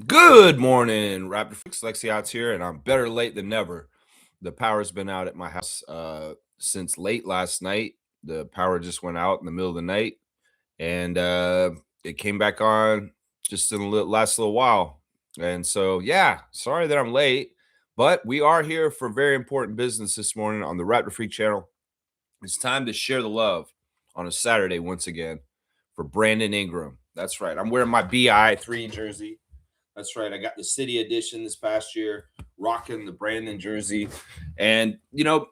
Good morning, Raptor Freaks. Lexi Out's here, and I'm better late than never. The power's been out at my house since late last night. The power just went out in the middle of the night, and it came back on just in the last little while. And so, yeah, sorry that I'm late, but we are here for very important business this morning on the Raptor Freak channel. It's time to share the love on a Saturday once again for Brandon Ingram. That's right. I'm wearing my BI3 jersey. That's right. I got the city edition this past year, rocking the Brandon jersey. And,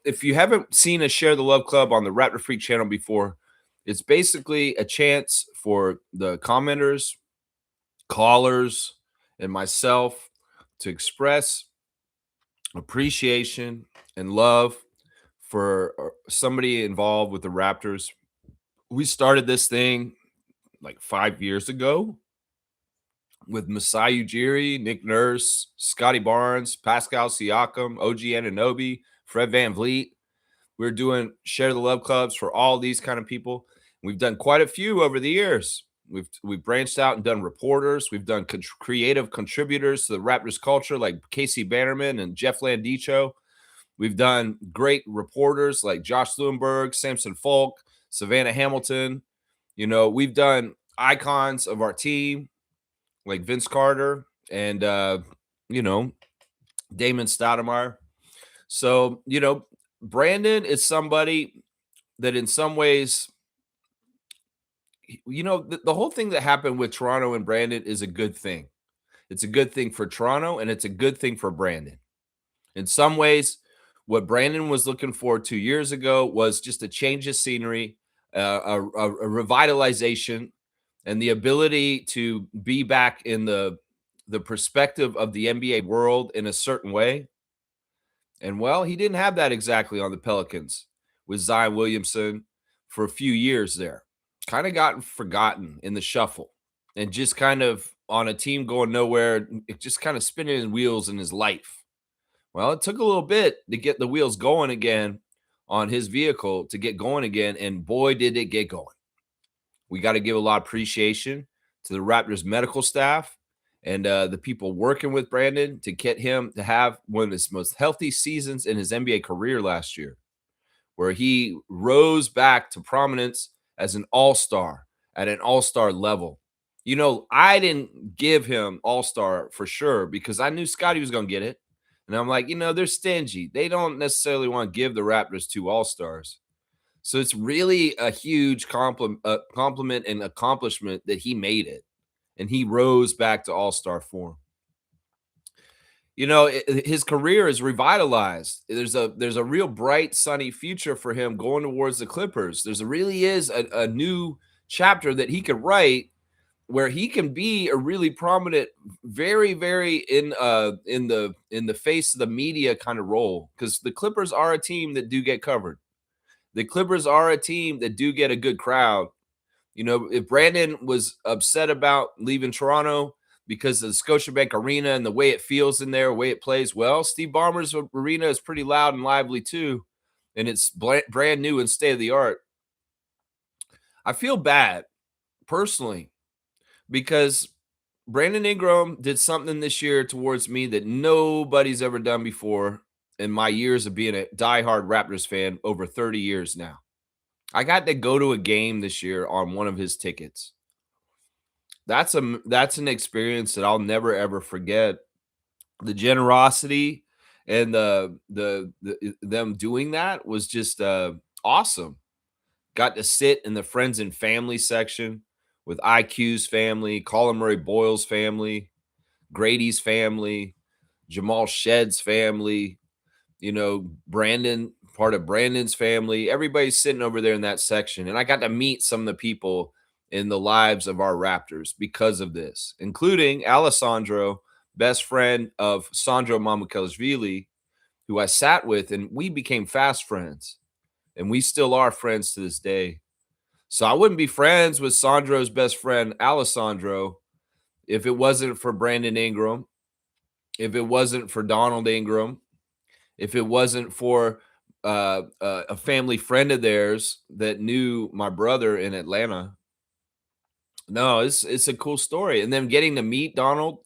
if you haven't seen a Share the Love Club on the Raptor Freak channel before, it's basically a chance for the commenters, callers, and myself to express appreciation and love for somebody involved with the Raptors. We started this thing like 5 years ago with Masai Ujiri, Nick Nurse, Scotty Barnes, Pascal Siakam, OG Anunoby, Fred VanVleet. We're doing Share the Love Clubs for all these kind of people. We've done quite a few over the years. We've branched out and done reporters. We've done creative contributors to the Raptors culture like Casey Bannerman and Jeff Landicho. We've done great reporters like Josh Lewinberg, Samson Falk, Savannah Hamilton. We've done icons of our team like Vince Carter and, Damon Stoudemire. So, Brandon is somebody that in some ways, the whole thing that happened with Toronto and Brandon is a good thing. It's a good thing for Toronto, and it's a good thing for Brandon. In some ways, what Brandon was looking for 2 years ago was just a change of scenery, a revitalization, and the ability to be back in the perspective of the NBA world in a certain way. And well, he didn't have that exactly on the Pelicans with Zion Williamson for a few years there. Kind of gotten forgotten in the shuffle and just kind of on a team going nowhere, just kind of spinning his wheels in his life. Well, it took a little bit to get the wheels going again on his vehicle to get going again. And boy, did it get going. We got to give a lot of appreciation to the Raptors medical staff and the people working with Brandon to get him to have one of his most healthy seasons in his NBA career last year, where he rose back to prominence as an all-star at an all-star level. I didn't give him all-star for sure because I knew Scotty was going to get it. And I'm like, they're stingy. They don't necessarily want to give the Raptors 2 all-stars. So it's really a huge compliment and accomplishment that he made it. And he rose back to all-star form. His career is revitalized. There's a real bright, sunny future for him going towards the Clippers. Really is a new chapter that he could write where he can be a really prominent, very, very in the face of the media kind of role, because the Clippers are a team that do get covered. The Clippers are a team that do get a good crowd. If Brandon was upset about leaving Toronto because of the Scotiabank Arena and the way it feels in there, the way it plays, well, Steve Ballmer's arena is pretty loud and lively too, and it's brand new and state of the art. I feel bad personally because Brandon Ingram did something this year towards me that nobody's ever done before in my years of being a diehard Raptors fan over 30 years now. I got to go to a game this year on one of his tickets. That's an experience that I'll never ever forget. The generosity and them doing that was just awesome. Got to sit in the friends and family section with IQ's family, Colin Murray-Boyles' family, Grady's family, Jamal Shedd's family, Brandon, part of Brandon's family. Everybody's sitting over there in that section. And I got to meet some of the people in the lives of our Raptors because of this, including Alessandro, best friend of Sandro Mamukelashvili, who I sat with, and we became fast friends. And we still are friends to this day. So I wouldn't be friends with Sandro's best friend, Alessandro, if it wasn't for Brandon Ingram, if it wasn't for Donald Ingram, if it wasn't for a family friend of theirs that knew my brother in Atlanta. No, it's a cool story. And then getting to meet Donald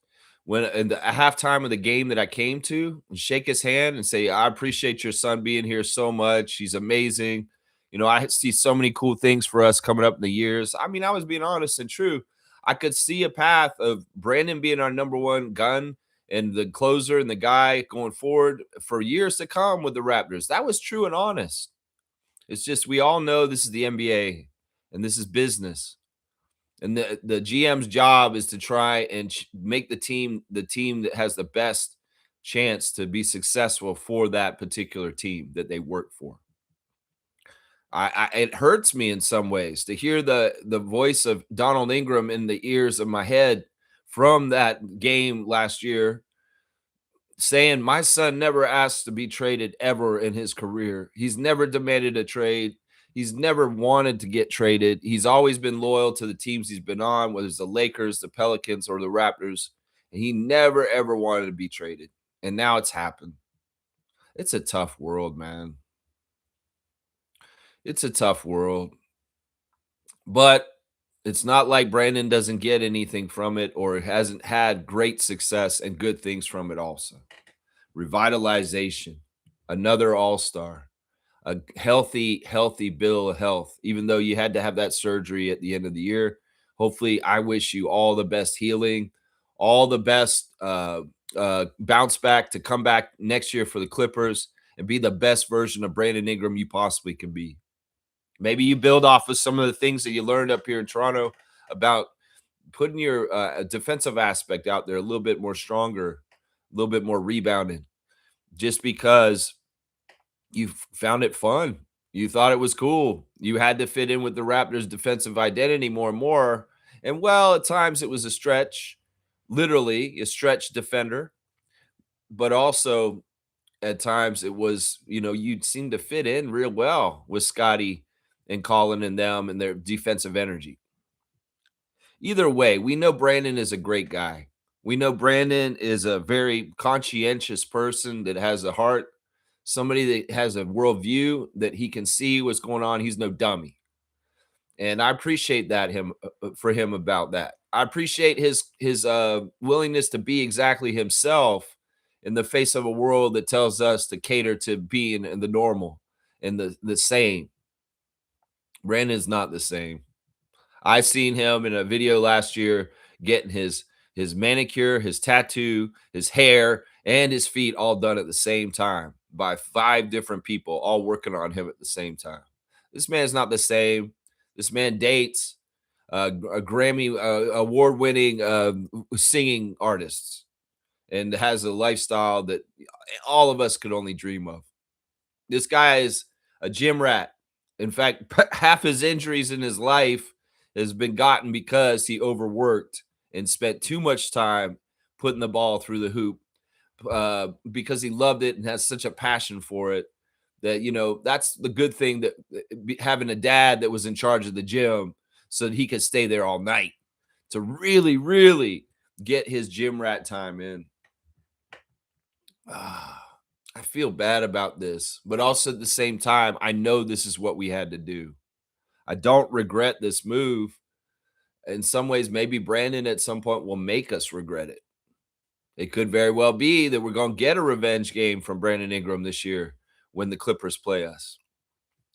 when in the halftime of the game that I came to, and shake his hand and say, "I appreciate your son being here so much. He's amazing. You know, I see so many cool things for us coming up in the years." I mean, I was being honest and true. I could see a path of Brandon being our number one gun and the closer and the guy going forward for years to come with the Raptors. That was true and honest. It's just we all know this is the NBA and this is business. And the GM's job is to try and make the team that has the best chance to be successful for that particular team that they work for. It hurts me in some ways to hear the voice of Donald Ingram in the ears of my head from that game last year saying my son never asked to be traded ever in his career. He's never demanded a trade. He's never wanted to get traded. He's always been loyal to the teams he's been on, whether it's the Lakers, the Pelicans, or the Raptors. And he never ever wanted to be traded. And now it's happened. It's a tough world, man. It's a tough world. But it's not like Brandon doesn't get anything from it or hasn't had great success and good things from it also. Revitalization, another all-star, a healthy bill of health, even though you had to have that surgery at the end of the year. Hopefully, I wish you all the best healing, all the best bounce back to come back next year for the Clippers and be the best version of Brandon Ingram you possibly can be. Maybe you build off of some of the things that you learned up here in Toronto about putting your defensive aspect out there a little bit more stronger, a little bit more rebounding, just because you found it fun. You thought it was cool. You had to fit in with the Raptors' defensive identity more and more. And well, at times it was a stretch, literally a stretch defender, but also at times it was, you seemed to fit in real well with Scotty and Colin and them and their defensive energy. Either way, we know Brandon is a great guy. We know Brandon is a very conscientious person that has a heart, somebody that has a worldview that he can see what's going on. He's no dummy. And I appreciate that for him about that. I appreciate his willingness to be exactly himself in the face of a world that tells us to cater to being in the normal and the same. Brandon's not the same. I seen him in a video last year getting his manicure, his tattoo, his hair, and his feet all done at the same time by 5 different people, all working on him at the same time. This man's not the same. This man dates a Grammy award-winning singing artists and has a lifestyle that all of us could only dream of. This guy is a gym rat. In fact, half his injuries in his life has been gotten because he overworked and spent too much time putting the ball through the hoop because he loved it and has such a passion for it that, that's the good thing that having a dad that was in charge of the gym so that he could stay there all night to really, really get his gym rat time in. I feel bad about this, but also at the same time, I know this is what we had to do. I don't regret this move. In some ways, maybe Brandon at some point will make us regret it. It could very well be that we're going to get a revenge game from Brandon Ingram this year when the Clippers play us.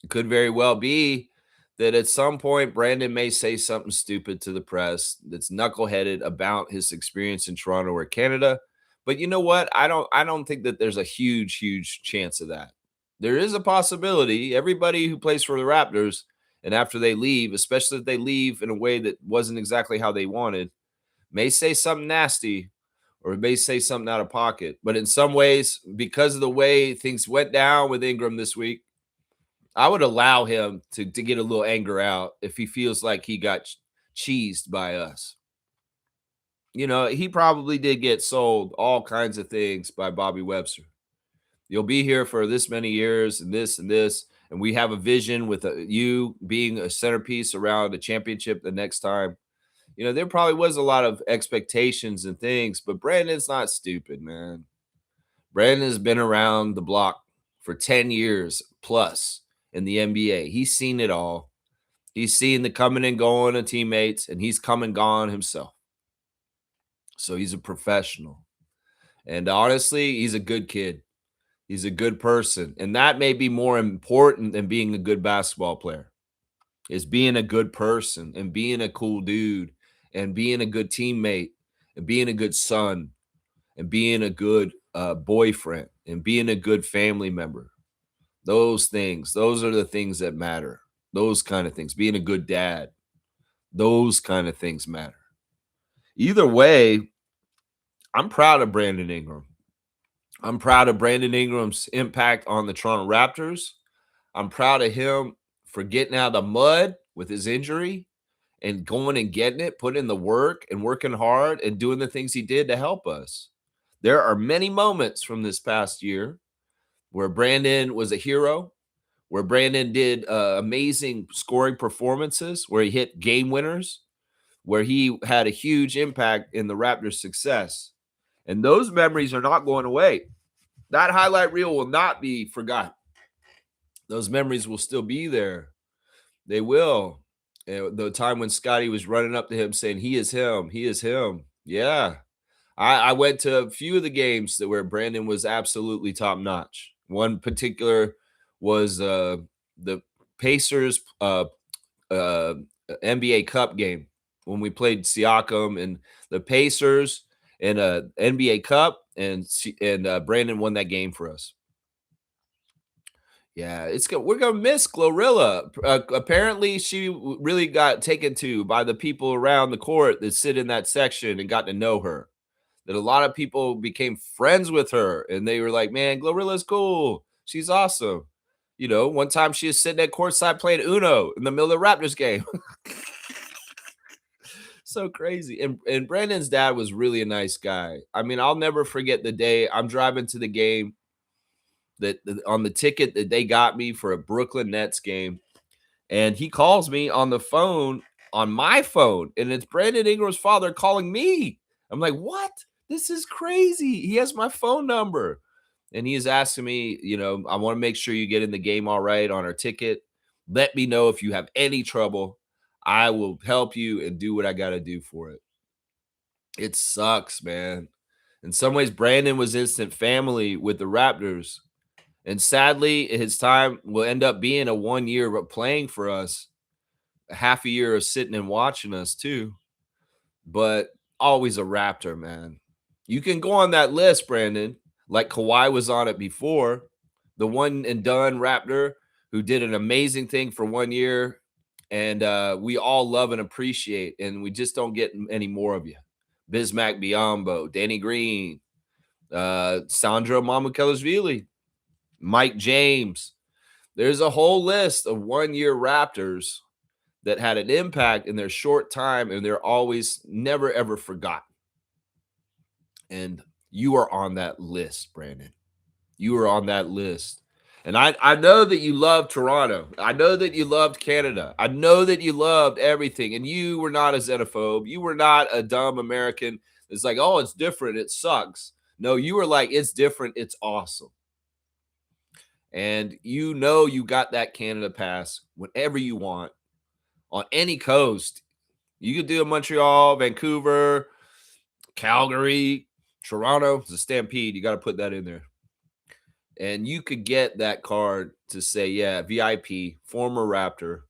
It could very well be that at some point Brandon may say something stupid to the press that's knuckleheaded about his experience in Toronto or Canada. But you know what? I don't think that there's a huge chance of that. There is a possibility. Everybody who plays for the Raptors and after they leave, especially if they leave in a way that wasn't exactly how they wanted, may say something nasty or may say something out of pocket. But in some ways, because of the way things went down with Ingram this week, I would allow him to get a little anger out if he feels like he got cheesed by us. He probably did get sold all kinds of things by Bobby Webster. You'll be here for this many years and this and this. And we have a vision with you being a centerpiece around a championship the next time. There probably was a lot of expectations and things, but Brandon's not stupid, man. Brandon has been around the block for 10 years plus in the NBA. He's seen it all. He's seen the coming and going of teammates, and he's come and gone himself. So he's a professional. And honestly, he's a good kid. He's a good person. And that may be more important than being a good basketball player, is being a good person and being a cool dude and being a good teammate and being a good son and being a good boyfriend and being a good family member. Those things, those are the things that matter. Those kind of things, being a good dad, those kind of things matter. Either way, I'm proud of Brandon Ingram. I'm proud of Brandon Ingram's impact on the Toronto Raptors. I'm proud of him for getting out of the mud with his injury and going and getting it, putting in the work and working hard and doing the things he did to help us. There are many moments from this past year where Brandon was a hero, where Brandon did amazing scoring performances, where he hit game winners, where he had a huge impact in the Raptors' success. And those memories are not going away. That highlight reel will not be forgotten. Those memories will still be there. They will. The time when Scotty was running up to him saying, he is him. He is him. Yeah. I went to a few of the games where Brandon was absolutely top notch. One particular was the Pacers NBA Cup game when we played Siakam and the Pacers in a NBA Cup, and Brandon won that game for us. Yeah, it's good. We're gonna miss Glorilla. Apparently, she really got taken to by the people around the court that sit in that section and got to know her. That a lot of people became friends with her, and they were like, "Man, Glorilla's cool. She's awesome." You know, one time she was sitting at courtside playing Uno in the middle of the Raptors game. So crazy. And Brandon's dad was really a nice guy. I mean, I'll never forget the day I'm driving to the game that on the ticket that they got me for a Brooklyn Nets game. And he calls me on the phone, on my phone, and it's Brandon Ingram's father calling me. I'm like, what? This is crazy. He has my phone number. And he is asking me, you know, I want to make sure you get in the game all right on our ticket. Let me know if you have any trouble. I will help you and do what I got to do for it. It sucks, man. In some ways, Brandon was instant family with the Raptors. And sadly, his time will end up being a 1 year of playing for us, a half a year of sitting and watching us too. But always a Raptor, man. You can go on that list, Brandon, like Kawhi was on it before, the one and done Raptor who did an amazing thing for 1 year. And we all love and appreciate, and we just don't get any more of you. Bismack Biyombo, Danny Green, Sandro Mamukelashvili, Mike James. There's a whole list of 1 year Raptors that had an impact in their short time, and they're always never, ever forgotten. And you are on that list, Brandon. You are on that list. And I know that you love Toronto. I know that you loved Canada. I know that you loved everything. And you were not a xenophobe. You were not a dumb American. It's like, oh, it's different. It sucks. No, you were like, it's different. It's awesome. And you know you got that Canada pass whenever you want on any coast. You could do a Montreal, Vancouver, Calgary, Toronto. It's a Stampede. You got to put that in there. And you could get that card to say, yeah, VIP, former Raptor,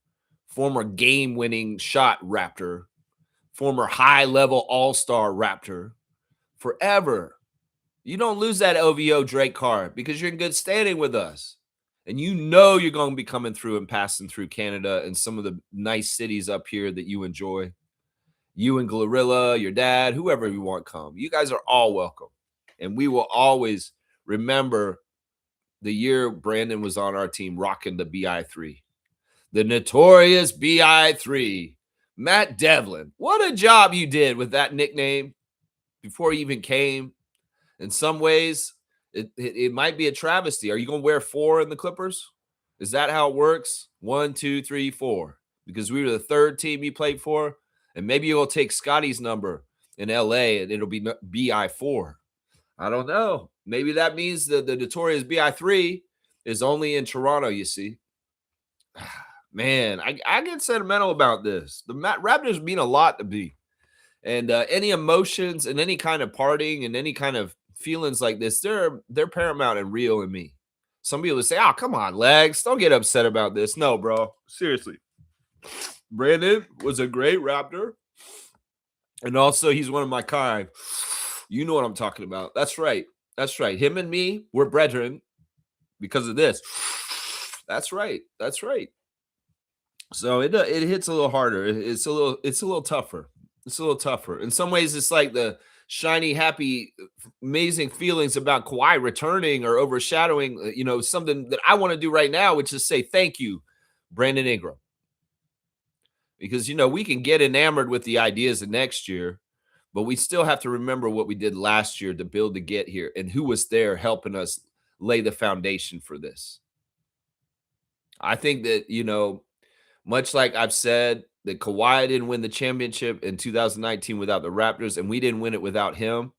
former game-winning shot Raptor, former high-level all-star Raptor, forever. You don't lose that OVO Drake card because you're in good standing with us. And you know you're going to be coming through and passing through Canada and some of the nice cities up here that you enjoy. You and Glorilla, your dad, whoever you want come. You guys are all welcome. And we will always remember the year Brandon was on our team rocking the BI3. The notorious BI3. Matt Devlin. What a job you did with that nickname before he even came. In some ways, it might be a travesty. Are you going to wear 4 in the Clippers? Is that how it works? 1, 2, 3, 4. Because we were the third team you played for. And maybe you'll take Scotty's number in LA and it'll be BI4. I don't know. Maybe that means the notorious BI3 is only in Toronto, you see. Man, I get sentimental about this. The Raptors mean a lot to me. And any emotions and any kind of partying and any kind of feelings like this, they're paramount and real in me. Some people would say, "Oh, come on, Legs, don't get upset about this." No, bro, seriously. Brandon was a great Raptor, and also he's one of my kind. You know what I'm talking about. That's right. That's right. Him and me, we're brethren because of this. That's right. That's right. So it hits a little harder. It's a little tougher. It's a little tougher. In some ways, it's like the shiny, happy, amazing feelings about Kawhi returning or overshadowing, something that I want to do right now, which is say thank you, Brandon Ingram, because we can get enamored with the ideas of next year, but we still have to remember what we did last year to build to get here and who was there helping us lay the foundation for this. I think that much like I've said that Kawhi didn't win the championship in 2019 without the Raptors, and we didn't win it without him.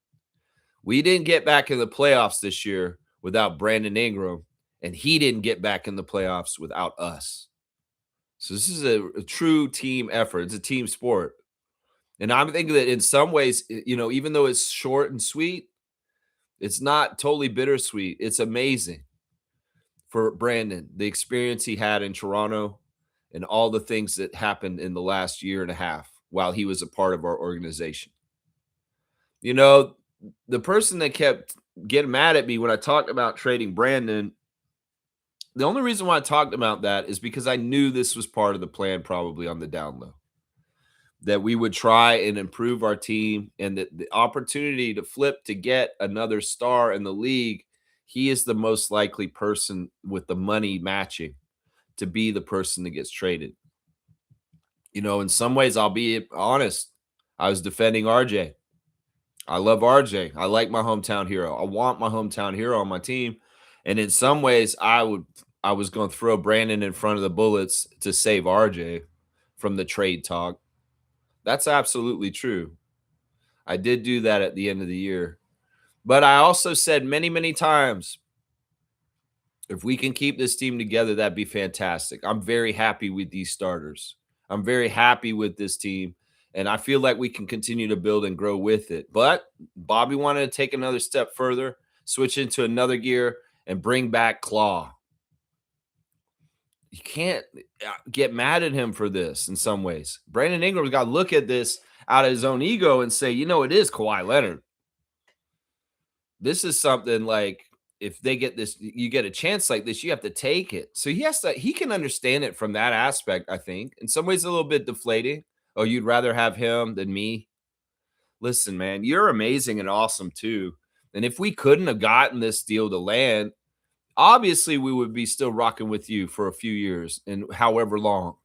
We didn't get back in the playoffs this year without Brandon Ingram, and he didn't get back in the playoffs without us. So this is a true team effort. It's a team sport. And I'm thinking that in some ways, even though it's short and sweet, it's not totally bittersweet. It's amazing for Brandon, the experience he had in Toronto, and all the things that happened in the last year and a half while he was a part of our organization. The person that kept getting mad at me when I talked about trading Brandon, the only reason why I talked about that is because I knew this was part of the plan, probably on the down low, that we would try and improve our team, and that the opportunity to flip to get another star in the league, he is the most likely person with the money matching to be the person that gets traded. In some ways, I'll be honest, I was defending RJ. I love RJ. I like my hometown hero. I want my hometown hero on my team. And in some ways, I was going to throw Brandon in front of the bullets to save RJ from the trade talk. That's absolutely true. I did do that at the end of the year. But I also said many, many times, if we can keep this team together, that'd be fantastic. I'm very happy with these starters. I'm very happy with this team. And I feel like we can continue to build and grow with it. But Bobby wanted to take another step further, switch into another gear, and bring back Claw. You can't get mad at him for this in some ways. Brandon Ingram's got to look at this out of his own ego and say, it is Kawhi Leonard. This is something like, if they get this, you get a chance like this, you have to take it. So he can understand it from that aspect, I think. In some ways, a little bit deflating. Oh, you'd rather have him than me? Listen, man, you're amazing and awesome too. And if we couldn't have gotten this deal to land, obviously we would be still rocking with you for a few years and however long.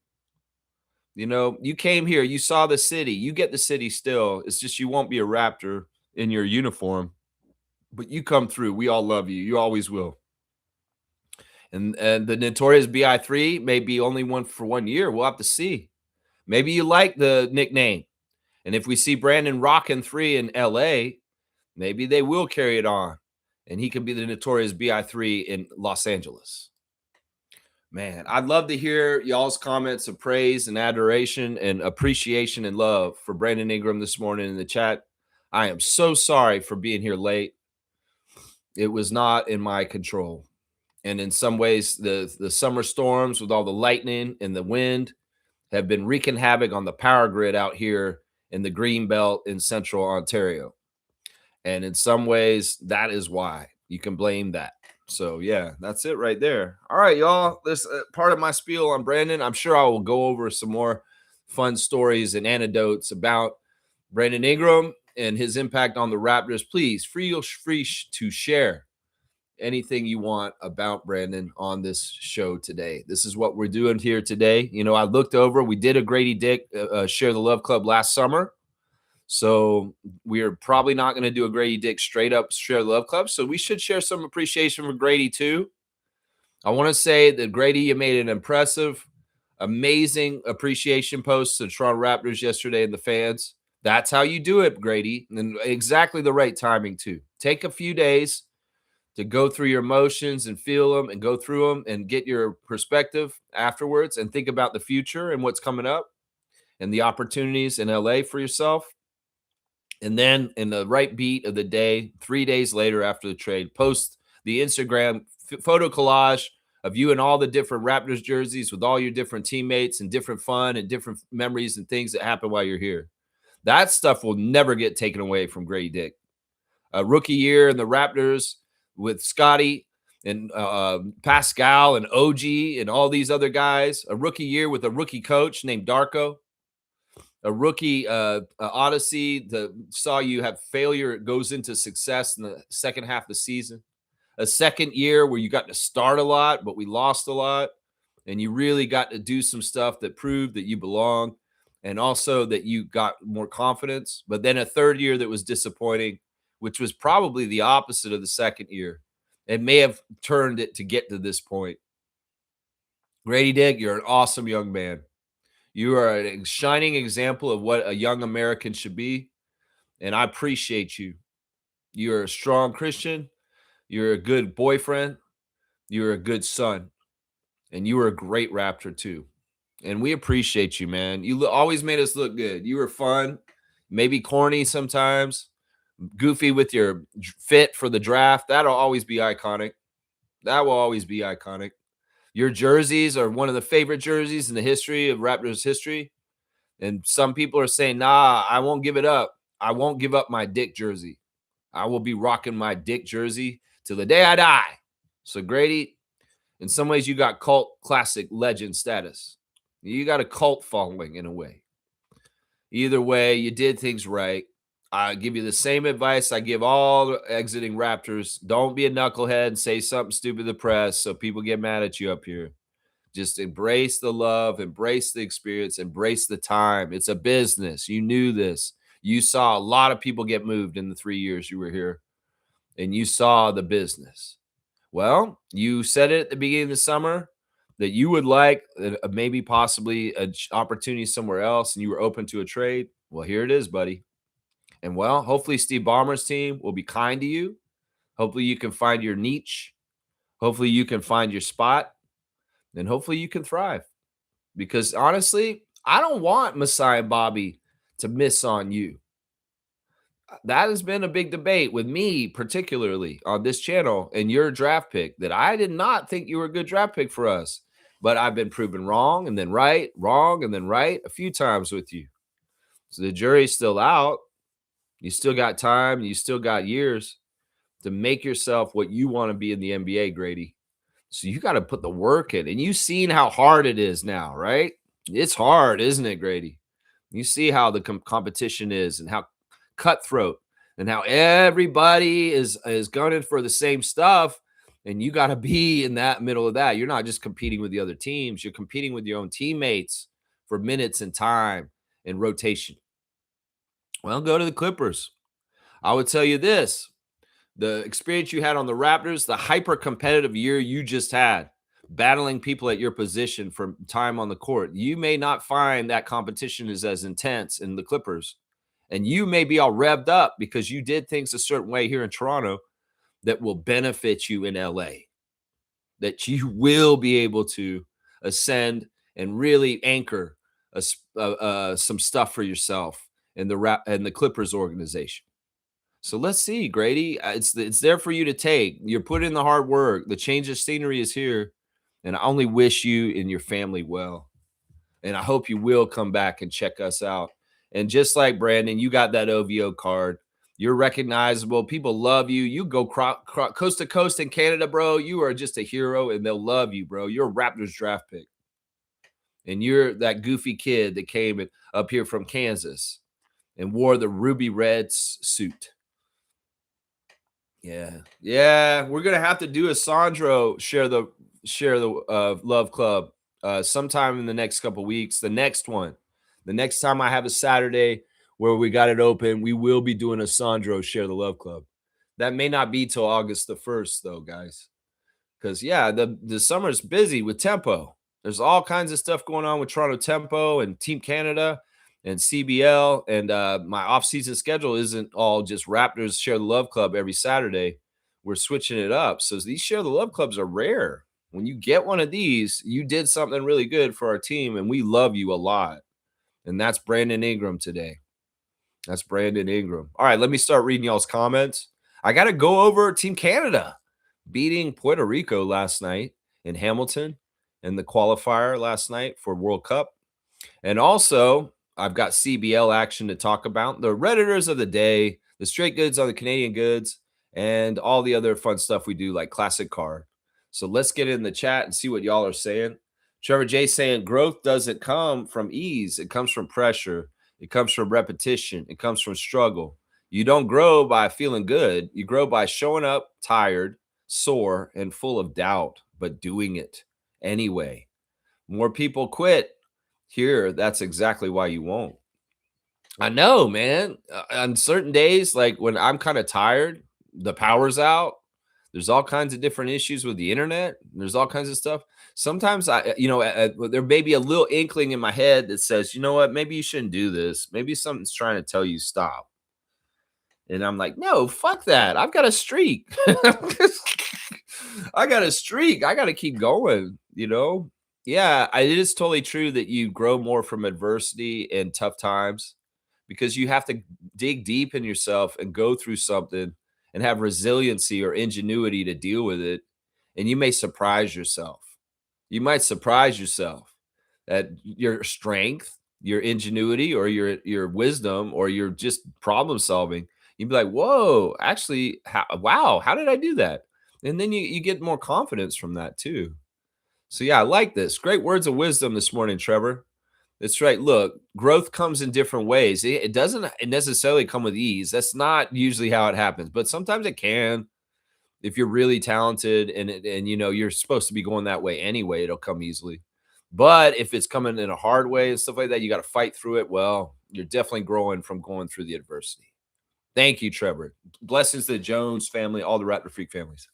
You came here, you saw the city, you get the city still. It's just you won't be a Raptor in your uniform, but you come through. We all love you. You always will. And the Notorious BI3 may be only one for 1 year. We'll have to see. Maybe you like the nickname. And if we see Brandon rocking 3 in LA, maybe they will carry it on. And he could be the Notorious BI3 in Los Angeles. Man, I'd love to hear y'all's comments of praise and adoration and appreciation and love for Brandon Ingram this morning in the chat. I am so sorry for being here late. It was not in my control. And in some ways, the summer storms with all the lightning and the wind have been wreaking havoc on the power grid out here in the Green Belt in central Ontario. And in some ways, that is why you can blame that. So, yeah, that's it right there. All right, y'all. This part of my spiel on Brandon. I'm sure I will go over some more fun stories and anecdotes about Brandon Ingram and his impact on the Raptors. Please feel free to share anything you want about Brandon on this show today. This is what we're doing here today. I looked over, we did a Grady Dick Share the Love Club last summer. So we're probably not going to do a Grady Dick straight up Share the Love Club. So we should share some appreciation for Grady too. I want to say that Grady, you made an impressive, amazing appreciation post to the Toronto Raptors yesterday and the fans. That's how you do it, Grady. And exactly the right timing too. Take a few days to go through your emotions and feel them and go through them and get your perspective afterwards and think about the future and what's coming up and the opportunities in LA for yourself. And then in the right beat of the day, 3 days later after the trade, post the Instagram photo collage of you in all the different Raptors jerseys with all your different teammates and different fun and different memories and things that happen while you're here. That stuff will never get taken away from Grady Dick. A rookie year in the Raptors with Scotty and Pascal and OG and all these other guys. A rookie year with a rookie coach named Darko. A rookie odyssey that saw you have failure goes into success in the second half of the season. A second year where you got to start a lot, but we lost a lot. And you really got to do some stuff that proved that you belong and also that you got more confidence. But then a third year that was disappointing, which was probably the opposite of the second year. It may have turned it to get to this point. Grady Dick, you're an awesome young man. You are a shining example of what a young American should be, and I appreciate you. You're a strong Christian. You're a good boyfriend. You're a good son, and you were a great Raptor too. And we appreciate you, man. You always made us look good. You were fun, maybe corny sometimes, goofy with your fit for the draft. That'll always be iconic. That will always be iconic. Your jerseys are one of the favorite jerseys in the history of Raptors history. And some people are saying, nah, I won't give it up. I won't give up my Dick jersey. I will be rocking my Dick jersey till the day I die. So, Grady, in some ways, you got cult classic legend status. You got a cult following in a way. Either way, you did things right. I give you the same advice I give all exiting Raptors. Don't be a knucklehead and say something stupid to the press so people get mad at you up here. Just embrace the love, embrace the experience, embrace the time. It's a business. You knew this. You saw a lot of people get moved in the 3 years you were here, and you saw the business. Well, you said it at the beginning of the summer that you would like maybe possibly an opportunity somewhere else, and you were open to a trade. Well, here it is, buddy. And well, hopefully Steve Ballmer's team will be kind to you. Hopefully you can find your niche. Hopefully you can find your spot. And hopefully you can thrive. Because honestly, I don't want Masai and Bobby to miss on you. That has been a big debate with me, particularly on this channel and your draft pick, that I did not think you were a good draft pick for us. But I've been proven wrong and then right, wrong and then right a few times with you. So the jury's still out. You still got time. You still got years to make yourself what you want to be in the NBA, Grady. So you got to put the work in. And you've seen how hard it is now, right? It's hard, isn't it, Grady? You see how the competition is and how cutthroat and how everybody is gunning for the same stuff. And you got to be in that middle of that. You're not just competing with the other teams. You're competing with your own teammates for minutes and time and rotation. Well, go to the Clippers. I would tell you this. The experience you had on the Raptors, the hyper competitive year you just had, battling people at your position for time on the court, you may not find that competition is as intense in the Clippers. And you may be all revved up because you did things a certain way here in Toronto that will benefit you in LA, that you will be able to ascend and really anchor some stuff for yourself in the Clippers organization. So let's see, Grady. It's there for you to take. You're putting in the hard work. The change of scenery is here, and I only wish you and your family well. And I hope you will come back and check us out. And just like Brandon, you got that OVO card. You're recognizable. People love you. You go coast to coast in Canada, bro. You are just a hero, and they'll love you, bro. You're a Raptors draft pick, and you're that goofy kid that came up here from Kansas and wore the ruby red suit. Yeah. We're gonna have to do a Sandro share the love club sometime in the next couple weeks. The next time I have a Saturday where we got it open, we will be doing a Sandro share the love club. That may not be till August the 1st, though, guys. Because the summer's busy with Tempo. There's all kinds of stuff going on with Toronto Tempo and Team Canada and CBL, and my off-season schedule isn't all just Raptors Share the Love Club every Saturday. We're switching it up. So these Share the Love Clubs are rare. When you get one of these, you did something really good for our team, and we love you a lot. And that's Brandon Ingram today. That's Brandon Ingram. All right, let me start reading y'all's comments. I got to go over Team Canada beating Puerto Rico last night in Hamilton in the qualifier last night for World Cup. And also, I've got CBL action to talk about, the Redditors of the day, the straight goods on the Canadian goods, and all the other fun stuff we do like Classic Card. So let's get in the chat and see what y'all are saying. Trevor J saying growth doesn't come from ease. It comes from pressure. It comes from repetition. It comes from struggle. You don't grow by feeling good. You grow by showing up tired, sore, and full of doubt, but doing it anyway. More people quit. Here, that's exactly why you won't. I know, man. On certain days, like when I'm kind of tired, the power's out. There's all kinds of different issues with the internet. There's all kinds of stuff. Sometimes there may be a little inkling in my head that says, you know what, maybe you shouldn't do this. Maybe something's trying to tell you stop. And I'm like, no, fuck that. I've got a streak. I got a streak. I got to keep going, Yeah, it is totally true that you grow more from adversity and tough times because you have to dig deep in yourself and go through something and have resiliency or ingenuity to deal with it. And you may surprise yourself. You might surprise yourself at your strength, your ingenuity, or your wisdom, or your just problem solving. You'd be like, whoa, actually, wow, how did I do that? And then you get more confidence from that too. So yeah, I like this. Great words of wisdom this morning, Trevor. That's right. Look, growth comes in different ways. It doesn't necessarily come with ease. That's not usually how it happens, but sometimes it can. If you're really talented and you're supposed to be going that way anyway, it'll come easily. But if it's coming in a hard way and stuff like that, you got to fight through it. Well, you're definitely growing from going through the adversity. Thank you, Trevor. Blessings to the Jones family, all the Raptor Freak families.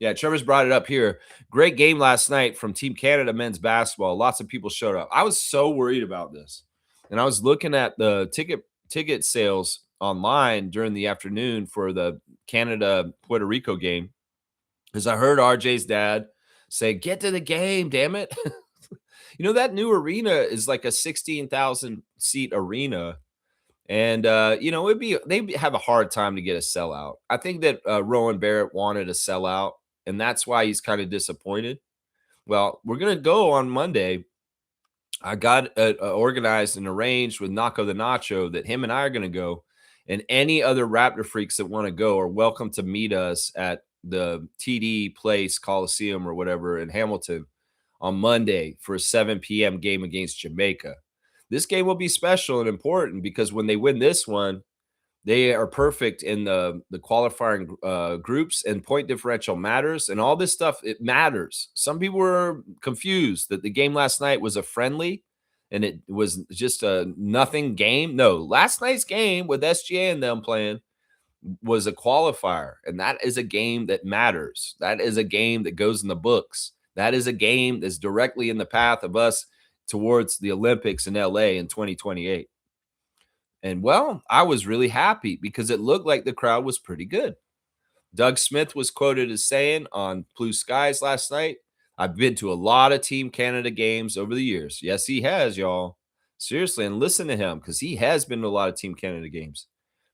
Yeah, Trevor's brought it up here. Great game last night from Team Canada men's basketball. Lots of people showed up. I was so worried about this. And I was looking at the ticket sales online during the afternoon for the Canada Puerto Rico game because I heard RJ's dad say, "Get to the game, damn it." That new arena is like a 16,000 seat arena. And they'd have a hard time to get a sellout. I think that Rowan Barrett wanted a sellout, and that's why he's kind of disappointed. Well, we're gonna go on Monday. I got organized and arranged with Naco the Nacho that him and I are gonna go, and any other Raptor freaks that want to go are welcome to meet us at the TD Place Coliseum or whatever in Hamilton on Monday for a 7 p.m. game against Jamaica. This game will be special and important because when they win this one, they are perfect in the qualifying groups, and point differential matters, and all this stuff, it matters. Some people were confused that the game last night was a friendly and it was just a nothing game. No, last night's game with SGA and them playing was a qualifier, and that is a game that matters. That is a game that goes in the books. That is a game that's directly in the path of us towards the Olympics in LA in 2028. And well, I was really happy because it looked like the crowd was pretty good. Doug Smith was quoted as saying on Blue Skies last night, "I've been to a lot of Team Canada games over the years." Yes, he has, y'all. Seriously, and listen to him because he has been to a lot of Team Canada games.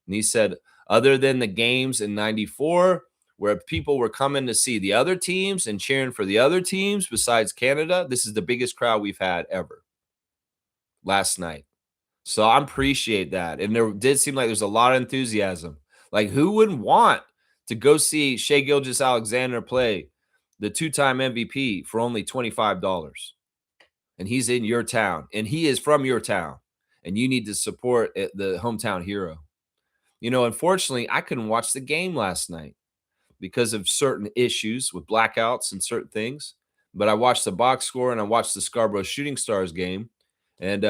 And he said, other than the games in 94, where people were coming to see the other teams and cheering for the other teams besides Canada, this is the biggest crowd we've had ever last night. So I appreciate that. And there did seem like there's a lot of enthusiasm. Like, who wouldn't want to go see Shai Gilgeous-Alexander play the two-time MVP for only $25? And he's in your town, and he is from your town, and you need to support the hometown hero. Unfortunately, I couldn't watch the game last night because of certain issues with blackouts and certain things. But I watched the box score and I watched the Scarborough Shooting Stars game. And,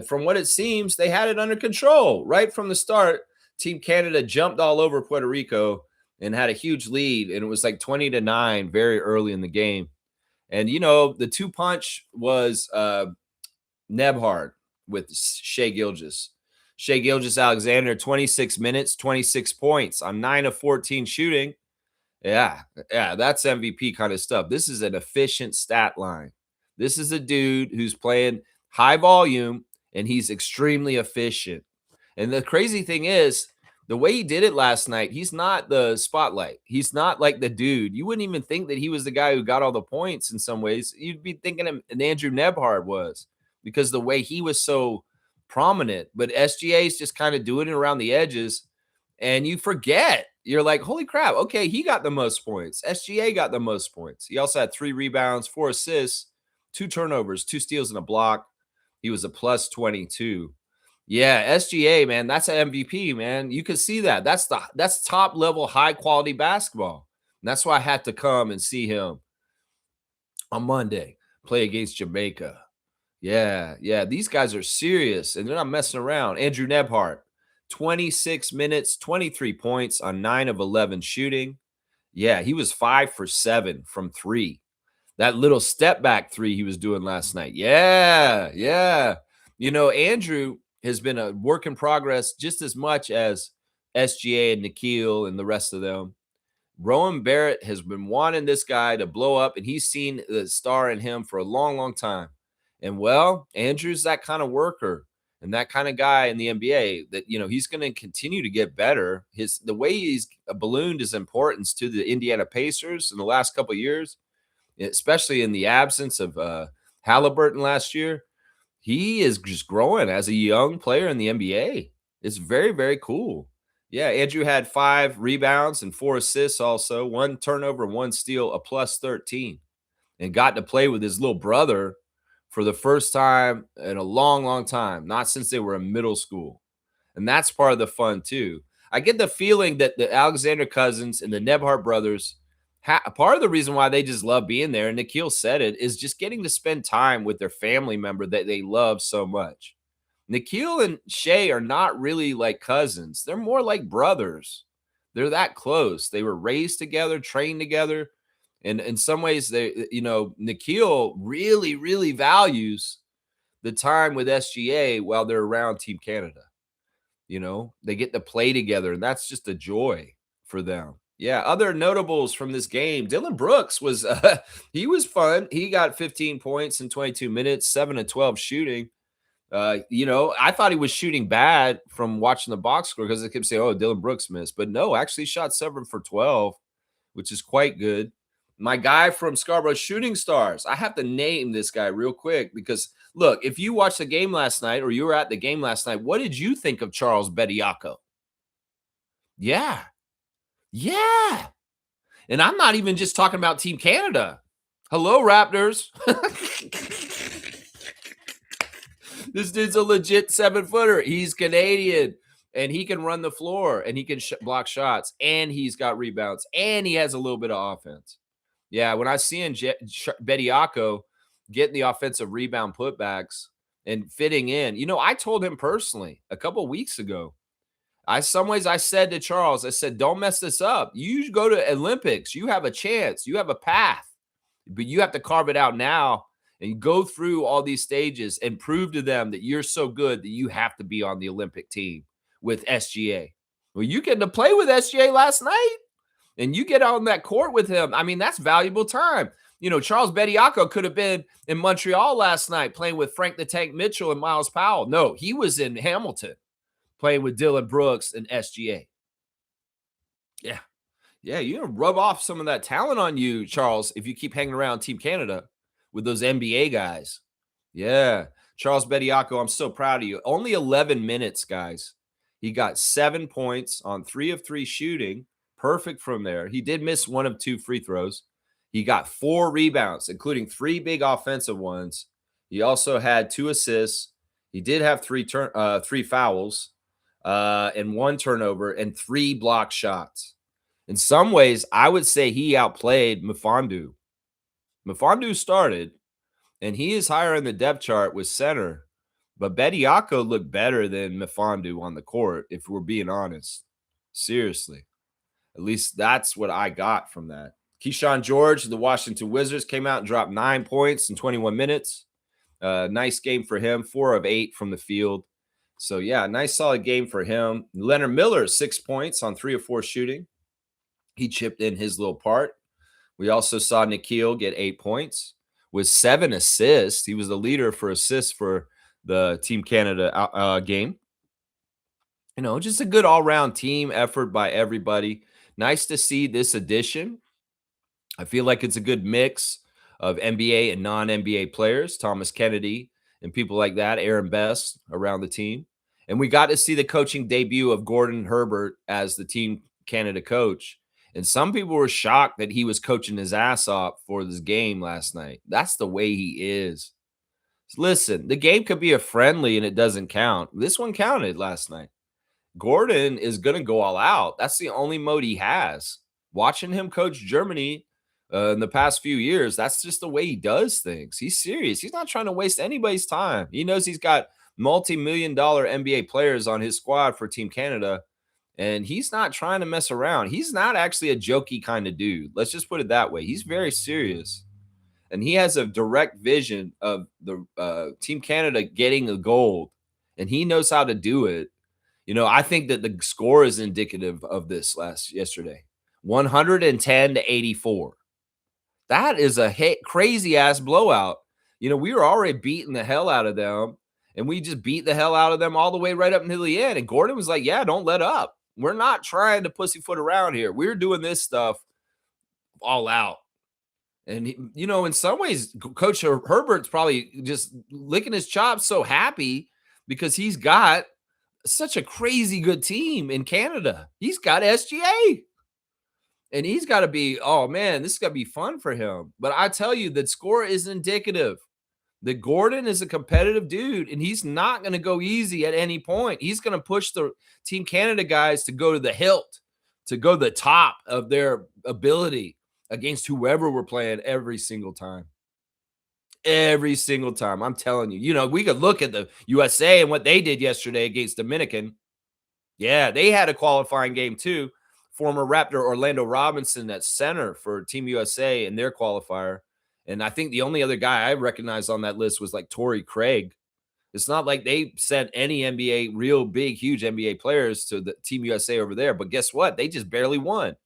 from what it seems, they had it under control right from the start. Team Canada jumped all over Puerto Rico and had a huge lead. And it was like 20-9 very early in the game. And, the two punch was Nebhard with Shai Gilgeous. Shai Gilgeous-Alexander, 26 minutes, 26 points on 9 of 14 shooting. Yeah, that's MVP kind of stuff. This is an efficient stat line. This is a dude who's playing high volume, and he's extremely efficient. And the crazy thing is, the way he did it last night, he's not the spotlight. He's not like the dude. You wouldn't even think that he was the guy who got all the points in some ways. You'd be thinking him, and Andrew Nebhard was, because the way he was so prominent. But SGA is just kind of doing it around the edges, and you forget. You're like, holy crap, okay, he got the most points. SGA got the most points. He also had 3 rebounds, 4 assists, 2 turnovers, 2 steals, and a block. He was a plus 22. Yeah, SGA, man, that's an MVP, man. You can see that. That's top level, high quality basketball. And that's why I had to come and see him on Monday play against Jamaica. Yeah. These guys are serious and they're not messing around. Andrew Nebhart, 26 minutes, 23 points on 9 of 11 shooting. Yeah, he was 5 for 7 from 3. That little step back 3 he was doing last night. Yeah. Andrew has been a work in progress just as much as SGA and Nikhil and the rest of them. Rowan Barrett has been wanting this guy to blow up, and he's seen the star in him for a long, long time. And well, Andrew's that kind of worker and that kind of guy in the NBA that he's going to continue to get better. The way he's ballooned his importance to the Indiana Pacers in the last couple of years, especially in the absence of Halliburton last year, he is just growing as a young player in the NBA. It's very, very cool. Yeah, Andrew had 5 rebounds and 4 assists also, 1 turnover, 1 steal, a plus 13, and got to play with his little brother for the first time in a long, long time, not since they were in middle school. And that's part of the fun too. I get the feeling that the Alexander cousins and the Nebhart brothers, part of the reason why they just love being there, and Nikhil said it, is just getting to spend time with their family member that they love so much. Nikhil and Shea are not really like cousins. They're more like brothers. They're that close. They were raised together, trained together. And in some ways, Nikhil really, really values the time with SGA while they're around Team Canada. They get to play together, and that's just a joy for them. Yeah, other notables from this game. Dylan Brooks was he was fun. He got 15 points in 22 minutes, 7 of 12 shooting. I thought he was shooting bad from watching the box score because they kept saying, "Oh, Dylan Brooks missed," but no, actually shot 7 for 12, which is quite good. My guy from Scarborough Shooting Stars. I have to name this guy real quick because look, if you watched the game last night or you were at the game last night, what did you think of Charles Bediako? Yeah. And I'm not even just talking about Team Canada. Hello, Raptors. This dude's a legit 7-footer. He's Canadian, and he can run the floor, and he can block shots, and he's got rebounds, and he has a little bit of offense. Yeah, when I see Bediako getting the offensive rebound putbacks and fitting in, I told him personally a couple of weeks ago, I said to Charles, I said, don't mess this up. You go to Olympics. You have a chance. You have a path, but you have to carve it out now and go through all these stages and prove to them that you're so good that you have to be on the Olympic team with SGA. Well, you getting to play with SGA last night and you get on that court with him. I mean, that's valuable time. Charles Bediako could have been in Montreal last night playing with Frank the Tank Mitchell and Miles Powell. No, he was in Hamilton playing with Dylan Brooks and SGA. Yeah, you're going to rub off some of that talent on you, Charles, if you keep hanging around Team Canada with those NBA guys. Yeah. Charles Bediako, I'm so proud of you. Only 11 minutes, guys. He got 7 points on 3 of 3 shooting. Perfect from there. He did miss 1 of 2 free throws. He got 4 rebounds, including 3 big offensive ones. He also had 2 assists. He did have 3 fouls and 1 turnover and 3 block shots. In some ways, I would say he outplayed Mfondu. Mfondu started, and he is higher in the depth chart with center. But Bediako looked better than Mfondu on the court, if we're being honest. Seriously. At least that's what I got from that. Keyshawn George, the Washington Wizards, came out and dropped 9 points in 21 minutes. Nice game for him, 4 of 8 from the field. So, yeah, nice solid game for him. Leonard Miller, 6 points on 3 of 4 shooting. He chipped in his little part. We also saw Nikhil get 8 points with 7 assists. He was the leader for assists for the Team Canada game. Just a good all-around team effort by everybody. Nice to see this addition. I feel like it's a good mix of NBA and non-NBA players, Thomas Kennedy and people like that, Aaron Best around the team. And we got to see the coaching debut of Gordon Herbert as the Team Canada coach. And some people were shocked that he was coaching his ass off for this game last night. That's the way he is. Listen, the game could be a friendly and it doesn't count. This one counted last night. Gordon is going to go all out. That's the only mode he has. Watching him coach Germany in the past few years, that's just the way he does things. He's serious. He's not trying to waste anybody's time. He knows he's got multi-million-dollar NBA players on his squad for Team Canada, and he's not trying to mess around. He's not actually a jokey kind of dude. Let's just put it that way. He's very serious, and he has a direct vision of the Team Canada getting a gold, and he knows how to do it. I think that the score is indicative of this yesterday. 110-84. That is a crazy ass blowout. We were already beating the hell out of them, and we just beat the hell out of them all the way right up until the end. And Gordon was like, "Yeah, don't let up. We're not trying to pussyfoot around here. We're doing this stuff all out." And in some ways, Coach Herbert's probably just licking his chops, so happy because he's got such a crazy good team in Canada. He's got SGA. And he's got to be, oh man, this is going to be fun for him. But I tell you, that score is indicative that Gordon is a competitive dude, and he's not going to go easy at any point. He's going to push the Team Canada guys to go to the hilt, to go to the top of their ability against whoever we're playing every single time. Every single time. I'm telling you, we could look at the USA and what they did yesterday against Dominican. Yeah, they had a qualifying game too. Former Raptor Orlando Robinson at center for Team USA in their qualifier. And I think the only other guy I recognized on that list was like Torrey Craig. It's not like they sent any NBA, real big, huge NBA players to the Team USA over there. But guess what? They just barely won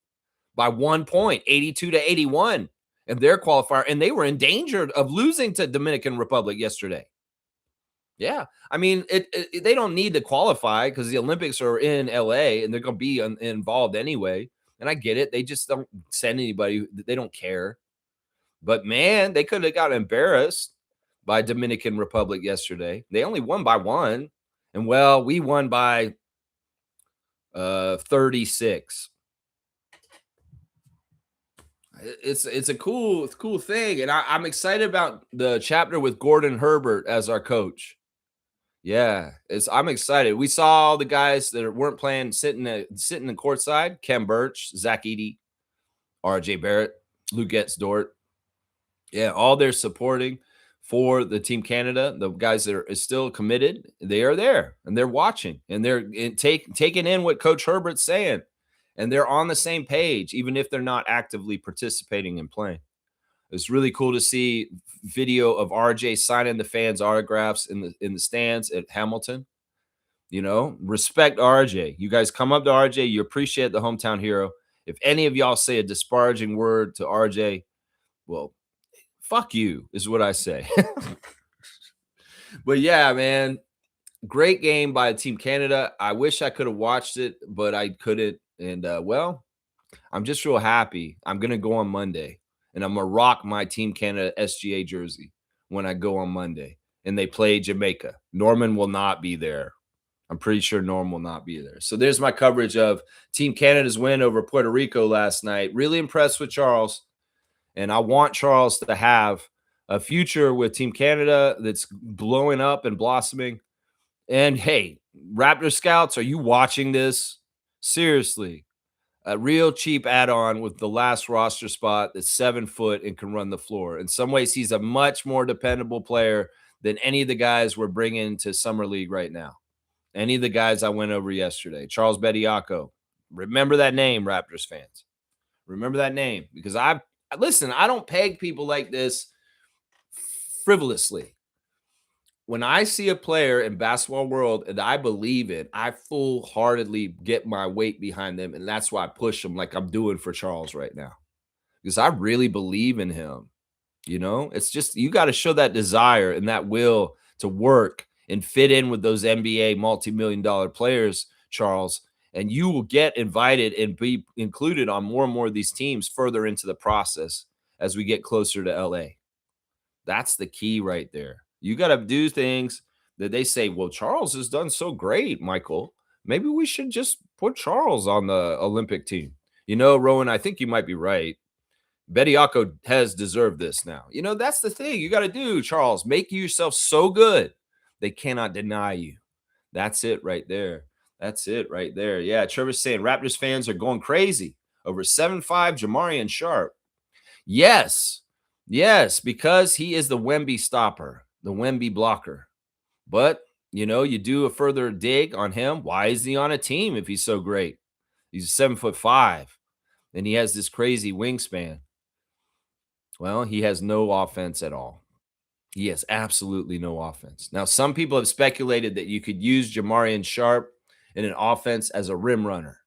by 1 point, 82-81 in their qualifier. And they were in danger of losing to Dominican Republic yesterday. Yeah. I mean, they don't need to qualify because the Olympics are in LA and they're going to be involved anyway. And I get it. They just don't send anybody. They don't care. But man, they could have got embarrassed by Dominican Republic yesterday. They only won by 1. And well, we won by 36. It's a cool thing. And I'm excited about the chapter with Gordon Herbert as our coach. Yeah, I'm excited. We saw all the guys that weren't playing sitting in courtside: Kem Birch, Zach Edey, R.J. Barrett, Luguetz Dort. Yeah, all they're supporting for the Team Canada. The guys that are still committed, they are there and they're watching and they're taking in what Coach Herbert's saying, and they're on the same page, even if they're not actively participating and playing. It's really cool to see video of RJ signing the fans' autographs in the stands at Hamilton. Respect RJ. You guys come up to RJ, you appreciate the hometown hero. If any of y'all say a disparaging word to RJ, well, fuck you is what I say. But yeah, man, great game by Team Canada. I wish I could have watched it, but I couldn't. And well, I'm just real happy. I'm going to go on Monday. And I'm going to rock my Team Canada SGA jersey when I go on Monday. And they play Jamaica. Norman will not be there. I'm pretty sure Norm will not be there. So there's my coverage of Team Canada's win over Puerto Rico last night. Really impressed with Charles. And I want Charles to have a future with Team Canada that's blowing up and blossoming. And hey, Raptor Scouts, are you watching this? Seriously. A real cheap add-on with the last roster spot that's 7 foot and can run the floor. In some ways, he's a much more dependable player than any of the guys we're bringing to Summer League right now. Any of the guys I went over yesterday. Charles Bediako. Remember that name, Raptors fans. Remember that name. Because listen, I don't peg people like this frivolously. When I see a player in basketball world and I believe it, I full-heartedly get my weight behind them, and that's why I push them like I'm doing for Charles right now. Because I really believe in him. It's just you got to show that desire and that will to work and fit in with those NBA multi-million-dollar players Charles, and you will get invited and be included on more and more of these teams further into the process as we get closer to LA. That's the key right there. You got to do things that they say, well, Charles has done so great, Michael. Maybe we should just put Charles on the Olympic team. Rowan, I think you might be right. Bediako has deserved this now. That's the thing you got to do, Charles. Make yourself so good they cannot deny you. That's it right there. That's it right there. Yeah, Trevor's saying Raptors fans are going crazy over 7'5" Jamarian Sharp. Yes, because he is the Wemby stopper, the Wemby blocker. But, you do a further dig on him. Why is he on a team if he's so great? He's 7'5", and he has this crazy wingspan. Well, he has no offense at all. He has absolutely no offense. Now, some people have speculated that you could use Jamarian Sharp in an offense as a rim runner,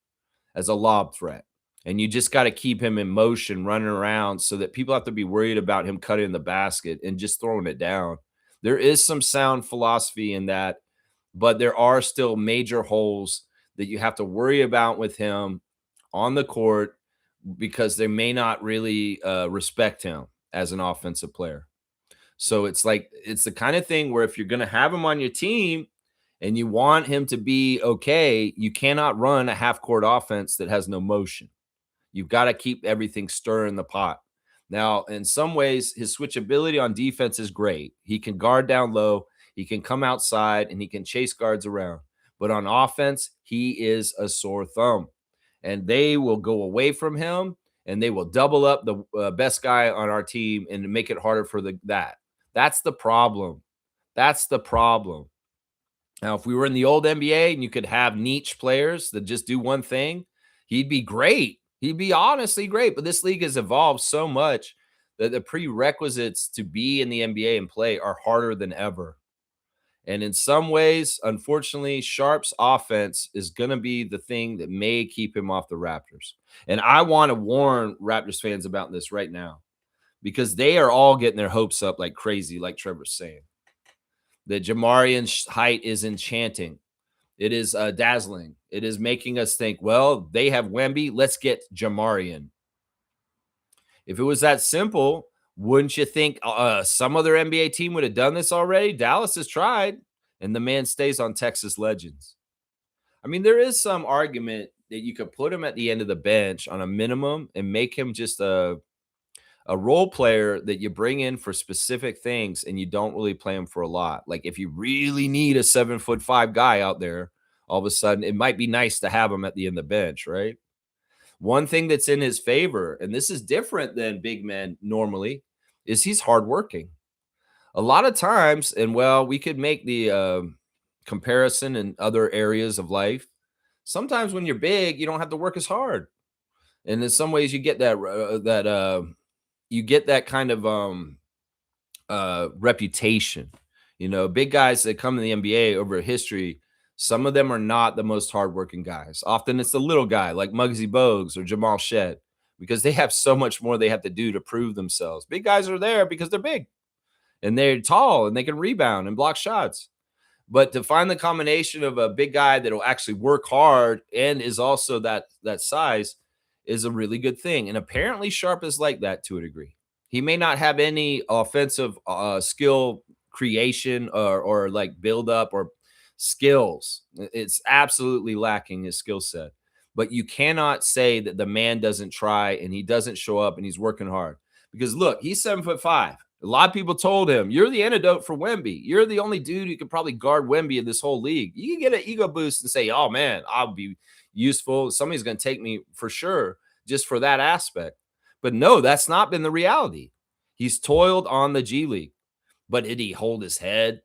as a lob threat. And you just got to keep him in motion, running around, so that people have to be worried about him cutting the basket and just throwing it down. There is some sound philosophy in that, but there are still major holes that you have to worry about with him on the court because they may not really respect him as an offensive player. So it's the kind of thing where if you're going to have him on your team and you want him to be okay, you cannot run a half-court offense that has no motion. You've got to keep everything stirring the pot. Now, in some ways, his switchability on defense is great. He can guard down low, he can come outside, and he can chase guards around. But on offense, he is a sore thumb. And they will go away from him, and they will double up the best guy on our team and make it harder for that. That's the problem. That's the problem. Now, if we were in the old NBA and you could have niche players that just do one thing, he'd be great. He'd be honestly great. But this league has evolved so much that the prerequisites to be in the NBA and play are harder than ever. And in some ways, unfortunately, Sharp's offense is going to be the thing that may keep him off the Raptors. And I want to warn Raptors fans about this right now because they are all getting their hopes up like crazy, like Trevor's saying. The Jamarian height is enchanting. It is dazzling. It is making us think, well, they have Wemby. Let's get Jamarian. If it was that simple, wouldn't you think some other NBA team would have done this already? Dallas has tried, and the man stays on Texas Legends. I mean, there is some argument that you could put him at the end of the bench on a minimum and make him just a role player that you bring in for specific things and you don't really play him for a lot. Like if you really need a 7'5" guy out there, all of a sudden it might be nice to have him at the end of the bench, right? One thing that's in his favor, and this is different than big men normally, is he's hardworking. A lot of times, and well, we could make the comparison in other areas of life. Sometimes when you're big, you don't have to work as hard, and in some ways, you get that kind of reputation. Big guys that come to the NBA over history, some of them are not the most hardworking guys. Often it's the little guy like Muggsy Bogues or Jamal Shead because they have so much more they have to do to prove themselves. Big guys are there because they're big and they're tall and they can rebound and block shots. But to find the combination of a big guy that will actually work hard and is also that size is a really good thing. And apparently Sharp is like that to a degree. He may not have any offensive skill creation or like build up or skills. It's absolutely lacking his skill set. But you cannot say that the man doesn't try and he doesn't show up and he's working hard. Because look, he's 7'5". A lot of people told him, you're the antidote for Wemby. You're the only dude who could probably guard Wemby in this whole league. You can get an ego boost and say, oh, man, I'll be useful. Somebody's going to take me for sure just for that aspect. But no, that's not been the reality. He's toiled on the G League. But did he hold his head?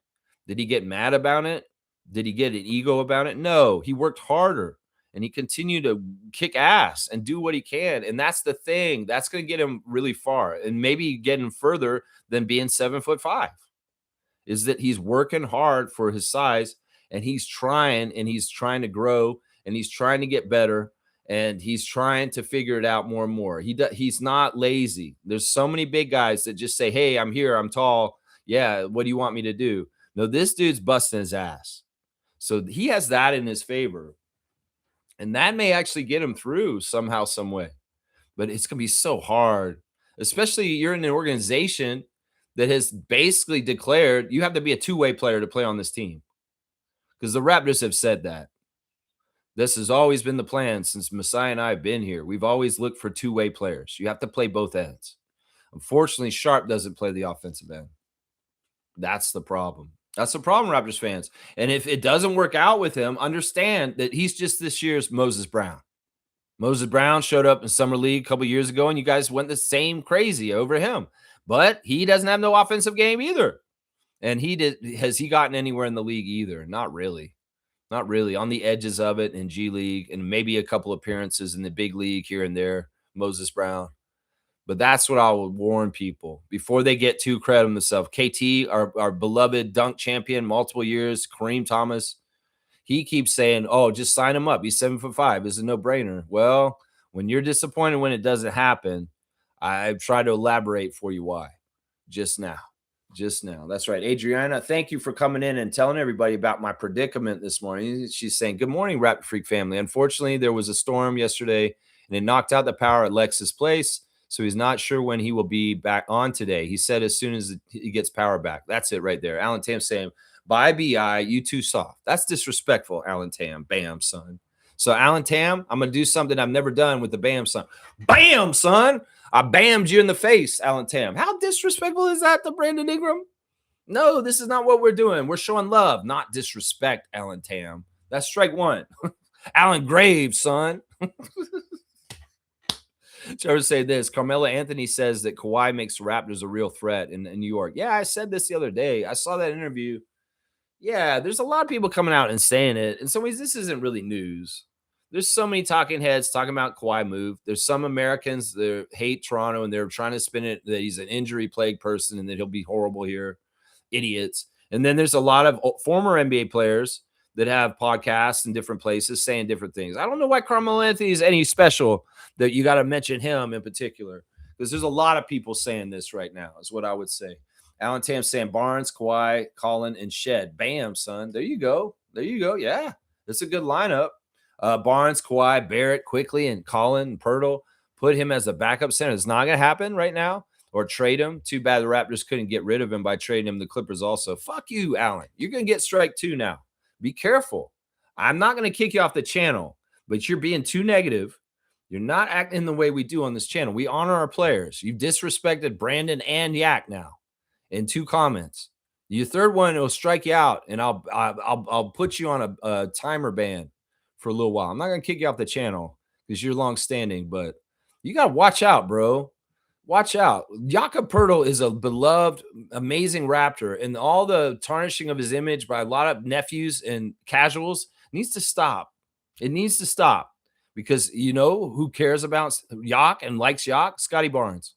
Did he get mad about it? Did he get an ego about it? No, he worked harder. And he continued to kick ass and do what he can. And that's the thing. That's going to get him really far and maybe get him further than being 7'5", is that he's working hard for his size and he's trying to grow and he's trying to get better and he's trying to figure it out more and more. He's not lazy. There's so many big guys that just say, hey, I'm here. I'm tall. Yeah. What do you want me to do? No, this dude's busting his ass. So he has that in his favor. And that may actually get him through somehow, some way. But it's going to be so hard, especially you're in an organization that has basically declared you have to be a two-way player to play on this team, because the Raptors have said that. This has always been the plan since Messiah and I have been here. We've always looked for two-way players. You have to play both ends. Unfortunately, Sharp doesn't play the offensive end. That's the problem. That's the problem, Raptors fans. And if it doesn't work out with him, understand that he's just this year's Moses Brown. Moses Brown showed up in Summer League a couple years ago, and you guys went the same crazy over him. But he doesn't have no offensive game either. And has he gotten anywhere in the league either? Not really. Not really. On the edges of it in G League and maybe a couple appearances in the big league here and there, Moses Brown. But that's what I would warn people before they get too credible themselves. KT, our beloved dunk champion, multiple years, Kareem Thomas, he keeps saying, oh, just sign him up. He's 7'5". It's a no-brainer. Well, when you're disappointed when it doesn't happen, I've tried to elaborate for you why just now. Just now. That's right. Adriana, thank you for coming in and telling everybody about my predicament this morning. She's saying, good morning, Raptor Freak family. Unfortunately, there was a storm yesterday and it knocked out the power at Lex's place. So he's not sure when he will be back on today. He said as soon as he gets power back. That's it right there. Alan Tam saying, bye, BI, you too soft. That's disrespectful, Alan Tam. Bam, son. So, Alan Tam, I'm going to do something I've never done with the bam, son. Bam, son. I bammed you in the face, Alan Tam. How disrespectful is that to Brandon Ingram? No, this is not what we're doing. We're showing love, not disrespect, Alan Tam. That's strike one. Alan Graves, son. Trevor say this. Carmelo Anthony says that Kawhi makes the Raptors a real threat in New York. Yeah, I said this the other day. I saw that interview. Yeah, there's a lot of people coming out and saying it. In some ways, this isn't really news. There's so many talking heads talking about Kawhi move. There's some Americans that hate Toronto and they're trying to spin it that he's an injury-plagued person and that he'll be horrible here. Idiots. And then there's a lot of former NBA players that have podcasts in different places saying different things. I don't know why Carmelo Anthony is any special that you got to mention him in particular, because there's a lot of people saying this right now is what I would say. Alan Tam saying Barnes, Kawhi, Collin, and Shed. Bam, son. There you go. There you go. Yeah, it's a good lineup. Barnes, Kawhi, Barrett, quickly, and Collin and Pirtle. Put him as a backup center. It's not going to happen right now. Or trade him. Too bad the Raptors couldn't get rid of him by trading him. The Clippers also. Fuck you, Alan. You're going to get strike two now. Be careful. I'm not going to kick you off the channel, but you're being too negative. You're not acting the way we do on this channel. We honor our players. You've disrespected Brandon and Yak now in 2 comments. Your third one will strike you out, and I'll put you on a timer ban for a little while. I'm not going to kick you off the channel because you're long standing, but you got to watch out, bro. Watch out. Jakob Poeltl is a beloved, amazing Raptor, and all the tarnishing of his image by a lot of nephews and casuals needs to stop. It needs to stop because you know who cares about Yak and likes Yak? Scotty Barnes.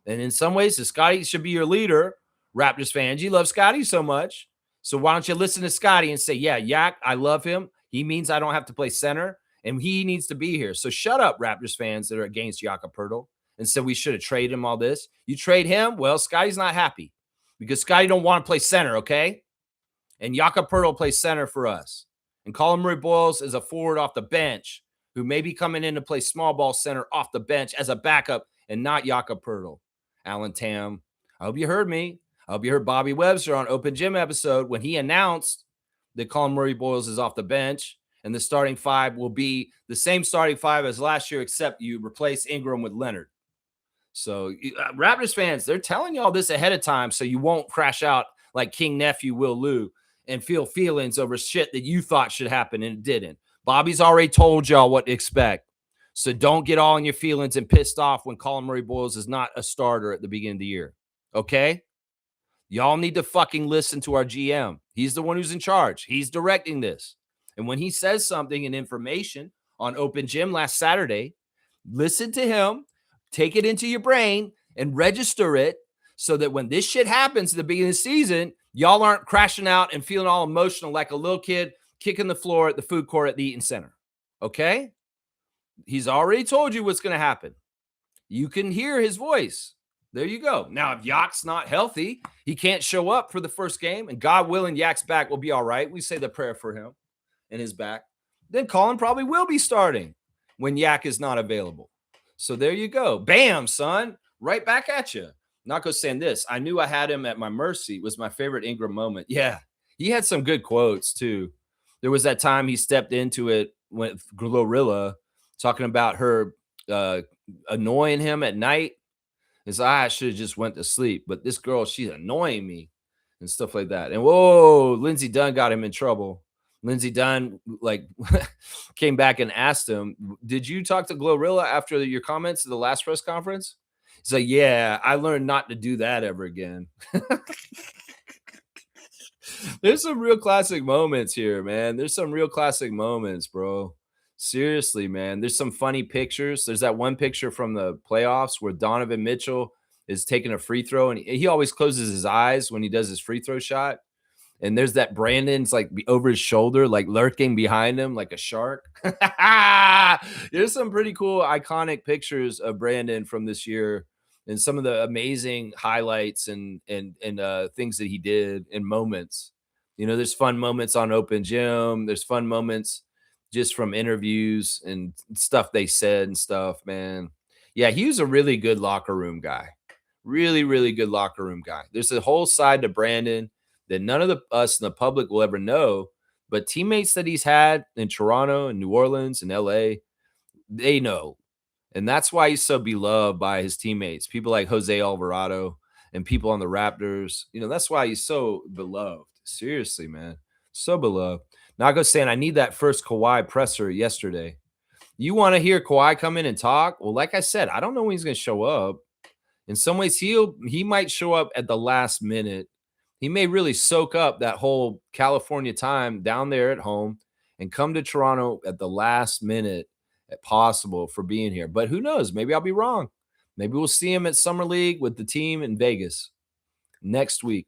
And in some ways, Scotty should be your leader, Raptors fans. You love Scotty so much. So why don't you listen to Scotty and say, yeah, Yak, I love him. He means I don't have to play center, and he needs to be here. So shut up, Raptors fans that are against Jakob Poeltl and said we should have traded him all this. You trade him, well, Scotty's not happy because Scotty don't want to play center, okay? And Jakob Poeltl plays center for us. And Colin Murray-Boyles is a forward off the bench who may be coming in to play small ball center off the bench as a backup and not Jakob Poeltl. Alan Tam, I hope you heard me. I hope you heard Bobby Webster on Open Gym episode when he announced that Colin Murray-Boyles is off the bench and the starting 5 will be the same starting 5 as last year, except you replace Ingram with Leonard. So Raptors fans, they're telling y'all this ahead of time so you won't crash out like King Nephew Will Lou and feel feelings over shit that you thought should happen and it didn't. Bobby's already told y'all what to expect. So don't get all in your feelings and pissed off when Colin Murray-Boyles is not a starter at the beginning of the year. Okay? Y'all need to fucking listen to our GM. He's the one who's in charge. He's directing this. And when he says something in information on Open Gym last Saturday, listen to him, take it into your brain, and register it so that when this shit happens at the beginning of the season, y'all aren't crashing out and feeling all emotional like a little kid kicking the floor at the food court at the Eaton Center. Okay? He's already told you what's going to happen. You can hear his voice. There you go. Now, if Yak's not healthy, he can't show up for the first game, and God willing, Yak's back will be all right. We say the prayer for him and his back. then Colin probably will be starting when Yak is not available. So there you go. Bam, son. Right back at you. Nako saying this. I knew I had him at my mercy was my favorite Ingram moment. Yeah. He had some good quotes too. There was that time he stepped into it with Glorilla talking about her annoying him at night. His I should have just went to sleep, but this girl, she's annoying me and stuff like that. And whoa, Lindsey Dunn got him in trouble. Lindsey Dunn like came back and asked him, "Did you talk to Glorilla after your comments at the last press conference?" He's like, "Yeah, I learned not to do that ever again." There's some real classic moments here, man. There's some real classic moments, bro. Seriously, man. There's some funny pictures. There's that one picture from the playoffs where Donovan Mitchell is taking a free throw, and he always closes his eyes when he does his free throw shot. And there's that Brandon's like over his shoulder, like lurking behind him like a shark. There's some pretty cool, iconic pictures of Brandon from this year and some of the amazing highlights and things that he did and moments. You know, there's fun moments on Open Gym. There's fun moments just from interviews and stuff they said and stuff, man. Yeah, he was a really good locker room guy. Really, really good locker room guy. There's a whole side to Brandon that none of us in the public will ever know, but teammates that he's had in Toronto and New Orleans and LA, they know. And that's why he's so beloved by his teammates, people like Jose Alvarado and people on the Raptors. You know, that's why he's so beloved. Seriously, man. So beloved. Nago saying, I need that first Kawhi presser yesterday. You want to hear Kawhi come in and talk? Well, like I said, I don't know when he's going to show up. In some ways, he might show up at the last minute. He may really soak up that whole California time down there at home and come to Toronto at the last minute possible for being here. But who knows? Maybe I'll be wrong. Maybe we'll see him at Summer League with the team in Vegas next week.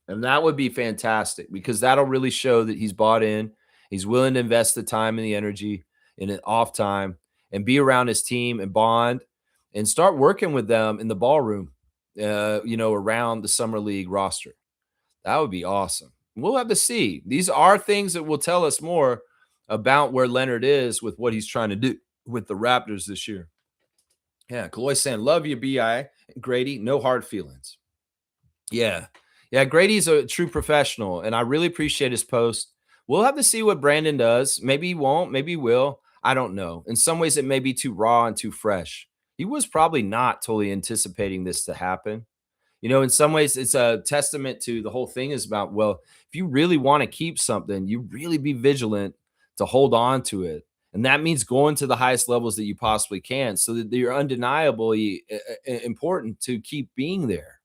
And that would be fantastic because that'll really show that he's bought in. He's willing to invest the time and the energy in an off time and be around his team and bond and start working with them in the ballroom, around the Summer League roster. That would be awesome. We'll have to see. These are things that will tell us more about where Leonard is with what he's trying to do with the Raptors this year. Yeah, Kaloy saying, love you, B.I. Grady, no hard feelings. Yeah. Yeah, Grady's a true professional, and I really appreciate his post. We'll have to see what Brandon does. Maybe he won't. Maybe he will. I don't know. In some ways, it may be too raw and too fresh. He was probably not totally anticipating this to happen. You know, in some ways, it's a testament to the whole thing is about, well, if you really want to keep something, you really be vigilant to hold on to it. And that means going to the highest levels that you possibly can so that you're undeniably important to keep being there.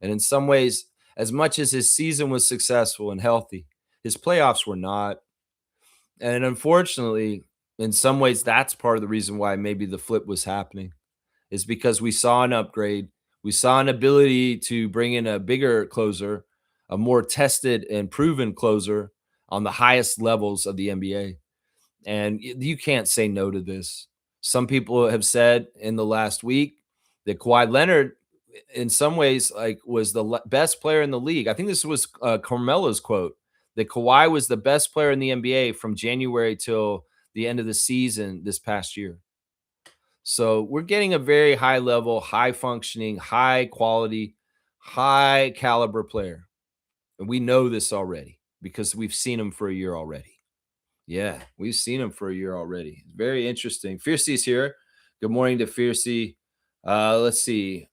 And in some ways, as much as his season was successful and healthy, his playoffs were not. And unfortunately, in some ways, that's part of the reason why maybe the flip was happening is because we saw an upgrade. We saw an ability to bring in a bigger closer, a more tested and proven closer on the highest levels of the NBA. And you can't say no to this. Some people have said in the last week that Kawhi Leonard, in some ways, like was the best player in the league. I think this was Carmelo's quote that Kawhi was the best player in the NBA from January till the end of the season this past year. So we're getting a very high level, high functioning, high quality, high caliber player. And we know this already because we've seen him for a year already. Yeah, we've seen him for a year already. Very interesting. Fiercey's here. Good morning to Fiercey. Let's see.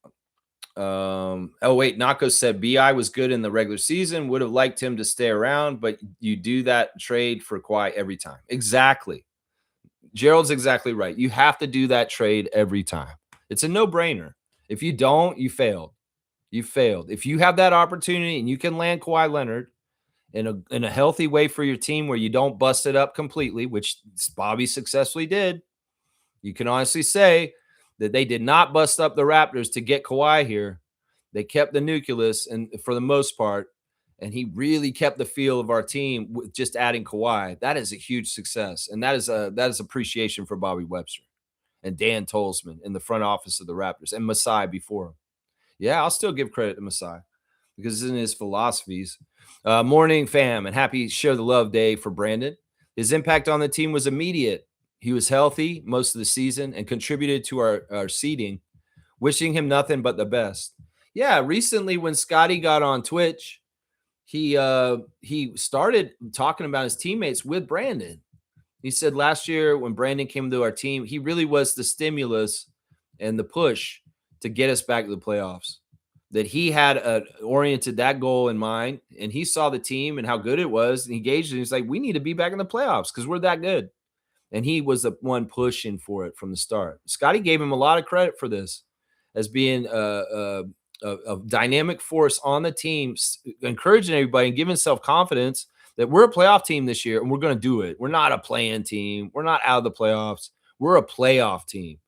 Nako said BI was good in the regular season. Would have liked him to stay around, but you do that trade for Kawhi every time. Exactly. Gerald's exactly right. You have to do that trade every time. It's a no-brainer. If you don't, you failed. You failed. If you have that opportunity and you can land Kawhi Leonard in a healthy way for your team where you don't bust it up completely, which Bobby successfully did, you can honestly say that they did not bust up the Raptors to get Kawhi here. They kept the nucleus, and for the most part, and he really kept the feel of our team with just adding Kawhi. That is a huge success, and that is appreciation for Bobby Webster and Dan Tolzman in the front office of the Raptors and Masai before him. Yeah, I'll still give credit to Masai because it's in his philosophies. Morning, fam, and happy Share the Love Day for Brandon. His impact on the team was immediate. He was healthy most of the season and contributed to our seeding. Wishing him nothing but the best. Yeah, recently when Scotty got on Twitch, he started talking about his teammates with Brandon. He said last year when Brandon came to our team, he really was the stimulus and the push to get us back to the playoffs. That he had oriented that goal in mind, and he saw the team and how good it was, and he gauged it. He's like, we need to be back in the playoffs because we're that good. And he was the one pushing for it from the start. Scotty gave him a lot of credit for this as being a dynamic force on the team, encouraging everybody and giving self-confidence that we're a playoff team this year and we're going to do it. We're not a play-in team. We're not out of the playoffs. We're a playoff team.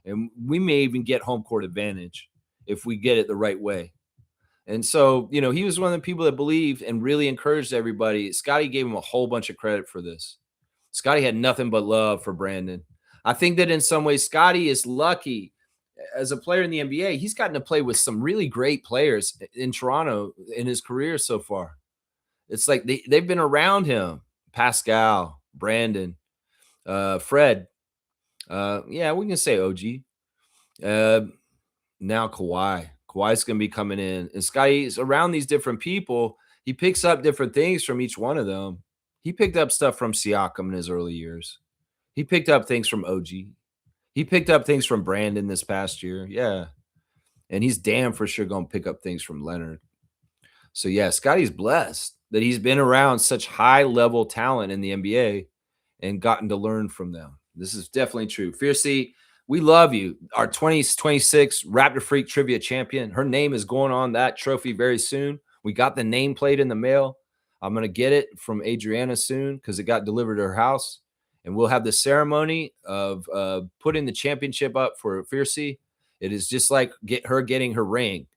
And we may even get home court advantage if we get it the right way. And so, he was one of the people that believed and really encouraged everybody. Scotty gave him a whole bunch of credit for this. Scotty had nothing but love for Brandon. I think that in some ways, Scotty is lucky as a player in the NBA. He's gotten to play with some really great players in Toronto in his career so far. It's like they've been around him. Pascal, Brandon, Fred. Yeah, we can say OG. Now Kawhi. Kawhi's going to be coming in. And Scotty's around these different people. He picks up different things from each one of them. He picked up stuff from Siakam in his early years. He picked up things from OG. He picked up things from Brandon this past year. Yeah. And he's damn for sure going to pick up things from Leonard. So, yeah, Scotty's blessed that he's been around such high-level talent in the NBA and gotten to learn from them. This is definitely true. Fiercey, we love you. Our 2026 Raptor Freak Trivia Champion. Her name is going on that trophy very soon. We got the nameplate in the mail. I'm going to get it from Adriana soon because it got delivered to her house. And we'll have the ceremony of putting the championship up for Fiercey. It is just like getting her ring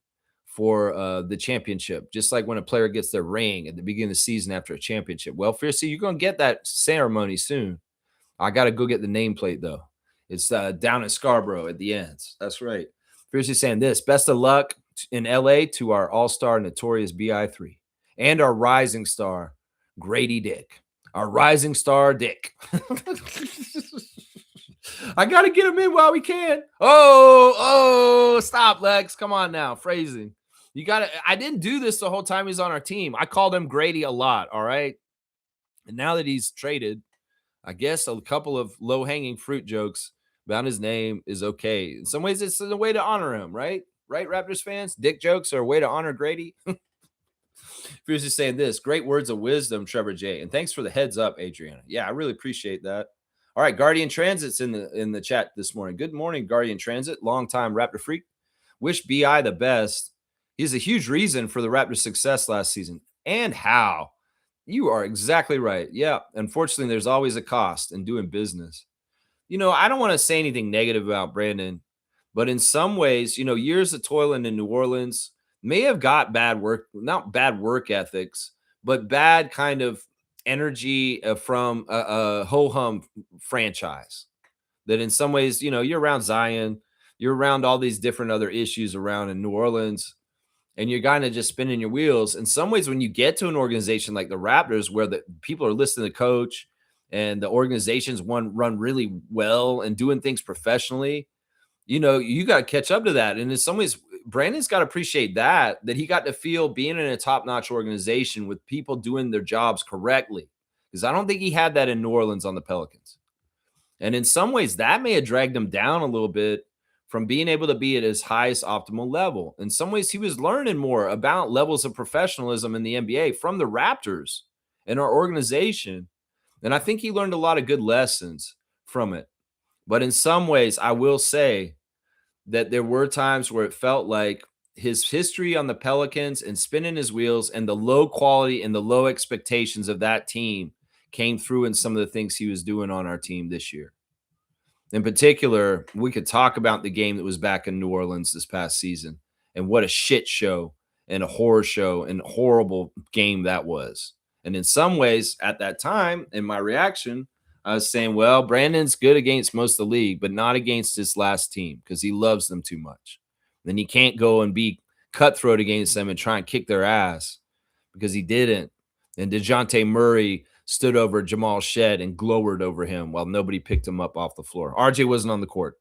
for the championship, just like when a player gets their ring at the beginning of the season after a championship. Well, Fiercey, you're going to get that ceremony soon. I got to go get the nameplate, though. It's down in Scarborough at the ends. That's right. Fiercey saying this, best of luck in LA to our all-star Notorious BI3 and our rising star, Grady Dick. Our rising star, Dick. I got to get him in while we can. Oh, stop, Lex. Come on now. Phrasing. You got to. I didn't do this the whole time he's on our team. I called him Grady a lot, all right? And now that he's traded, I guess a couple of low-hanging fruit jokes about his name is okay. In some ways, it's a way to honor him, right? Right, Raptors fans? Dick jokes are a way to honor Grady. Fierce is saying this. Great words of wisdom, Trevor J. And thanks for the heads up, Adriana. Yeah, I really appreciate that. All right, Guardian Transit's in the chat this morning. Good morning, Guardian Transit. Longtime Raptor freak. Wish BI the best. He's a huge reason for the Raptors' success last season. And how. You are exactly right. Yeah, unfortunately, there's always a cost in doing business. I don't want to say anything negative about Brandon, but in some ways, years of toiling in New Orleans may have got not bad work ethics, but bad kind of energy from a ho-hum franchise. That in some ways, you're around Zion, you're around all these different other issues around in New Orleans, and you're kind of just spinning your wheels. In some ways, when you get to an organization like the Raptors, where the people are listening to coach and the organizations run really well and doing things professionally, you got to catch up to that. And in some ways, Brandon's got to appreciate that he got to feel being in a top-notch organization with people doing their jobs correctly. Because I don't think he had that in New Orleans on the Pelicans. And in some ways, that may have dragged him down a little bit from being able to be at his highest optimal level. In some ways, he was learning more about levels of professionalism in the NBA from the Raptors and our organization. And I think he learned a lot of good lessons from it. But in some ways, I will say that there were times where it felt like his history on the Pelicans and spinning his wheels and the low quality and the low expectations of that team came through in some of the things he was doing on our team this year. In particular, we could talk about the game that was back in New Orleans this past season and what a shit show and a horror show and horrible game that was. And in some ways, at that time, in my reaction, I was saying, well, Brandon's good against most of the league, but not against his last team because he loves them too much. Then he can't go and be cutthroat against them and try and kick their ass because he didn't. And DeJounte Murray stood over Jamal Shed and glowered over him while nobody picked him up off the floor. RJ wasn't on the court.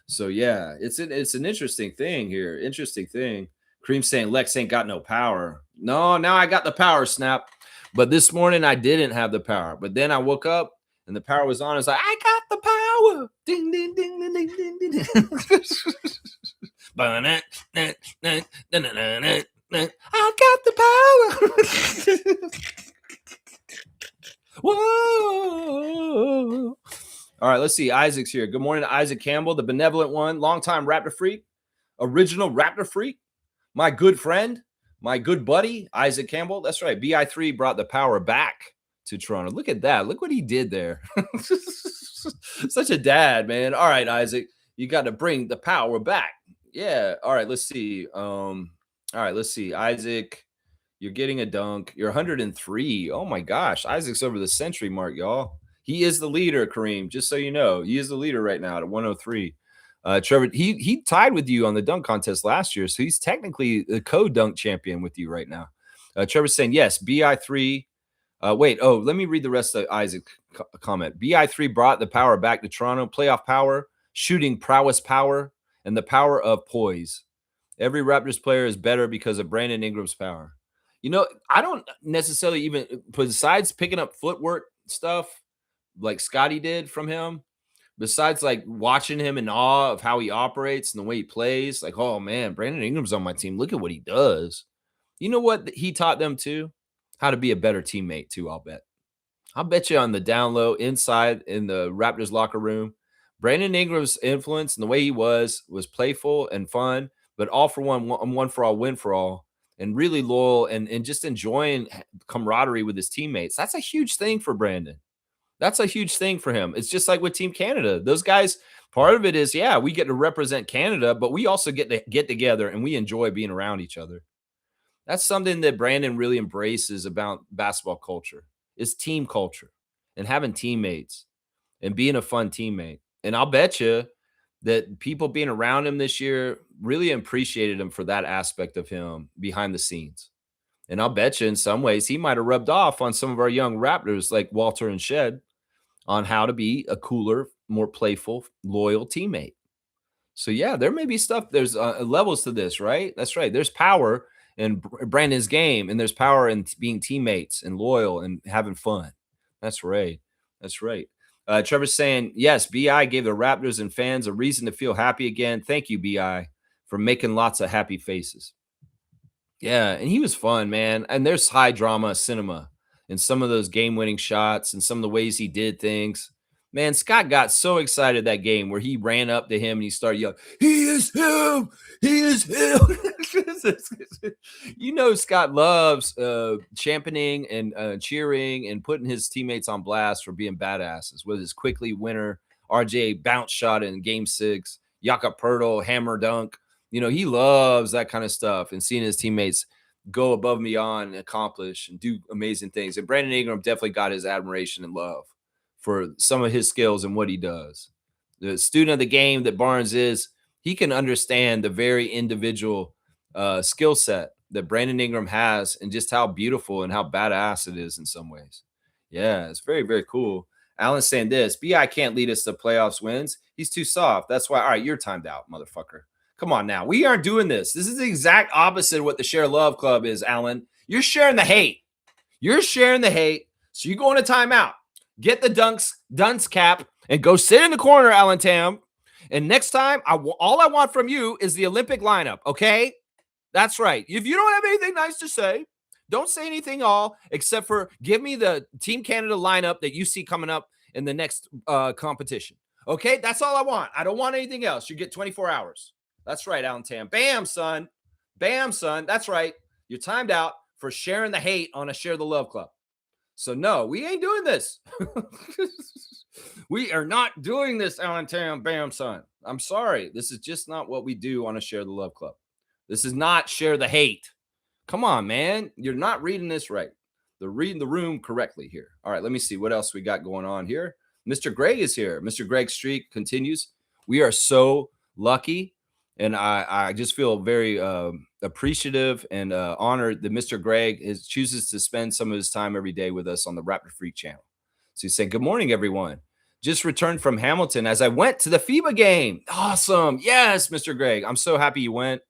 So yeah, it's an interesting thing here. Interesting thing. Cream saying Lex ain't got no power. No, now I got the power, Snap. But this morning I didn't have the power. But then I woke up and the power was on. It's like, I got the power. Ding, ding, ding, ding, ding, ding, ding. I got the power. Whoa. All right, let's see. Isaac's here. Good morning to Isaac Campbell, the benevolent one, longtime Raptor freak, original Raptor freak, my good friend, my good buddy, Isaac Campbell. That's right. BI3 brought the power back to Toronto. Look at that. Look what he did there. Such a dad, man. All right, Isaac, you got to bring the power back. Yeah. All right, let's see. All right, let's see. Isaac, you're getting a dunk. You're 103. Oh my gosh. Isaac's over the century mark, y'all. He is the leader, Kareem, just so you know. He is the leader right now at 103. Trevor, he tied with you on the dunk contest last year, so he's technically the co-dunk champion with you right now. Trevor's saying, yes, BI3. Let me read the rest of Isaac's comment. BI3 brought the power back to Toronto, playoff power, shooting prowess power, and the power of poise. Every Raptors player is better because of Brandon Ingram's power. You know, I don't necessarily even, besides picking up footwork stuff, like Scotty did from him, besides like watching him in awe of how he operates and the way he plays, like, oh man, Brandon Ingram's on my team. Look at what he does. You know what he taught them too? How to be a better teammate too, I'll bet. I'll bet you on the down low inside in the Raptors locker room, Brandon Ingram's influence and the way he was playful and fun, but all for one for all, win for all, and really loyal and just enjoying camaraderie with his teammates. That's a huge thing for Brandon. That's a huge thing for him. It's just like with Team Canada. Those guys, part of it is, yeah, we get to represent Canada, but we also get to get together and we enjoy being around each other. That's something that Brandon really embraces about basketball culture, is team culture and having teammates and being a fun teammate. And I'll bet you that people being around him this year really appreciated him for that aspect of him behind the scenes. And I'll bet you in some ways he might have rubbed off on some of our young Raptors like Walter and Shed on how to be a cooler, more playful, loyal teammate. So yeah, there may be stuff. There's levels to this, right? That's right. There's power in Brandon's game, and there's power in being teammates and loyal and having fun. That's right. That's right. Trevor's saying, yes, BI gave the Raptors and fans a reason to feel happy again. Thank you, BI, for making lots of happy faces. Yeah, and he was fun, man. And there's high drama cinema in some of those game-winning shots and some of the ways he did things. Man, Scott got so excited that game where he ran up to him and he started yelling, he is him! He is him! You know Scott loves championing and cheering and putting his teammates on blast for being badasses, with his quickly winner, RJ bounce shot in Game 6, Jakob Poeltl hammer dunk. You know, he loves that kind of stuff and seeing his teammates go above and beyond and accomplish and do amazing things. And Brandon Ingram definitely got his admiration and love for some of his skills and what he does. The student of the game that Barnes is, he can understand the very individual skill set that Brandon Ingram has and just how beautiful and how badass it is in some ways. Yeah, it's very, very cool. Alan's saying this, BI can't lead us to playoffs wins. He's too soft. That's why, all right, you're timed out, motherfucker. Come on now. We aren't doing this. This is the exact opposite of what the Share Love Club is, Alan. You're sharing the hate. You're sharing the hate. So you go on a timeout. Get the dunce cap and go sit in the corner, Alan Tam. And next time, all I want from you is the Olympic lineup, okay? That's right. If you don't have anything nice to say, don't say anything all except for give me the Team Canada lineup that you see coming up in the next competition. Okay? That's all I want. I don't want anything else. You get 24 hours. That's right, Alan Tam. Bam, son. Bam, son. That's right. You're timed out for sharing the hate on a Share the Love Club. So, no, we ain't doing this. We are not doing this, Alan Tam. Bam, son. I'm sorry. This is just not what we do on a Share the Love Club. This is not share the hate. Come on, man. You're not reading this right. They're reading the room correctly here. All right, let me see what else we got going on here. Mr. Greg is here. Mr. Greg Streak continues. We are so lucky And I just feel very appreciative and honored that Mr. Greg chooses to spend some of his time every day with us on the Raptor Freak channel. So he's saying, "Good morning, everyone. Just returned from Hamilton as I went to the FIBA game. Awesome. Yes, Mr. Greg. I'm so happy you went.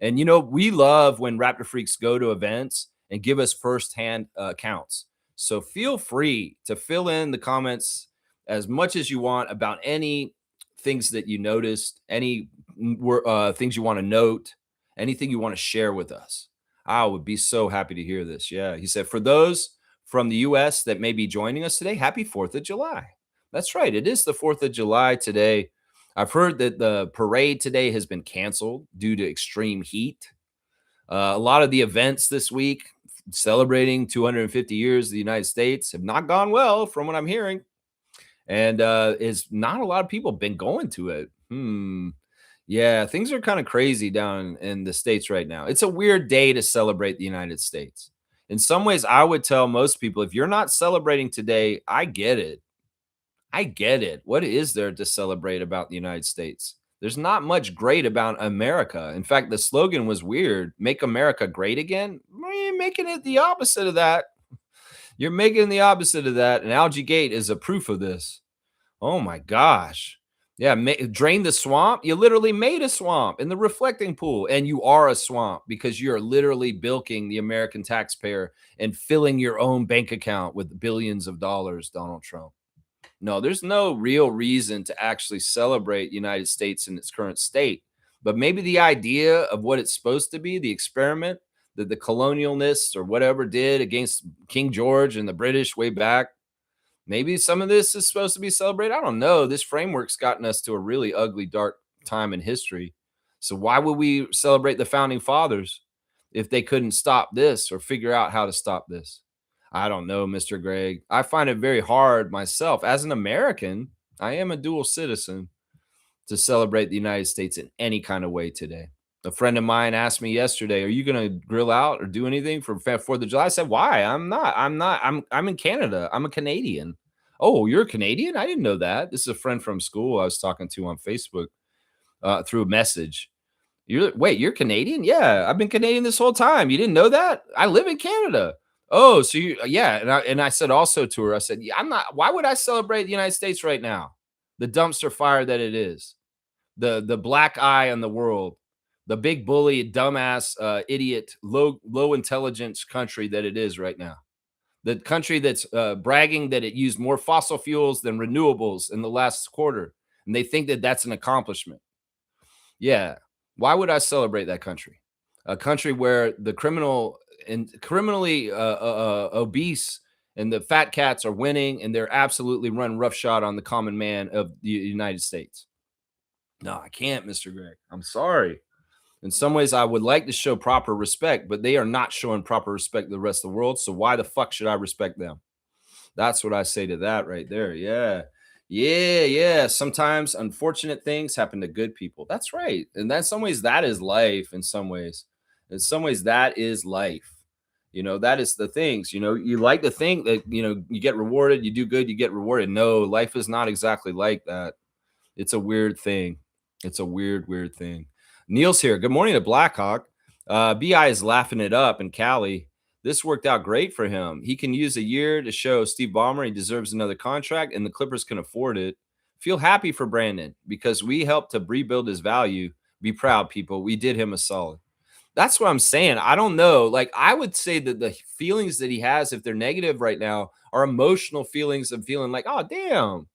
And we love when Raptor Freaks go to events and give us firsthand accounts. So feel free to fill in the comments as much as you want about any things that you noticed, any things you want to note, anything you want to share with us. I would be so happy to hear this. Yeah. He said, for those from the US that may be joining us today, happy 4th of July. That's right. It is the 4th of July today. I've heard that the parade today has been canceled due to extreme heat. A lot of the events this week celebrating 250 years of the United States have not gone well, from what I'm hearing, and is not a lot of people been going to it. Yeah, things are kind of crazy down in the States right now. It's a weird day to celebrate the United States. In some ways, I would tell most people, if you're not celebrating today, I get it. I get it. What is there to celebrate about the United States? There's not much great about America. In fact, the slogan was weird. Make America great again. You're making it the opposite of that. You're making the opposite of that. And Algae Gate is a proof of this. Oh my gosh. Yeah, drain the swamp. You literally made a swamp in the reflecting pool, and you are a swamp because you're literally bilking the American taxpayer and filling your own bank account with billions of dollars, Donald Trump. No, there's no real reason to actually celebrate the United States in its current state. But maybe the idea of what it's supposed to be, the experiment that the colonialists or whatever did against King George and the British way back, maybe some of this is supposed to be celebrated. I don't know. This framework's gotten us to a really ugly, dark time in history. So why would we celebrate the founding fathers if they couldn't stop this or figure out how to stop this? I don't know, Mr. Greg. I find it very hard myself as an American. I am a dual citizen to celebrate the United States in any kind of way today. A friend of mine asked me yesterday, "Are you going to grill out or do anything for 4th of July?" I said, "Why? I'm not. I'm not. I'm in Canada. I'm a Canadian." "Oh, you're a Canadian? I didn't know that." This is a friend from school I was talking to on Facebook through a message. You're Canadian? Yeah, I've been Canadian this whole time. You didn't know that? I live in Canada. Oh, so yeah. And I said also to her, I said, yeah, I'm not. Why would I celebrate the United States right now? The dumpster fire that it is, the black eye on the world, the big bully, dumbass, idiot, low intelligence country that it is right now. The country that's bragging that it used more fossil fuels than renewables in the last quarter, and they think that that's an accomplishment. Yeah. Why would I celebrate that country? A country where the criminally obese and the fat cats are winning, and they're absolutely run roughshod on the common man of the United States. No, I can't, Mr. Greg. I'm sorry. In some ways, I would like to show proper respect, but they are not showing proper respect to the rest of the world. So why the fuck should I respect them? That's what I say to that right there. Yeah. Yeah, yeah. Sometimes unfortunate things happen to good people. That's right. And in some ways, that is life. In some ways, that is life. That is the things, you like to think that, you get rewarded, you do good, you get rewarded. No, life is not exactly like that. It's a weird thing. It's a weird, weird thing. Neil's here. Good morning to Blackhawk. BI is laughing it up in Cali. This worked out great for him. He can use a year to show Steve Ballmer he deserves another contract, and the Clippers can afford it. Feel happy for Brandon because we helped to rebuild his value. Be proud, people. We did him a solid. That's what I'm saying. I don't know. Like, I would say that the feelings that he has, if they're negative right now, are emotional feelings of feeling like, oh, damn,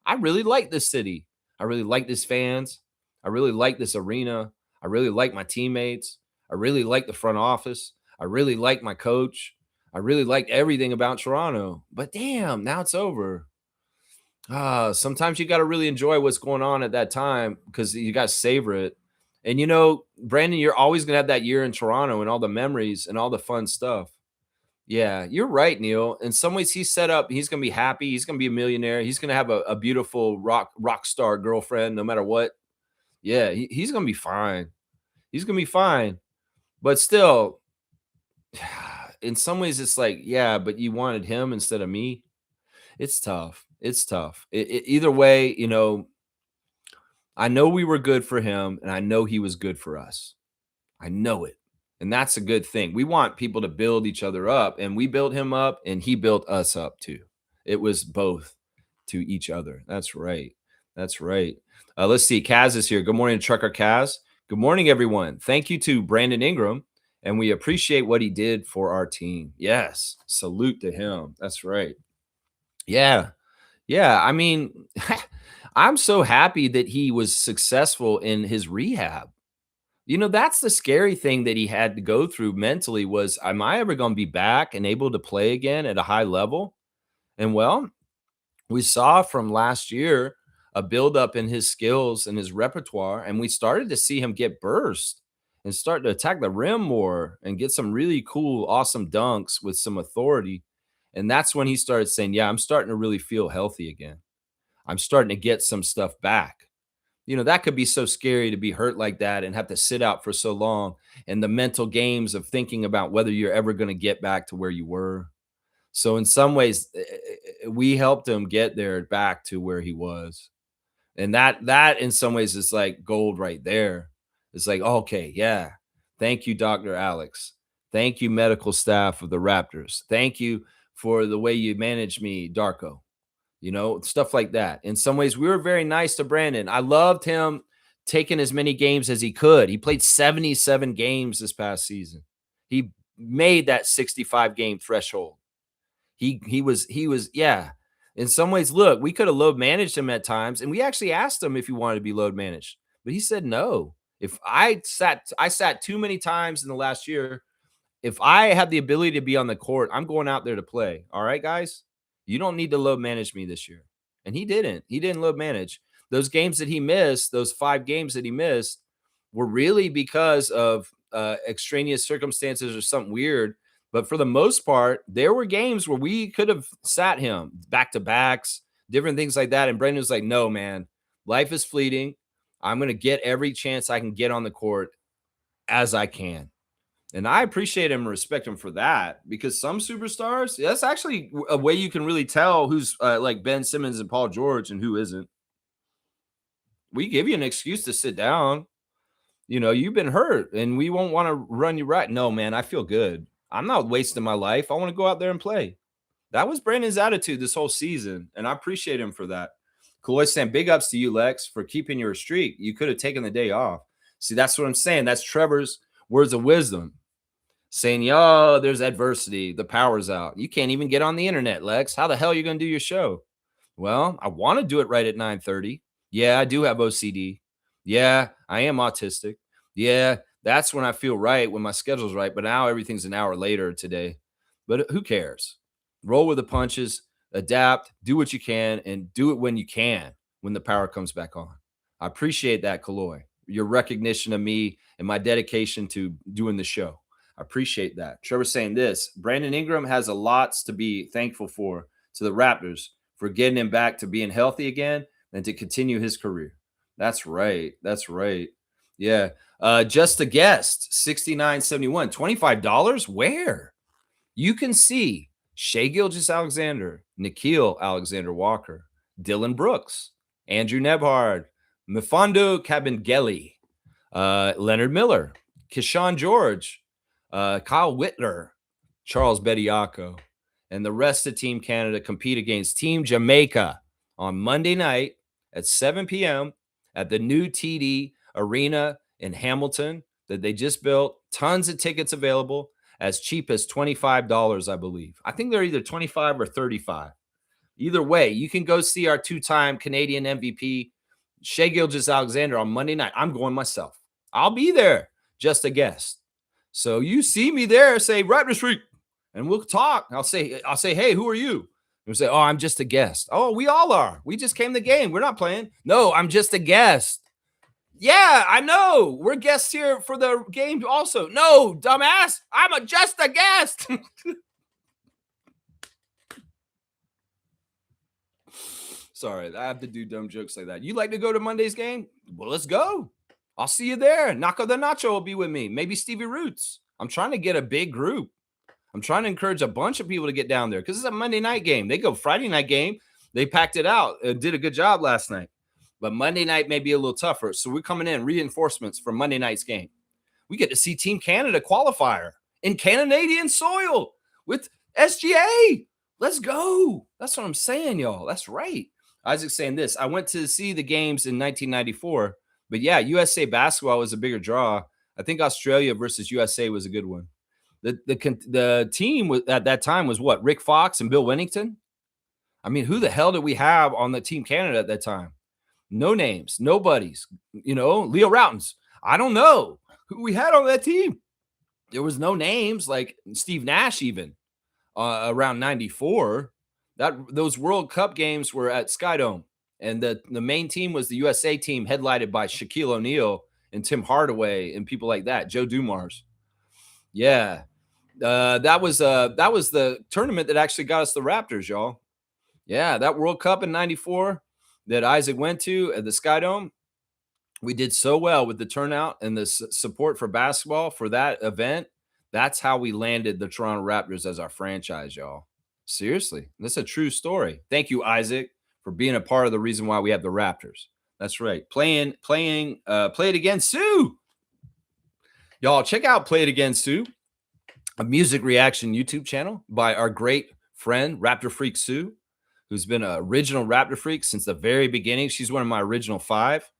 I really like this city. I really like this fans. I really like this arena. I really like my teammates. I really like the front office. I really like my coach. I really like everything about Toronto. But damn, now it's over. Sometimes you got to really enjoy what's going on at that time because you got to savor it. And Brandon, you're always going to have that year in Toronto and all the memories and all the fun stuff. Yeah, you're right, Neil. In some ways, he's set up. He's going to be happy. He's going to be a millionaire. He's going to have a beautiful rock star girlfriend, no matter what. Yeah, he's going to be fine. He's going to be fine. But still, in some ways, it's like, yeah, but you wanted him instead of me. It's tough. It's tough. Either way, I know we were good for him, and I know he was good for us. I know it. And that's a good thing. We want people to build each other up, and we built him up, and he built us up too. It was both to each other. That's right. That's right. Let's see. Kaz is here. Good morning, Trucker Kaz. Good morning, everyone. Thank you to Brandon Ingram, and we appreciate what he did for our team. Yes. Salute to him. That's right. Yeah. Yeah. I mean, I'm so happy that he was successful in his rehab. That's the scary thing that he had to go through mentally was, am I ever going to be back and able to play again at a high level? And well, we saw from last year a buildup in his skills and his repertoire, and we started to see him get burst and start to attack the rim more and get some really cool, awesome dunks with some authority. And that's when he started saying, yeah, I'm starting to really feel healthy again. I'm starting to get some stuff back. That could be so scary to be hurt like that and have to sit out for so long, and the mental games of thinking about whether you're ever going to get back to where you were. So in some ways, we helped him get there back to where he was. And that in some ways is like gold right there. It's like, okay, yeah. Thank you, Dr. Alex. Thank you, medical staff of the Raptors. Thank you for the way you managed me, Darko. Stuff like that. In some ways, we were very nice to Brandon. I loved him taking as many games as he could. He played 77 games this past season. He made that 65 game threshold. He was yeah. In some ways, look, we could have load managed him at times, and we actually asked him if he wanted to be load managed, but he said no. If I sat too many times in the last year. If I have the ability to be on the court, I'm going out there to play. All right, guys? You don't need to load manage me this year. And he didn't. He didn't load manage. Those games that he missed, those 5 games that he missed, were really because of extraneous circumstances or something weird. But for the most part, there were games where we could have sat him back to backs, different things like that. And Brendan was like, no, man, life is fleeting. I'm going to get every chance I can get on the court as I can. And I appreciate him and respect him for that, because some superstars, that's actually a way you can really tell who's like Ben Simmons and Paul George and who isn't. We give you an excuse to sit down. You've been hurt and we won't want to run you right. No, man, I feel good. I'm not wasting my life. I want to go out there and play. That was Brandon's attitude this whole season, and I appreciate him for that. Kaloy saying, big ups to you, Lex, for keeping your streak. You could have taken the day off. See, that's what I'm saying. That's Trevor's words of wisdom. Saying, yo, there's adversity. The power's out. You can't even get on the internet, Lex. How the hell are you going to do your show? Well, I want to do it right at 9:30. Yeah, I do have OCD. Yeah, I am autistic. Yeah, that's when I feel right, when my schedule's right. But now everything's an hour later today. But who cares? Roll with the punches, adapt, do what you can, and do it when you can, when the power comes back on. I appreciate that, Kaloy. Your recognition of me and my dedication to doing the show. I appreciate that. Trevor's saying this. Brandon Ingram has a lot to be thankful for to the Raptors for getting him back to being healthy again and to continue his career. That's right. That's right. Yeah. Just a guest, $69.71. $25? Where? You can see Shai Gilgeous-Alexander, Nickeil Alexander-Walker, Dylan Brooks, Andrew Nebhard, Mfiondu Kabengele, Leonard Miller, Keyshawn George, Kyle Whitler, Charles Bediako, and the rest of Team Canada compete against Team Jamaica on Monday night at 7 p.m. at the new TD Arena in Hamilton that they just built. Tons of tickets available, as cheap as $25, I believe. I think they're either 25 or 35. Either way, you can go see our 2-time Canadian MVP, Shai Gilgeous-Alexander, on Monday night. I'm going myself. I'll be there, just a guest. So you see me there, say Raptors Freak, and we'll talk. I'll say, hey, who are you? You'll say, oh, I'm just a guest. Oh, we all are. We just came to the game. We're not playing. No, I'm just a guest. Yeah, I know. We're guests here for the game also. No, dumbass. I'm just a guest. Sorry, I have to do dumb jokes like that. You like to go to Monday's game? Well, let's go. I'll see you there. Naco the Nacho will be with me. Maybe Stevie Roots. I'm trying to get a big group. I'm trying to encourage a bunch of people to get down there because it's a Monday night game. They go Friday night game. They packed it out and did a good job last night. but Monday night may be a little tougher. So we're coming in reinforcements for Monday night's game. We get to see Team Canada qualifier in Canadian soil with SGA. Let's go. That's what I'm saying, y'all. That's right. Isaac's saying this. I went to see the games in 1994, but yeah, USA basketball was a bigger draw. I think Australia versus USA was a good one. The team at that time was what? Rick Fox and Bill Wennington. I mean, who the hell did we have on the Team Canada at that time? No names, nobodies. Leo Routens. I don't know who we had on that team. There was no names like Steve Nash even around 94. Those World Cup games were at Skydome, and the main team was the USA team headlighted by Shaquille O'Neal and Tim Hardaway and people like that, Joe Dumars. Yeah. That was the tournament that actually got us the Raptors, y'all. Yeah, that World Cup in 94 that Isaac went to at the Skydome. We did so well with the turnout and the support for basketball for that event. That's how we landed the Toronto Raptors as our franchise, y'all. Seriously, that's a true story. Thank you, Isaac, for being a part of the reason why we have the Raptors. That's right. Play It Again, Sue. Y'all, check out Play It Again, Sue, a music reaction YouTube channel by our great friend, Raptor Freak Sue, who's been an original Raptor Freak since the very beginning. She's one of my original 5.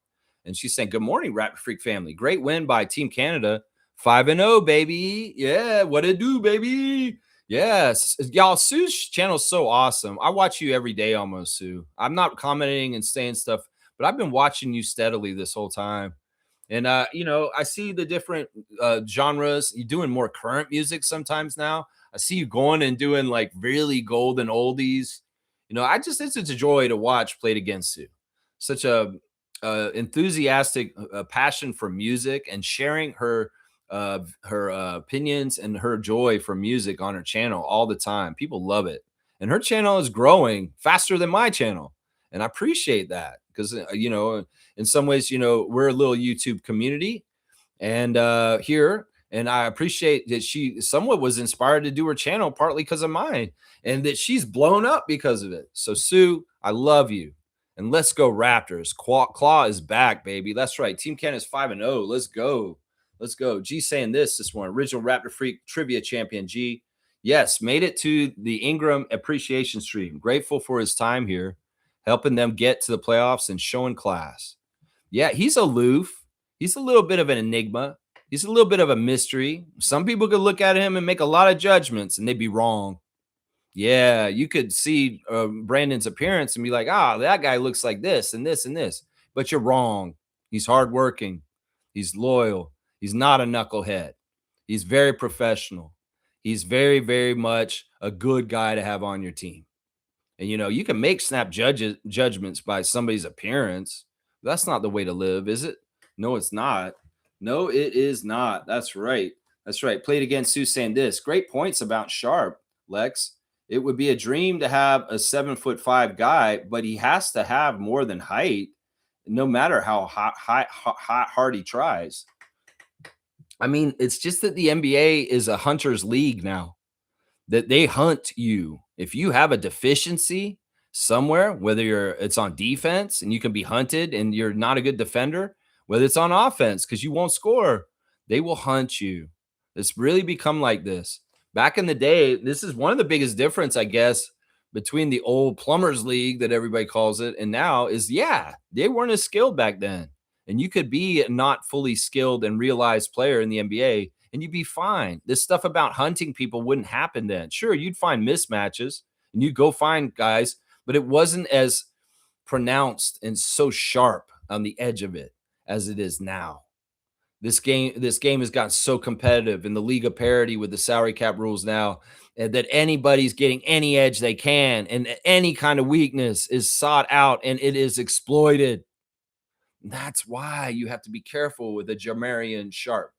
And she's saying, good morning, Raptor Freak family. Great win by Team Canada. 5-0, baby. Yeah, what it do, baby? Yes. Y'all, Sue's channel is so awesome. I watch you every day almost, Sue. I'm not commenting and saying stuff, but I've been watching you steadily this whole time. And, I see the different genres. You're doing more current music sometimes now. I see you going and doing like really golden oldies. It's a joy to watch Play It Again, Sue. Such a enthusiastic passion for music and sharing her opinions and her joy for music on her channel all the time. People love it. And her channel is growing faster than my channel. And I appreciate that because, in some ways, we're a little YouTube community and here. And I appreciate that she somewhat was inspired to do her channel partly because of mine and that she's blown up because of it. So, Sue, I love you. And let's go Raptors. Claw is back, baby. That's right. Team Canada's 5-0. Let's go. Let's go. G saying this one. Original Raptor Freak trivia champion, G. Yes, made it to the Ingram appreciation stream. Grateful for his time here, helping them get to the playoffs and showing class. Yeah, he's aloof. He's a little bit of an enigma. He's a little bit of a mystery. Some people could look at him and make a lot of judgments, and they'd be wrong. Yeah, you could see Brandon's appearance and be like, that guy looks like this and this and this. But you're wrong. He's hardworking. He's loyal. He's not a knucklehead. He's very professional. He's very, very much a good guy to have on your team. And, you can make snap judgments by somebody's appearance. That's not the way to live, is it? No, it's not. No, it is not. That's right. That's right. Played again, Sue saying this. Great points about Sharp, Lex. It would be a dream to have a 7'5" guy, but he has to have more than height, no matter how hard he tries. I mean, it's just that the NBA is a hunter's league now, that they hunt you. If you have a deficiency somewhere, whether it's on defense and you can be hunted and you're not a good defender, whether it's on offense because you won't score, they will hunt you. It's really become like this. Back in the day, this is one of the biggest difference, I guess, between the old plumbers league that everybody calls it and now is, they weren't as skilled back then. And you could be not fully skilled and realized player in the NBA and you'd be fine. This stuff about hunting people wouldn't happen then. Sure, you'd find mismatches and you'd go find guys, but it wasn't as pronounced and so sharp on the edge of it as it is now. This game has gotten so competitive in the league of parity with the salary cap rules now that anybody's getting any edge they can and any kind of weakness is sought out and it is exploited. That's why you have to be careful with a Jamarian Sharp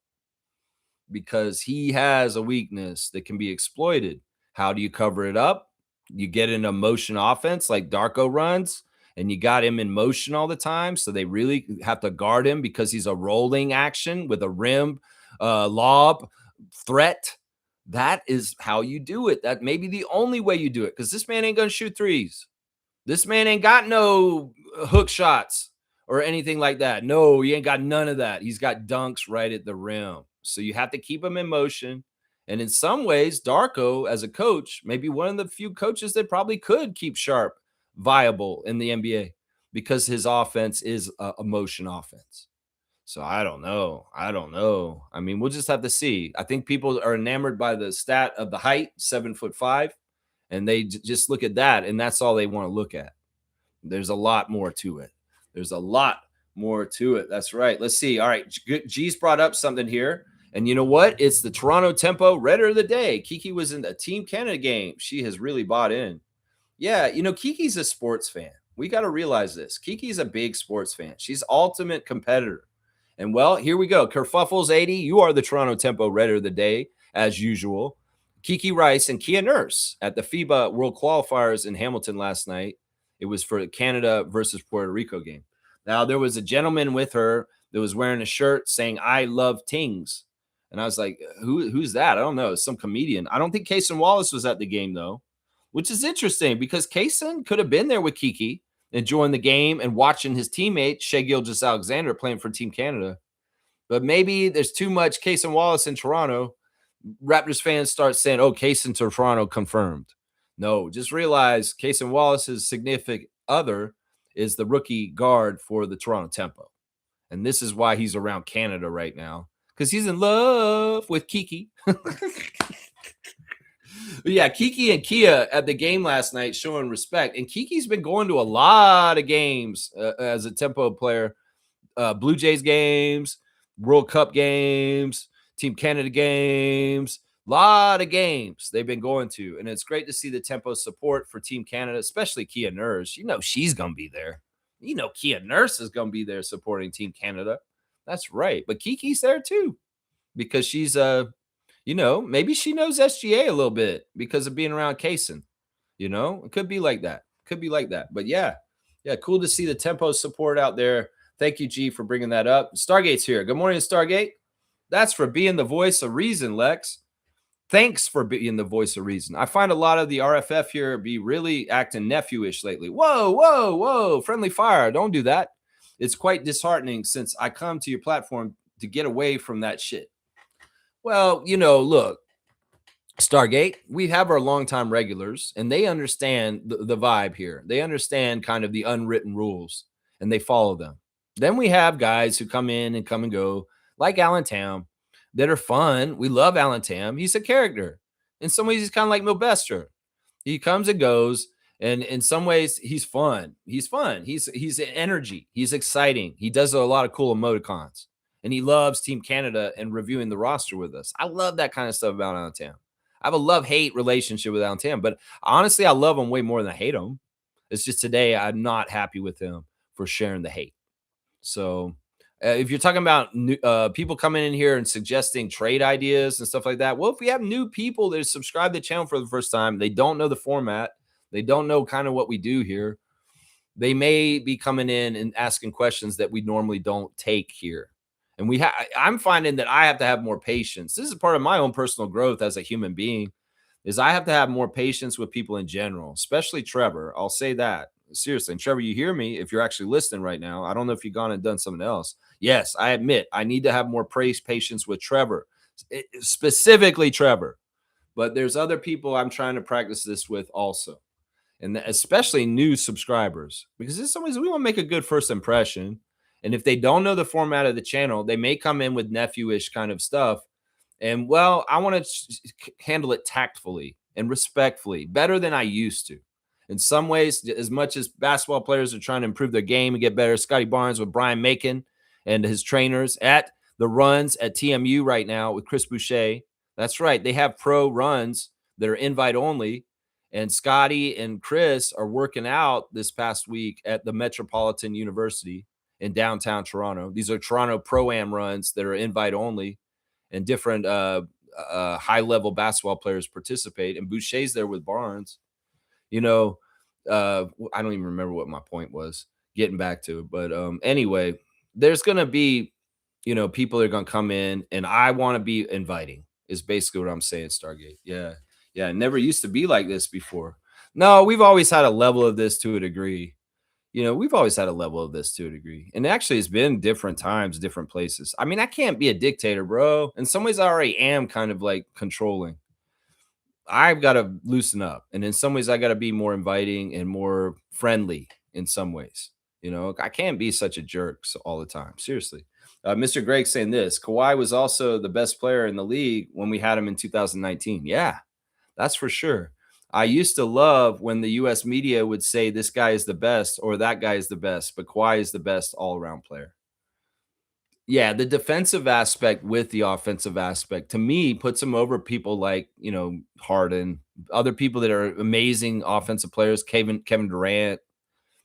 because he has a weakness that can be exploited. How do you cover it up? You get an motion offense like Darko runs. And you got him in motion all the time. So they really have to guard him because he's a rolling action with a rim lob threat. That is how you do it. That may be the only way you do it because this man ain't going to shoot threes. This man ain't got no hook shots or anything like that. No, he ain't got none of that. He's got dunks right at the rim. So you have to keep him in motion. And in some ways, Darko, as a coach, may be one of the few coaches that probably could keep Sharp viable in the NBA because his offense is a motion offense. So I don't know. I don't know. I mean, we'll just have to see. I think people are enamored by the stat of the height, 7'5", and they just look at that, and that's all they want to look at. There's a lot more to it. There's a lot more to it. That's right. Let's see. All right. G's brought up something here. And you know what? It's the Toronto Tempo Redder of the Day. Kiki was in a Team Canada game. She has really bought in. Yeah, Kiki's a sports fan. We got to realize this. Kiki's a big sports fan. She's ultimate competitor. And well, here we go. Kerfuffles 80, you are the Toronto Tempo Redder of the Day, as usual. Kiki Rice and Kia Nurse at the FIBA World Qualifiers in Hamilton last night. It was for the Canada versus Puerto Rico game. Now, there was a gentleman with her that was wearing a shirt saying, "I love Tings." And I was like, who's that? I don't know. It's some comedian. I don't think Kaysen Wallace was at the game, though, which is interesting because Kaysen could have been there with Kiki, enjoying the game and watching his teammate, Shai Gilgeous-Alexander, playing for Team Canada. But maybe there's too much Kaysen Wallace in Toronto. Raptors fans start saying, "Oh, Kaysen to Toronto confirmed." No, just realize Kaysen Wallace's significant other is the rookie guard for the Toronto Tempo. And this is why he's around Canada right now, because he's in love with Kiki. Yeah, Kiki and Kia at the game last night showing respect. And Kiki's been going to a lot of games as a Tempo player. Blue Jays games, World Cup games, Team Canada games, a lot of games they've been going to. And it's great to see the Tempo support for Team Canada, especially Kia Nurse. She's going to be there. Kia Nurse is going to be there supporting Team Canada. That's right. But Kiki's there too because she's, maybe she knows SGA a little bit because of being around Kaysen. It could be like that. But yeah, cool to see the Tempo support out there. Thank you, G, for bringing that up. Stargate's here. Good morning, Stargate. That's for being the voice of reason, Lex. Thanks for being the voice of reason. I find a lot of the RFF here be really acting nephewish lately. Whoa. Friendly fire. Don't do that. It's quite disheartening since I come to your platform to get away from that shit. Well, look, Stargate, we have our longtime regulars, and they understand the vibe here. They understand kind of the unwritten rules, and they follow them. Then we have guys who come in and come and go, like Alan Tam, that are fun. We love Alan Tam. He's a character. In some ways, he's kind of like Milbester. He comes and goes, and in some ways, he's fun. He's energy. He's exciting. He does a lot of cool emoticons, and he loves Team Canada and reviewing the roster with us. I love that kind of stuff about Alan Tam. I have a love-hate relationship with Alan Tam, but honestly, I love him way more than I hate him. It's just today I'm not happy with him for sharing the hate. So if you're talking about people coming in here and suggesting trade ideas and stuff like that, well, if we have new people that subscribe to the channel for the first time, they don't know the format, they don't know kind of what we do here, they may be coming in and asking questions that we normally don't take here. And I'm finding that I have to have more patience. This is part of my own personal growth as a human being, is I have to have more patience with people in general, especially Trevor. I'll say that. Seriously. And Trevor, you hear me if you're actually listening right now. I don't know if you've gone and done something else. Yes, I admit I need to have more patience with Trevor, specifically Trevor. But there's other people I'm trying to practice this with also. And especially new subscribers, because in some ways we want to make a good first impression. And if they don't know the format of the channel, they may come in with nephewish kind of stuff. And well, I want to handle it tactfully and respectfully, better than I used to. In some ways, as much as basketball players are trying to improve their game and get better, Scotty Barnes with Brian Macon and his trainers at the runs at TMU right now with Chris Boucher. That's right. They have pro runs that are invite only. And Scotty and Chris are working out this past week at the Metropolitan University in downtown Toronto. These are Toronto Pro-Am runs that are invite only, and different high-level basketball players participate. And Boucher's there with Barnes. I don't even remember what my point was getting back to. But anyway, there's going to be, people that are going to come in, and I want to be inviting is basically what I'm saying, Stargate. Yeah. It never used to be like this before. No, we've always had a level of this to a degree. we've always had a level of this to a degree. And actually, it's been different times, different places. I mean, I can't be a dictator, bro. In some ways, I already am kind of like controlling. I've got to loosen up. And in some ways, I got to be more inviting and more friendly in some ways. I can't be such a jerk all the time. Seriously. Mr. Greg saying this Kawhi was also the best player in the league when we had him in 2019. Yeah, that's for sure. I used to love when the US media would say this guy is the best or that guy is the best, but Kawhi is the best all around player. Yeah, the defensive aspect with the offensive aspect to me puts him over people like, Harden, other people that are amazing offensive players, Kevin Durant,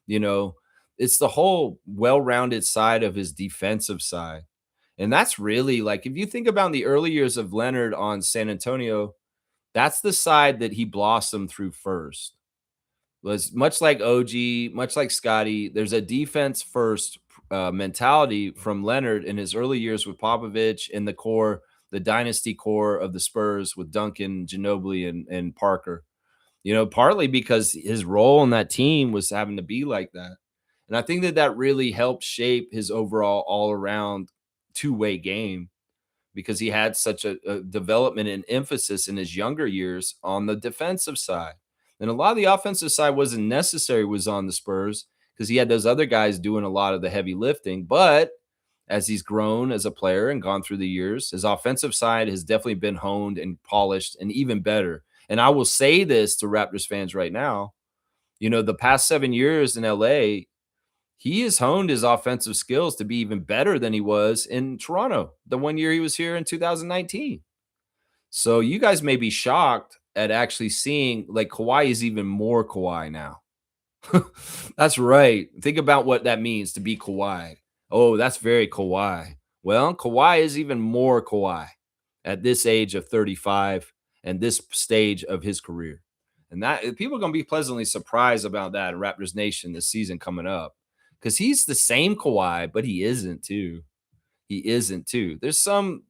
you know, it's the whole well-rounded side of his defensive side. And that's really like if you think about the early years of Leonard on San Antonio, that's the side that he blossomed through first. Was much like OG, much like Scotty. There's a defense first mentality from Leonard in his early years with Popovich and the core, the dynasty core of the Spurs with Duncan, Ginobili, and Parker. Partly because his role in that team was having to be like that. And I think that really helped shape his overall all around two-way game because he had such a development and emphasis in his younger years on the defensive side. And a lot of the offensive side wasn't necessary was on the Spurs because he had those other guys doing a lot of the heavy lifting. But as he's grown as a player and gone through the years, his offensive side has definitely been honed and polished and even better. And I will say this to Raptors fans right now, the past 7 years in LA, he has honed his offensive skills to be even better than he was in Toronto the 1 year he was here in 2019. So you guys may be shocked at actually seeing like Kawhi is even more Kawhi now. That's right. Think about what that means to be Kawhi. Oh, that's very Kawhi. Well, Kawhi is even more Kawhi at this age of 35 and this stage of his career. And that people are going to be pleasantly surprised about that in Raptors Nation this season coming up because he's the same Kawhi, but he isn't too. He isn't too. There's some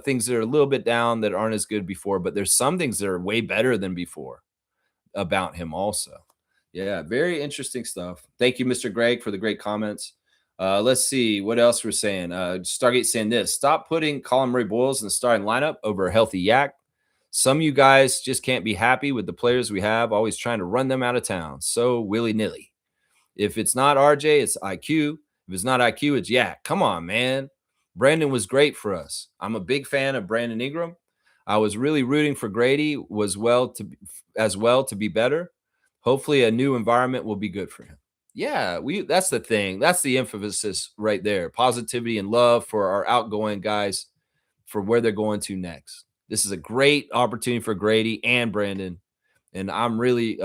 things that are a little bit down that aren't as good before, but there's some things that are way better than before about him also. Yeah, very interesting stuff. Thank you, Mr. Greg, for the great comments. Let's see what else we're saying. Stargate saying this: stop putting Colin Murray-Boyles in the starting lineup over a healthy Yak. Some of you guys just can't be happy with the players we have, always trying to run them out of town. So willy-nilly. If it's not RJ, it's IQ. If it's not IQ, it's Yak. Come on, man. Brandon was great for us. I'm a big fan of Brandon Ingram. I was really rooting for Grady as well to be better. Hopefully a new environment will be good for him. Yeah, that's the thing. That's the emphasis right there. Positivity and love for our outgoing guys for where they're going to next. This is a great opportunity for Grady and Brandon. And I'm really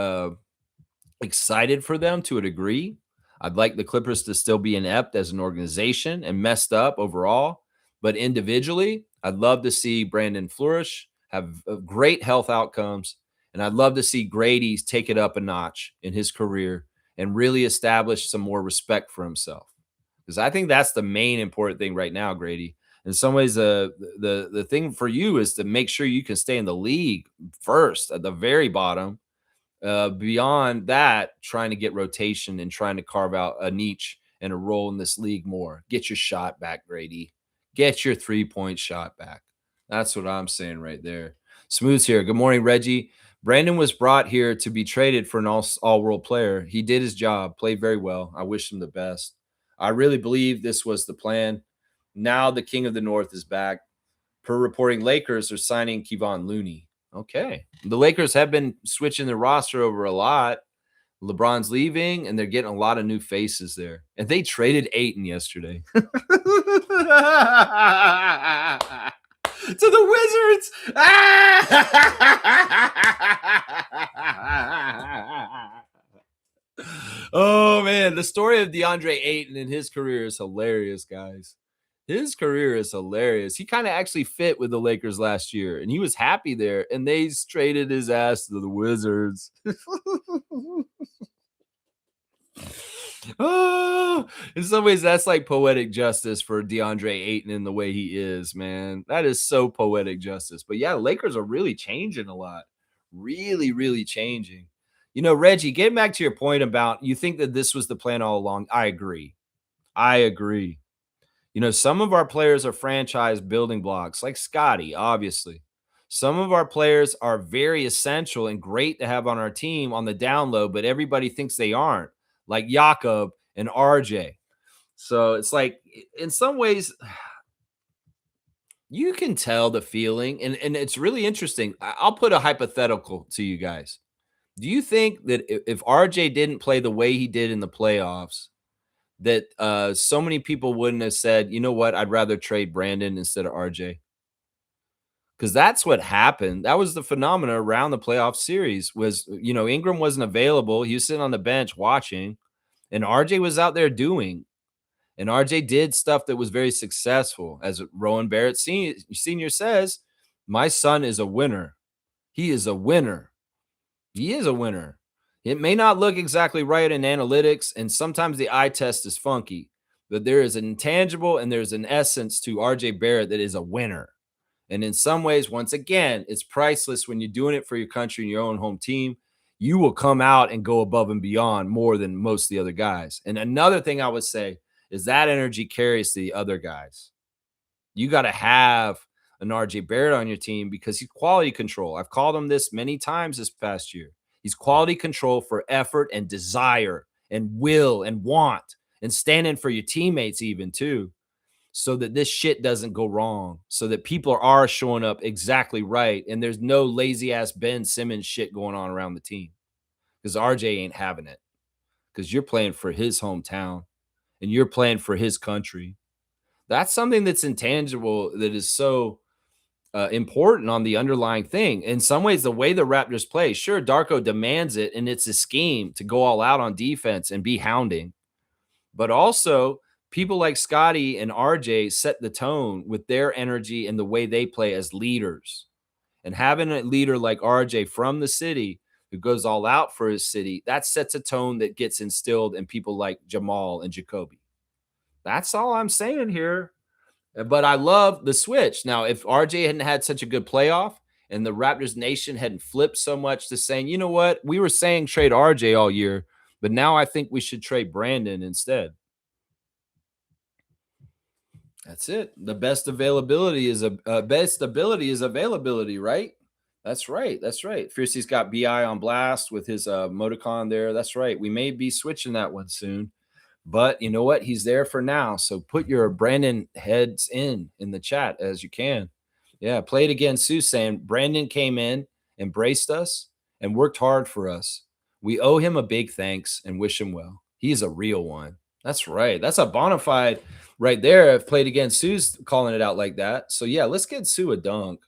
excited for them to a degree. I'd like the Clippers to still be inept as an organization and messed up overall. But individually, I'd love to see Brandon flourish, have great health outcomes. And I'd love to see Grady take it up a notch in his career and really establish some more respect for himself. Because I think that's the main important thing right now, Grady. In some ways, the thing for you is to make sure you can stay in the league first at the very bottom. Beyond that, trying to get rotation and trying to carve out a niche and a role in this league more. Get your shot back, Grady. Get your 3-point shot back. That's what I'm saying right there. Smooth's here. Good morning, Reggie. Brandon was brought here to be traded for an all-world player. He did his job, played very well. I wish him the best. I really believe this was the plan. Now the King of the North is back. Per reporting, Lakers are signing Kevon Looney. Okay. The Lakers have been switching their roster over a lot. LeBron's leaving, and they're getting a lot of new faces there. And they traded Ayton yesterday. To the Wizards. Oh, man. The story of DeAndre Ayton and his career is hilarious, guys. His career is hilarious. He kind of actually fit with the Lakers last year, and he was happy there, and they traded his ass to the Wizards. Oh, in some ways, that's like poetic justice for DeAndre Ayton in the way he is, man. That is so poetic justice. But yeah, the Lakers are really changing a lot. Really, really changing. Reggie, getting back to your point about you think that this was the plan all along. I agree. I agree. Some of our players are franchise building blocks, like Scotty, obviously. Some of our players are very essential and great to have on our team on the down low, but everybody thinks they aren't, like Jakob and RJ. So it's like, in some ways, you can tell the feeling, and it's really interesting. I'll put a hypothetical to you guys. Do you think that if RJ didn't play the way he did in the playoffs, that so many people wouldn't have said, you know what, I'd rather trade Brandon instead of RJ? Because that's what happened. That was the phenomena around the playoff series was, Ingram wasn't available. He was sitting on the bench watching, and RJ was out there doing. And RJ did stuff that was very successful. As Rowan Barrett Sr. says, my son is a winner. He is a winner. He is a winner. It may not look exactly right in analytics, and sometimes the eye test is funky, but there is an intangible and there's an essence to RJ Barrett that is a winner. And in some ways, once again, it's priceless when you're doing it for your country and your own home team. You will come out and go above and beyond more than most of the other guys. And another thing I would say is that energy carries to the other guys. You got to have an RJ Barrett on your team because he's quality control. I've called him this many times this past year. He's quality control for effort and desire and will and want and standing for your teammates even too, so that this shit doesn't go wrong, so that people are showing up exactly right and there's no lazy ass Ben Simmons shit going on around the team, because RJ ain't having it, because you're playing for his hometown and you're playing for his country. That's something that's intangible that is so important on the underlying thing. In some ways, the way the Raptors play, sure, Darko demands it, and it's a scheme to go all out on defense and be hounding. But also, people like Scotty and RJ set the tone with their energy and the way they play as leaders. And having a leader like RJ from the city who goes all out for his city, that sets a tone that gets instilled in people like Jamal and Jacoby. That's all I'm saying here. But I love the switch. Now, if RJ hadn't had such a good playoff and the Raptors nation hadn't flipped so much to saying, you know what, we were saying trade RJ all year, but now I think we should trade Brandon instead. That's it. The best availability is best ability is availability, right? That's right. That's right. Fiercey's got BI on blast with his emoticon there. That's right. We may be switching that one soon. But you know what? He's there for now. So put your Brandon heads in the chat as you can. Yeah, play it again. Sue saying Brandon came in, embraced us, and worked hard for us. We owe him a big thanks and wish him well. He's a real one. That's right. That's a bona fide right there. I've played again. Sue's calling it out like that. So yeah, let's get Sue a dunk.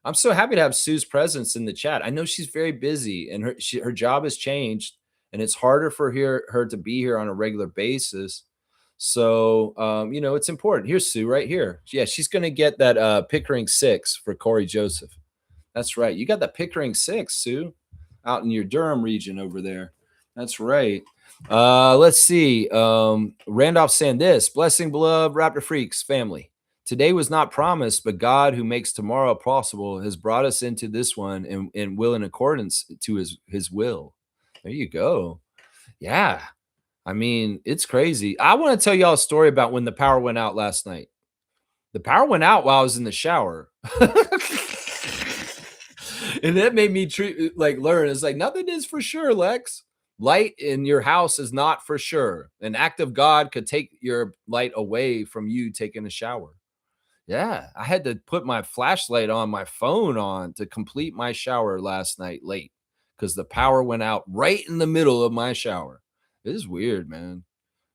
I'm so happy to have Sue's presence in the chat. I know she's very busy and her job has changed, and it's harder for her to be here on a regular basis. So, it's important. Here's Sue right here. Yeah, she's going to get that Pickering 6 for Corey Joseph. That's right. You got the Pickering 6, Sue, out in your Durham region over there. That's right. Let's see. Randolph saying this. Blessing, beloved Raptor Freaks family. Today was not promised, but God, who makes tomorrow possible, has brought us into this one and will in accordance to his will. There you go. Yeah. I mean, it's crazy. I want to tell y'all a story about when the power went out last night. The power went out while I was in the shower. And that made me learn. It's like, nothing is for sure, Lex. Light in your house is not for sure. An act of God could take your light away from you taking a shower. Yeah, I had to put my flashlight on my phone on to complete my shower last night late because the power went out right in the middle of my shower. It is weird, man.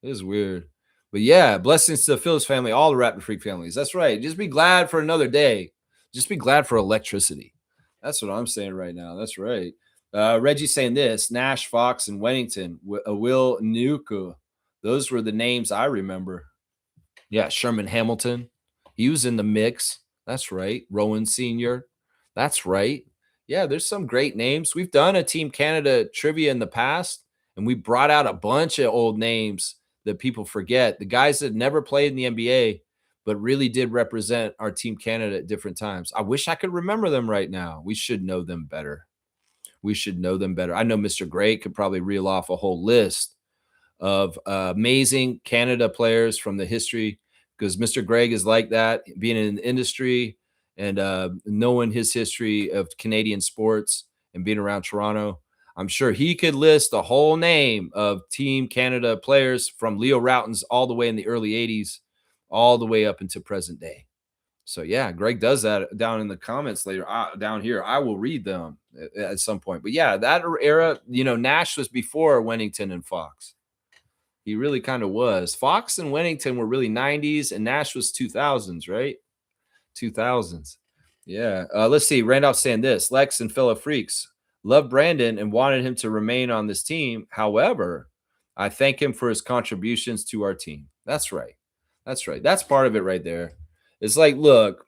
It is weird. But yeah, blessings to the Phillips family, all the Raptor Freak families. That's right. Just be glad for another day. Just be glad for electricity. That's what I'm saying right now. That's right. Reggie saying this, Nash, Fox, and Weddington, Will Nuka. Those were the names I remember. Yeah, Sherman Hamilton. He was in the mix. That's right. Rowan Sr. That's right. Yeah, there's some great names. We've done a Team Canada trivia in the past, and we brought out a bunch of old names that people forget. The guys that never played in the NBA, but really did represent our Team Canada at different times. I wish I could remember them right now. We should know them better. we should know them better. I know Mr. Gray could probably reel off a whole list of amazing Canada players from the history, because Mr. Greg is like that, being in the industry and knowing his history of Canadian sports and being around Toronto. I'm sure he could list the whole name of Team Canada players from Leo Routens all the way in the early 80s, all the way up into present day. So yeah, Greg does that down in the comments later down here. I will read them at some point. But yeah, that era, Nash was before Wennington and Fox. He really kind of was. Fox and Wennington were really 90s, and Nash was 2000s, right? 2000s. Yeah. Let's see. Randolph saying this: Lex and fellow freaks love Brandon and wanted him to remain on this team. However, I thank him for his contributions to our team. That's right. That's right. That's part of it right there. It's like, look,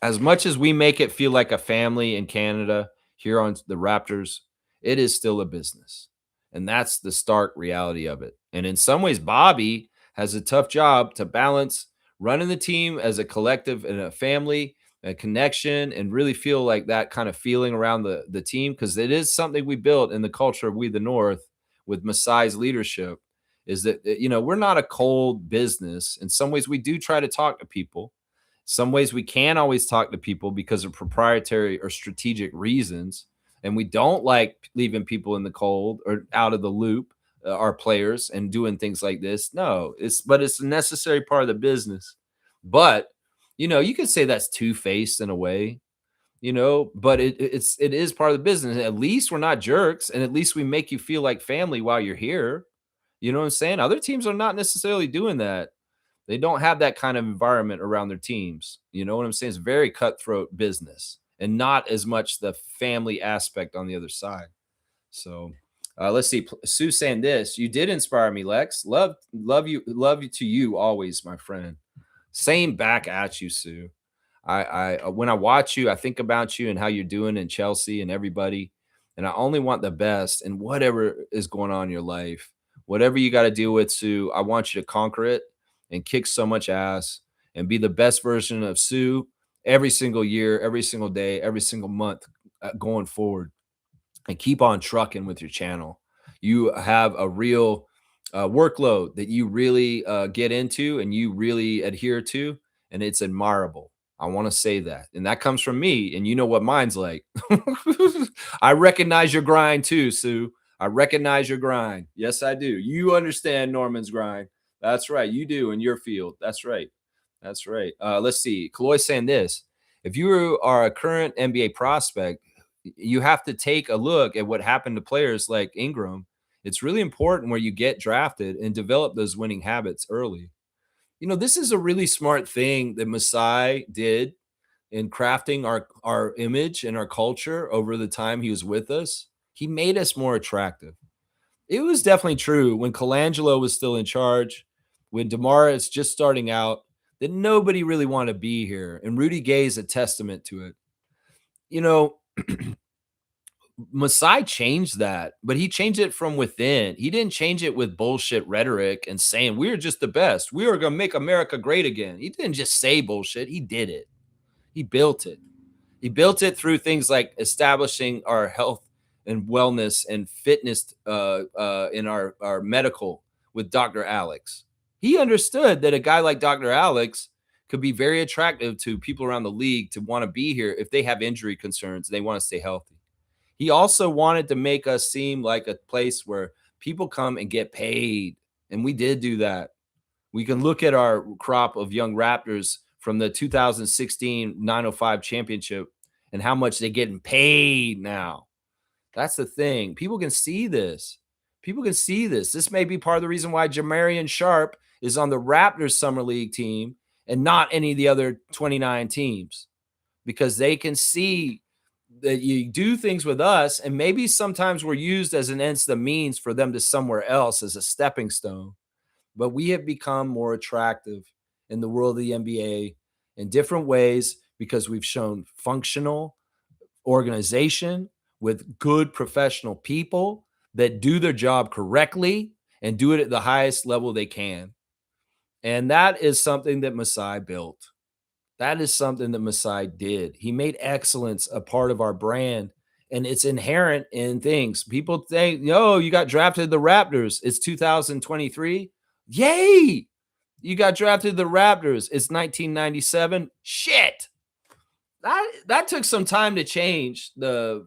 as much as we make it feel like a family in Canada here on the Raptors, it is still a business. And that's the stark reality of it. And in some ways, Bobby has a tough job to balance running the team as a collective and a family, a connection, and really feel like that kind of feeling around the team, because it is something we built in the culture of We the North with Masai's leadership. Is that, we're not a cold business. In some ways, we do try to talk to people. Some ways we can't always talk to people because of proprietary or strategic reasons. And we don't like leaving people in the cold or out of the loop, our players, and doing things like this. No, but it's a necessary part of the business. But, you could say that's two-faced in a way, but it is part of the business. At least we're not jerks, and at least we make you feel like family while you're here. You know what I'm saying? Other teams are not necessarily doing that. They don't have that kind of environment around their teams. You know what I'm saying? It's very cutthroat business and not as much the family aspect on the other side. So let's see. Sue saying this: you did inspire me, Lex. Love you to you always, my friend. Same back at you, Sue. I when I watch you, I think about you and how you're doing in Chelsea and everybody. And I only want the best in whatever is going on in your life. Whatever you got to deal with, Sue, I want you to conquer it and kick so much ass and be the best version of Sue every single year, every single day, every single month going forward, and keep on trucking with your channel. You have a real workload that you really get into and you really adhere to, and it's admirable. I want to say that. And that comes from me. And you know what mine's like. I recognize your grind too, Sue. I recognize your grind. Yes, I do. You understand Norman's grind. That's right. You do in your field. That's right. That's right. Let's see. Kaloy saying this: if you are a current NBA prospect, you have to take a look at what happened to players like Ingram. It's really important where you get drafted and develop those winning habits early. This is a really smart thing that Masai did in crafting our image and our culture over the time he was with us. He made us more attractive. It was definitely true when Colangelo was still in charge, when DeMar is just starting out, that nobody really wanted to be here. And Rudy Gay is a testament to it. Masai changed that, but he changed it from within. He didn't change it with bullshit rhetoric and saying, we're just the best. We are going to make America great again. He didn't just say bullshit. He did it. He built it. He built it through things like establishing our health and wellness and fitness in our medical with Dr. Alex. He understood that a guy like Dr. Alex could be very attractive to people around the league to want to be here if they have injury concerns. They want to stay healthy. He also wanted to make us seem like a place where people come and get paid. And we did do that. We can look at our crop of young Raptors from the 2016 905 championship and how much they're getting paid now. That's the thing. People can see this. People can see this. This may be part of the reason why Jamarian Sharp is on the Raptors Summer League team and not any of the other 29 teams, because they can see that you do things with us, and maybe sometimes we're used as an ends to means for them to somewhere else as a stepping stone. But we have become more attractive in the world of the NBA in different ways because we've shown functional organization with good professional people that do their job correctly and do it at the highest level they can. And that is something that Masai built. That is something that Masai did. He made excellence a part of our brand, And it's inherent in things. People think, yo, you got drafted the Raptors. It's 2023. Yay! You got drafted the Raptors. It's 1997. Shit. That took some time to change the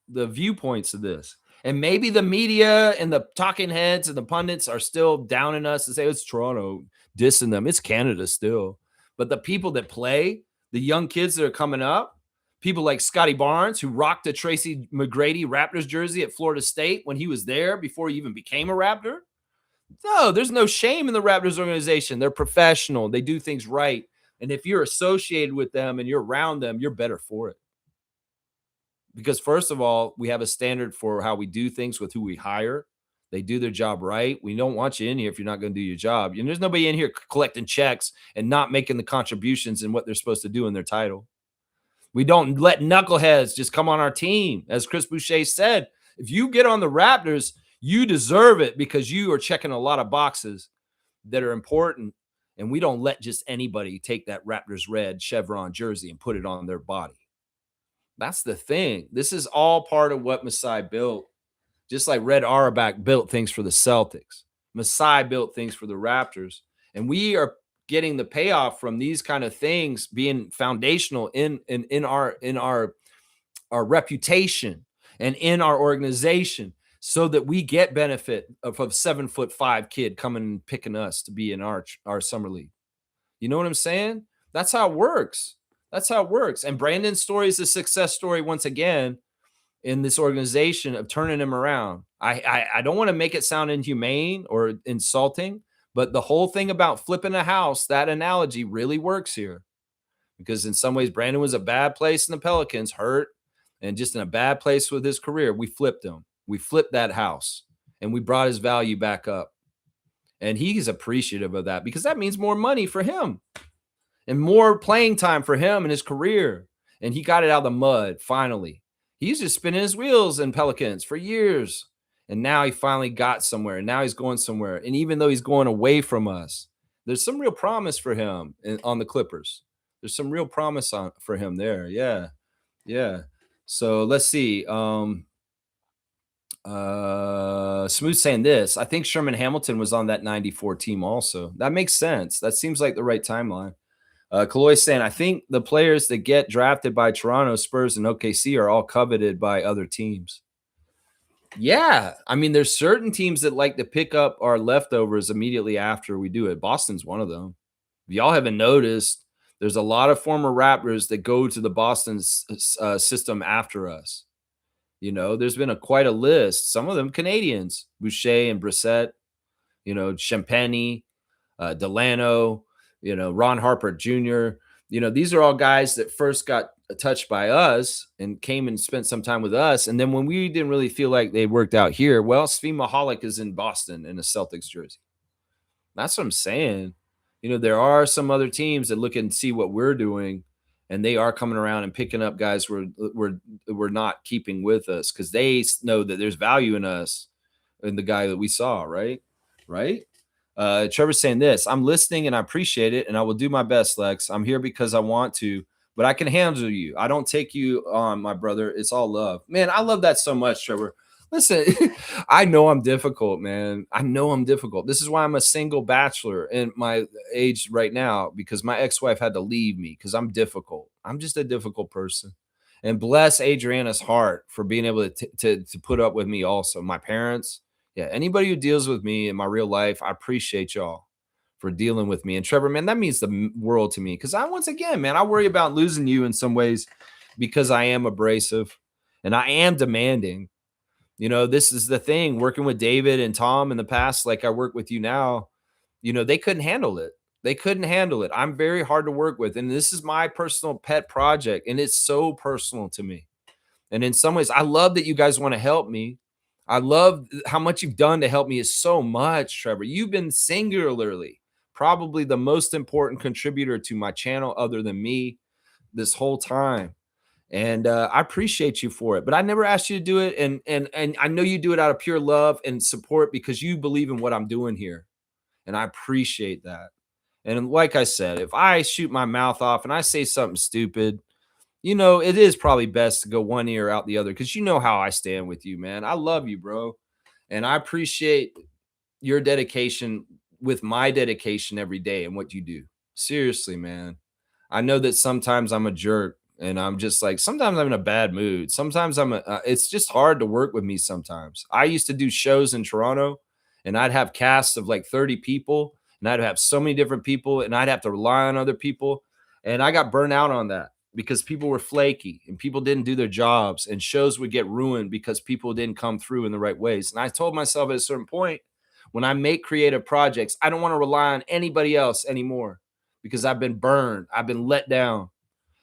viewpoints of this. And maybe the media and the talking heads and the pundits are still downing us and say it's Toronto, dissing them. It's Canada still. But the people that play, the young kids that are coming up, people like Scotty Barnes, who rocked a Tracy McGrady Raptors jersey at Florida State when he was there before he even became a Raptor. No, there's no shame in the Raptors organization. They're professional. They do things right. And if you're associated with them and you're around them, you're better for it. Because first of all, we have a standard for how we do things with who we hire. They do their job right. We don't want you in here if you're not going to do your job. And there's nobody in here collecting checks and not making the contributions in what they're supposed to do in their title. We don't let knuckleheads just come on our team. As Chris Boucher said, if you get on the Raptors, you deserve it because you are checking a lot of boxes that are important. And we don't let just anybody take that Raptors red chevron jersey and put it on their body. That's the thing. This is all part of what Masai built. Just like Red Auerbach built things for the Celtics. Masai built things for the Raptors. And we are getting the payoff from these kind of things being foundational in our reputation and in our organization so that we get benefit of a 7'5" kid coming and picking us to be in our summer league. You know what I'm saying? That's how it works. That's how it works. And Brandon's story is a success story once again in this organization of turning him around. I don't want to make it sound inhumane or insulting, but the whole thing about flipping a house, that analogy really works here. Because in some ways, Brandon was a bad place in the Pelicans, hurt, and just in a bad place with his career. We flipped him. We flipped that house, and we brought his value back up. And he's appreciative of that because that means more money for him and more playing time for him and his career. And he got it out of the mud, finally. He's just spinning his wheels in Pelicans for years. And now he finally got somewhere. And now he's going somewhere. And even though he's going away from us, there's some real promise for him on the Clippers. There's some real promise for him there. Yeah. Yeah. So let's see. Smooth saying this. I think Sherman Hamilton was on that 94 team also. That makes sense. That seems like the right timeline. Kaloy saying, I think the players that get drafted by Toronto, Spurs, and OKC are all coveted by other teams. Yeah. I mean, there's certain teams that like to pick up our leftovers immediately after we do it. Boston's one of them. If y'all haven't noticed, there's a lot of former Raptors that go to the Boston system after us. You know, there's been quite a list. Some of them Canadians, Boucher and Brissett, you know, Champagny, Delano, you know, Ron Harper Jr. You know, these are all guys that first got touched by us and came and spent some time with us. And then when we didn't really feel like they worked out here, well, Svi Mihalik is in Boston in a Celtics jersey. That's what I'm saying. You know, there are some other teams that look and see what we're doing, and they are coming around and picking up guys we're not keeping with us because they know that there's value in us in the guy that we saw, right? Right? Trevor's saying this. I'm listening and I appreciate it, and I will do my best, Lex. I'm here because I want to, but I can handle you. I don't take you on, my brother. It's all love. Man, I love that so much, Trevor. Listen, I know I'm difficult, man. I know I'm difficult. This is why I'm a single bachelor in my age right now, because my ex-wife had to leave me because I'm difficult. I'm just a difficult person. And bless Adriana's heart for being able to put up with me also. My parents, yeah, anybody who deals with me in my real life, I appreciate y'all for dealing with me. And Trevor, man, that means the world to me because once again, man, I worry about losing you in some ways because I am abrasive and I am demanding. You know, this is the thing, working with David and Tom in the past, like I work with you now, you know, they couldn't handle it. They couldn't handle it. I'm very hard to work with. And this is my personal pet project. And it's so personal to me. And in some ways, I love that you guys want to help me. I love how much you've done to help me is so much, Trevor. You've been singularly probably the most important contributor to my channel other than me this whole time. And I appreciate you for it, but I never asked you to do it. And I know you do it out of pure love and support because you believe in what I'm doing here. And I appreciate that. And like I said, if I shoot my mouth off and I say something stupid, it is probably best to go one ear out the other because you know how I stand with you, man. I love you, bro. And I appreciate your dedication with my dedication every day and what you do. Seriously, man. I know that sometimes I'm a jerk and I'm just like, sometimes I'm in a bad mood. Sometimes it's just hard to work with me sometimes. I used to do shows in Toronto and I'd have casts of like 30 people and I'd have so many different people and I'd have to rely on other people. And I got burnt out on that because people were flaky and people didn't do their jobs and shows would get ruined because people didn't come through in the right ways. And I told myself at a certain point, when I make creative projects, I don't want to rely on anybody else anymore because I've been burned. I've been let down.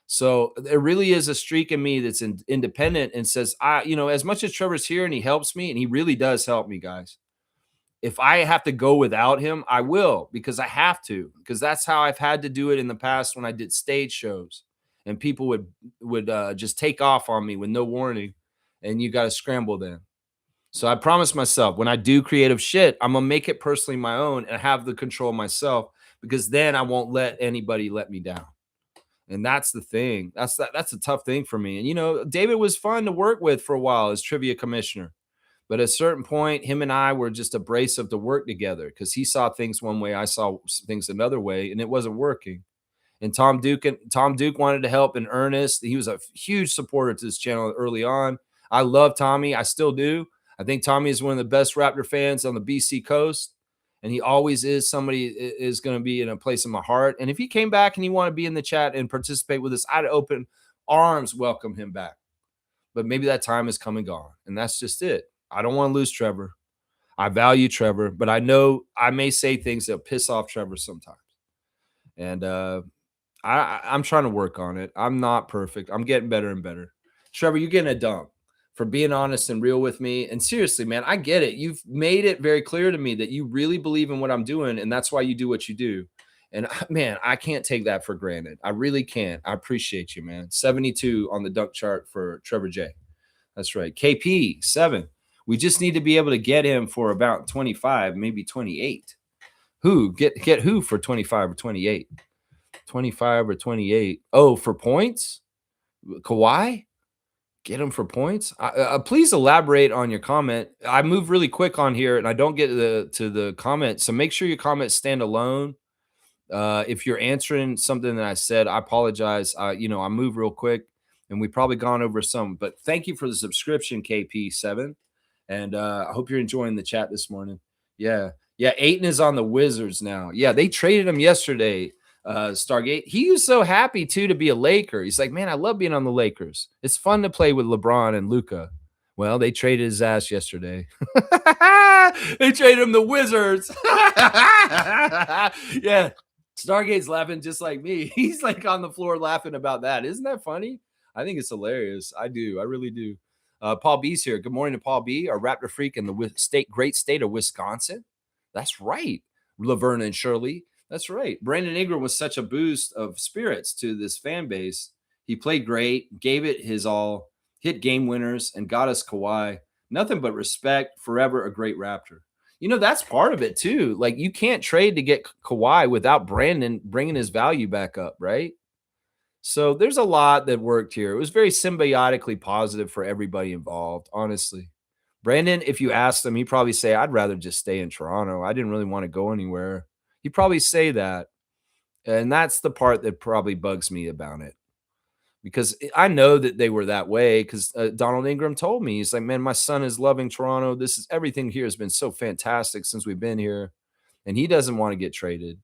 So there really is a streak in me that's independent and says, as much as Trevor's here and he helps me, and he really does help me, guys. If I have to go without him, I will because I have to, because that's how I've had to do it in the past when I did stage shows and people would just take off on me with no warning, and you got to scramble then. So I promised myself when I do creative shit, I'm gonna make it personally my own and have the control myself because then I won't let anybody let me down. And that's the thing. That's a tough thing for me. And David was fun to work with for a while as trivia commissioner. But at a certain point, him and I were just abrasive to work together because he saw things one way, I saw things another way, and it wasn't working. And Tom Duke wanted to help in earnest. He was a huge supporter to this channel early on. I love Tommy. I still do. I think Tommy is one of the best Raptor fans on the BC coast. And he always is somebody is going to be in a place in my heart. And if he came back and he wanted to be in the chat and participate with us, I'd open arms welcome him back. But maybe that time has come and gone. And that's just it. I don't want to lose Trevor. I value Trevor, but I know I may say things that piss off Trevor sometimes. And I'm trying to work on it. I'm not perfect. I'm getting better and better. Trevor, you're getting a dump for being honest and real with me. And seriously, man, I get it. You've made it very clear to me that you really believe in what I'm doing, and that's why you do what you do. And man, I can't take that for granted. I really can't. I appreciate you, man. 72 on the dunk chart for Trevor J. That's right. KP 7. We just need to be able to get him for about 25, maybe 28. Who get who for 25 or 28? 25 or 28. Oh, for points? Kawhi? Get him for points? Please elaborate on your comment. I move really quick on here and I don't get to the comment. So make sure your comments stand alone. If you're answering something that I said, I apologize. I move real quick and we've probably gone over some, but thank you for the subscription, KP7. And I hope you're enjoying the chat this morning. Yeah. Ayton is on the Wizards now. Yeah, they traded him yesterday. Stargate. He was so happy too to be a Laker. He's like, man, I love being on the Lakers. It's fun to play with LeBron and Luka. Well, they traded his ass yesterday. They traded him the Wizards. Yeah. Stargate's laughing just like me. He's like on the floor laughing about that. Isn't that funny? I think it's hilarious. I do. I really do. Paul B's here. Good morning to Paul B, our Raptor freak in the great state of Wisconsin. That's right. Laverne and Shirley. That's right. Brandon Ingram was such a boost of spirits to this fan base. He played great, gave it his all, hit game winners, and got us Kawhi. Nothing but respect. Forever a great Raptor. That's part of it too. Like you can't trade to get Kawhi without Brandon bringing his value back up, right? So there's a lot that worked here. It was very symbiotically positive for everybody involved, honestly. Brandon, if you asked him, he'd probably say, I'd rather just stay in Toronto. I didn't really want to go anywhere. He'd probably say that. And that's the part that probably bugs me about it. Because I know that they were that way because Donald Ingram told me, he's like, man, my son is loving Toronto. Everything here has been so fantastic since we've been here. And he doesn't want to get traded.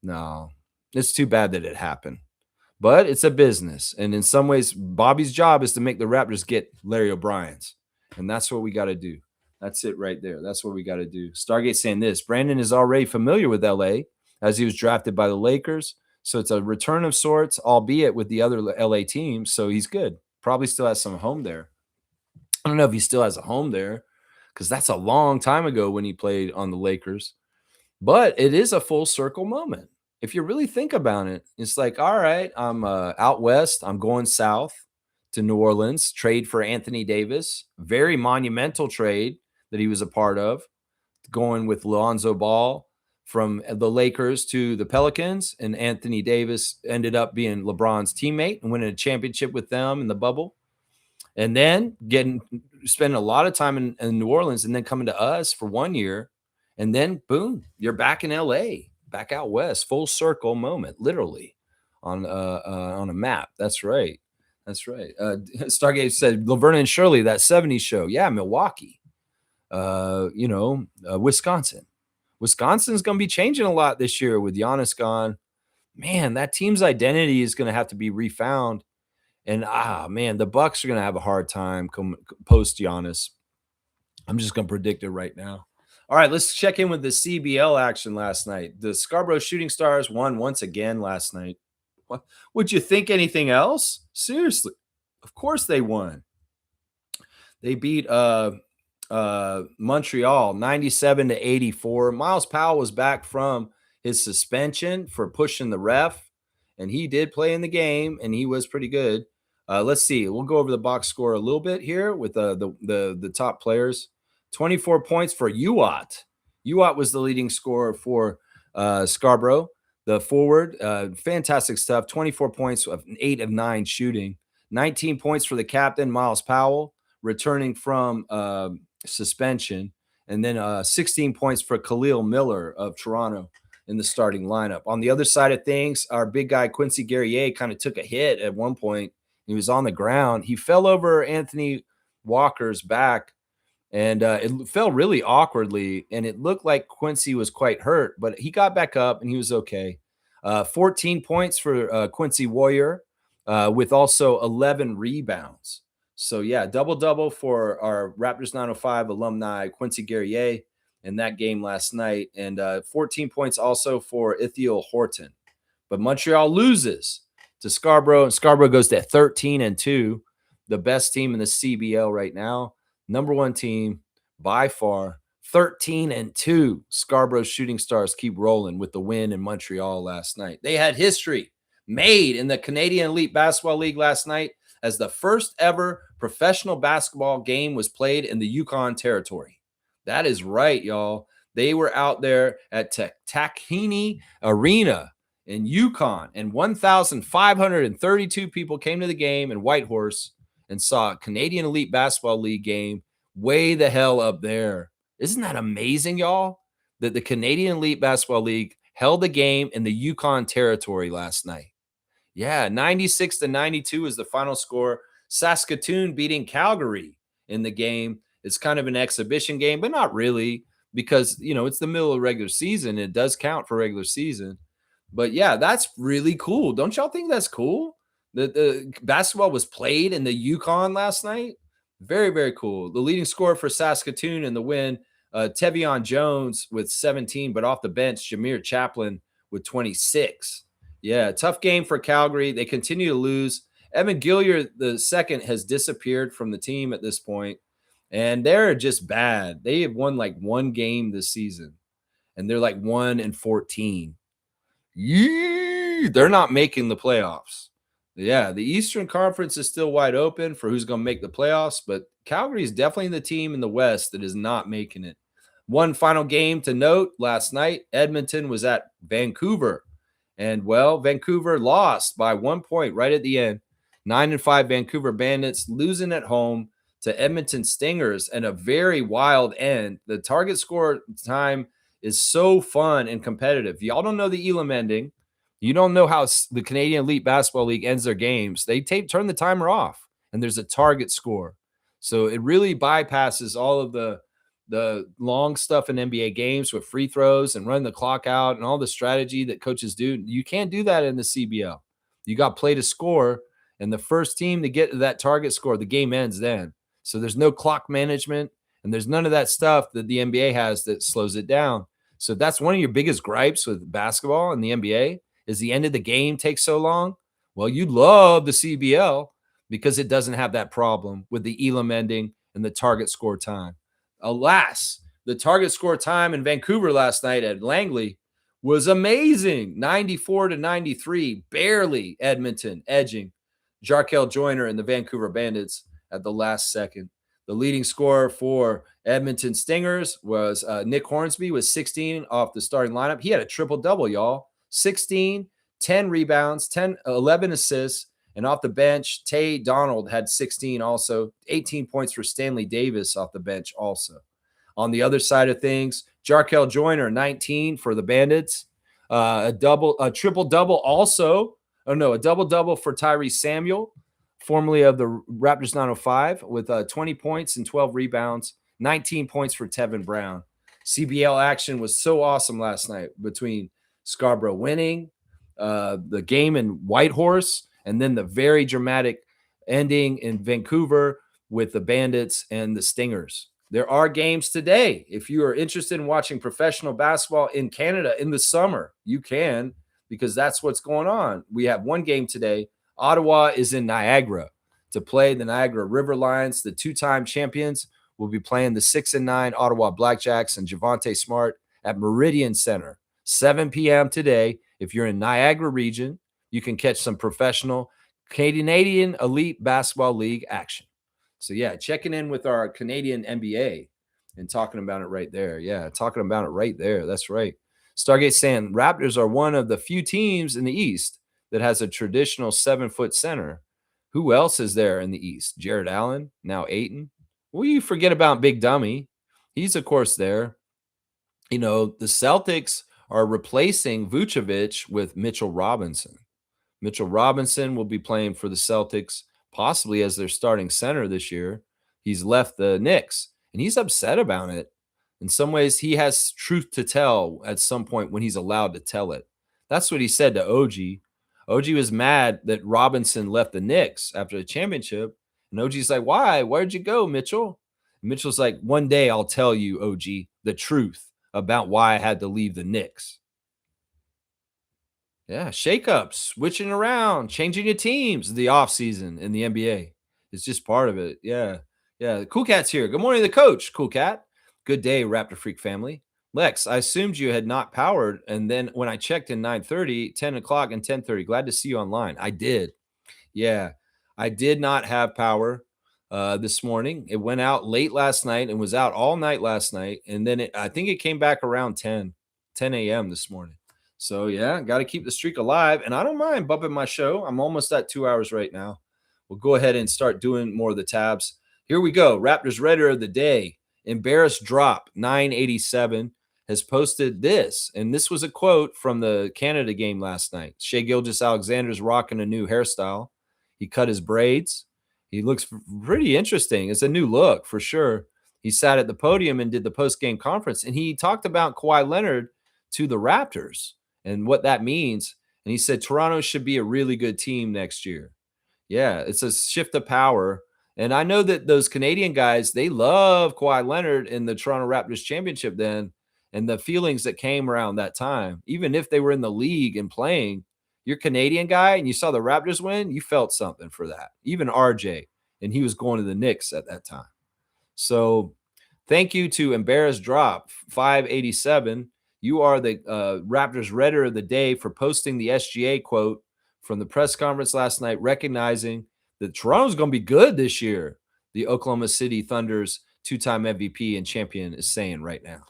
No, it's too bad that it happened. But it's a business. And in some ways, Bobby's job is to make the Raptors get Larry O'Brien's. And that's what we got to do. That's it right there. That's what we got to do. Stargate saying this. Brandon is already familiar with LA as he was drafted by the Lakers. So it's a return of sorts, albeit with the other LA teams. So he's good. Probably still has some home there. I don't know if he still has a home there because that's a long time ago when he played on the Lakers. But it is a full circle moment. If you really think about it, it's like, all right, I'm out west. I'm going south to New Orleans, trade for Anthony Davis. Very monumental trade that he was a part of, going with Lonzo Ball from the Lakers to the Pelicans, and Anthony Davis ended up being LeBron's teammate and winning a championship with them in the bubble. And then spending a lot of time in New Orleans, and then coming to us for 1 year, and then boom, you're back in LA, back out west, full circle moment, literally on a map. That's right. That's right. Stargate said Laverne and Shirley, that 70s show. Yeah, Milwaukee. Wisconsin. Wisconsin's going to be changing a lot this year with Giannis gone. Man, that team's identity is going to have to be refound. And man, the Bucks are going to have a hard time post Giannis. I'm just going to predict it right now. All right, let's check in with the CBL action last night. The Scarborough Shooting Stars won once again last night. What would you think? Anything else? Seriously, of course they won. They beat Montreal 97-84. Miles Powell was back from his suspension for pushing the ref, and he did play in the game, and he was pretty good. Let's see. We'll go over the box score a little bit here with the top players. 24 points for Uwat. Uwat was the leading scorer for Scarborough. The forward, fantastic stuff. 24 points, 8 of 9 shooting. 19 points for the captain, Miles Powell, returning from suspension. And then 16 points for Khalil Miller of Toronto in the starting lineup. On the other side of things, our big guy, Quincy Guerrier, kind of took a hit at one point. He was on the ground. He fell over Anthony Walker's back, and it fell really awkwardly, and it looked like Quincy was quite hurt, but he got back up, and he was okay. 14 points for Quincy Warrior, with also 11 rebounds. So, yeah, double-double for our Raptors 905 alumni, Quincy Guerrier, in that game last night, and 14 points also for Ithiel Horton. But Montreal loses to Scarborough, and Scarborough goes to 13-2, the best team in the CBL right now. Number one team by far, 13-2. Scarborough Shooting Stars keep rolling with the win in Montreal last night. They had history made in the Canadian Elite Basketball League last night as the first ever professional basketball game was played in the Yukon Territory. That is right, y'all. They were out there at Tahkeena Arena in Yukon, and 1,532 people came to the game in Whitehorse and saw a Canadian Elite Basketball League game way the hell up there. Isn't that amazing, y'all? That the Canadian Elite Basketball League held a game in the Yukon Territory last night. Yeah, 96-92 is the final score. Saskatoon beating Calgary in the game. It's kind of an exhibition game, but not really, because, it's the middle of regular season. It does count for regular season. But, yeah, that's really cool. Don't y'all think that's cool? The basketball was played in the Yukon last night. Very, very cool. The leading scorer for Saskatoon in the win, Tevion Jones with 17, but off the bench, Jameer Chaplin with 26. Yeah, tough game for Calgary. They continue to lose. Evan Gilliard II has disappeared from the team at this point, and they're just bad. They have won like one game this season, and they're like 1-14. They're not making the playoffs. Yeah, the Eastern Conference is still wide open for who's going to make the playoffs, but Calgary is definitely the team in the West that is not making it. One final game to note last night, Edmonton was at Vancouver, and, well, Vancouver lost by 1 point right at the end. 9-5 Vancouver Bandits losing at home to Edmonton Stingers and a very wild end. The target score time is so fun and competitive. Y'all don't know the Elam ending. You don't know how the Canadian Elite Basketball League ends their games. They turn the timer off, and there's a target score. So it really bypasses all of the long stuff in NBA games with free throws and run the clock out and all the strategy that coaches do. You can't do that in the CBL. You got play to score, and the first team to get to that target score, the game ends then. So there's no clock management, and there's none of that stuff that the NBA has that slows it down. So that's one of your biggest gripes with basketball and the NBA. Is the end of the game takes so long? Well, you love the CBL because it doesn't have that problem with the Elam ending and the target score time. Alas, the target score time in Vancouver last night at Langley was amazing. 94-93, barely Edmonton edging Jarkel Joyner and the Vancouver Bandits at the last second. The leading scorer for Edmonton Stingers was Nick Hornsby with 16 off the starting lineup. He had a triple-double, y'all. 16, 10 rebounds, 11 assists. And off the bench, Tay Donald had 16 also. 18 points for Stanley Davis off the bench also. On the other side of things, Jarkel Joyner, 19 for the Bandits. A triple-double also. Oh, no, a double-double for Tyrese Samuel, formerly of the Raptors 905, with 20 points and 12 rebounds, 19 points for Tevin Brown. CBL action was so awesome last night between Scarborough winning, the game in Whitehorse, and then the very dramatic ending in Vancouver with the Bandits and the Stingers. There are games today. If you are interested in watching professional basketball in Canada in the summer, you can, because that's what's going on. We have one game today. Ottawa is in Niagara to play the Niagara River Lions. The two-time champions will be playing the 6-9 Ottawa Blackjacks and Javante Smart at Meridian Center, 7 p.m. today. If you're in Niagara region, you can catch some professional Canadian Elite Basketball League action. So, yeah, checking in with our Canadian NBA and talking about it right there. Yeah, talking about it right there. That's right. Stargate saying Raptors are one of the few teams in the East that has a traditional 7-foot center. Who else is there in the East? Jared Allen, now Ayton. Well, you forget about Big Dummy. He's, of course, there. You know, the Celtics are replacing Vucevic with Mitchell Robinson. Mitchell Robinson will be playing for the Celtics, possibly as their starting center this year. He's left the Knicks, and he's upset about it. In some ways, he has truth to tell at some point when he's allowed to tell it. That's what he said to OG. OG was mad that Robinson left the Knicks after the championship. And OG's like, why? Where'd you go, Mitchell? And Mitchell's like, one day I'll tell you, OG, the truth about why I had to leave the Knicks. Yeah, shakeups, switching around, changing your teams the offseason in the NBA. It's just part of it. Yeah. Yeah. Cool Cat's here. Good morning, the coach. Cool Cat. Good day, Raptor Freak family. Lex, I assumed you had not powered. And then when I checked in 9:30, 10 o'clock, and 10:30, glad to see you online. I did. Yeah. I did not have power this morning. It went out late last night and was out all night last night. And then I think it came back around 10 a.m. this morning. So, yeah, got to keep the streak alive. And I don't mind bumping my show. I'm almost at 2 hours right now. We'll go ahead and start doing more of the tabs. Here we go. Raptors Redder of the day. Embarrassed Drop 987 has posted this. And this was a quote from the Canada game last night. Shai Gilgeous-Alexander's rocking a new hairstyle. He cut his braids. He looks pretty interesting. It's a new look for sure. He sat at the podium and did the post-game conference. And he talked about Kawhi Leonard to the Raptors and what that means. And he said, Toronto should be a really good team next year. Yeah, it's a shift of power. And I know that those Canadian guys, they love Kawhi Leonard in the Toronto Raptors championship then, and the feelings that came around that time. Even if they were in the league and playing, you're a Canadian guy and you saw the Raptors win, you felt something for that. Even RJ, and he was going to the Knicks at that time. So thank you to Embarrassed Drop 587. You are the Raptors Redder of the day for posting the SGA quote from the press conference last night, recognizing that Toronto's going to be good this year. The Oklahoma City Thunder's two-time MVP and champion is saying right now.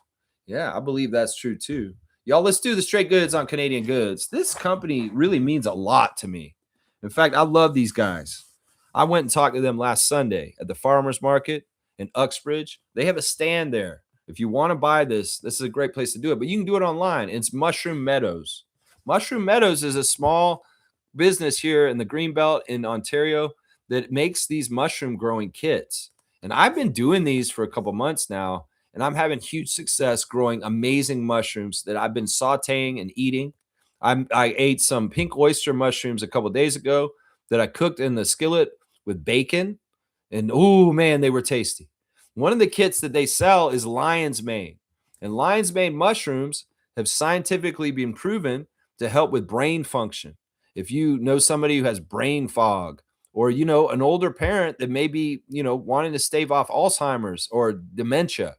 Yeah, I believe that's true too. Y'all, let's do the straight goods on Canadian goods. This company really means a lot to me. In fact, I love these guys. I went and talked to them last Sunday at the farmers market in Uxbridge. They have a stand there. If you want to buy this, this is a great place to do it, but you can do it online. It's Mushroom Meadows. Mushroom Meadows is a small business here in the Greenbelt in Ontario that makes these mushroom growing kits. And I've been doing these for a couple months now, and I'm having huge success growing amazing mushrooms that I've been sauteing and eating. I ate some pink oyster mushrooms a couple days ago that I cooked in the skillet with bacon, and oh man, they were tasty. One of the kits that they sell is lion's mane, and lion's mane mushrooms have scientifically been proven to help with brain function. If you know somebody who has brain fog, or you know an older parent that may be wanting to stave off Alzheimer's or dementia,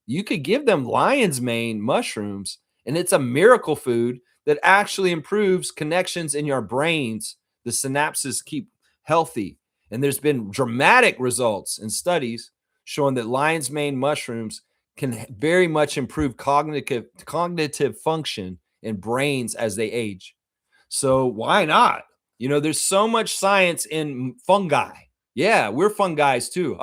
you could give them lion's mane mushrooms, and it's a miracle food that actually improves connections in your brains. The synapses keep healthy, and there's been dramatic results in studies showing that lion's mane mushrooms can very much improve cognitive function in brains as they age. So why not? You know, there's so much science in fungi. Yeah, we're fungis too.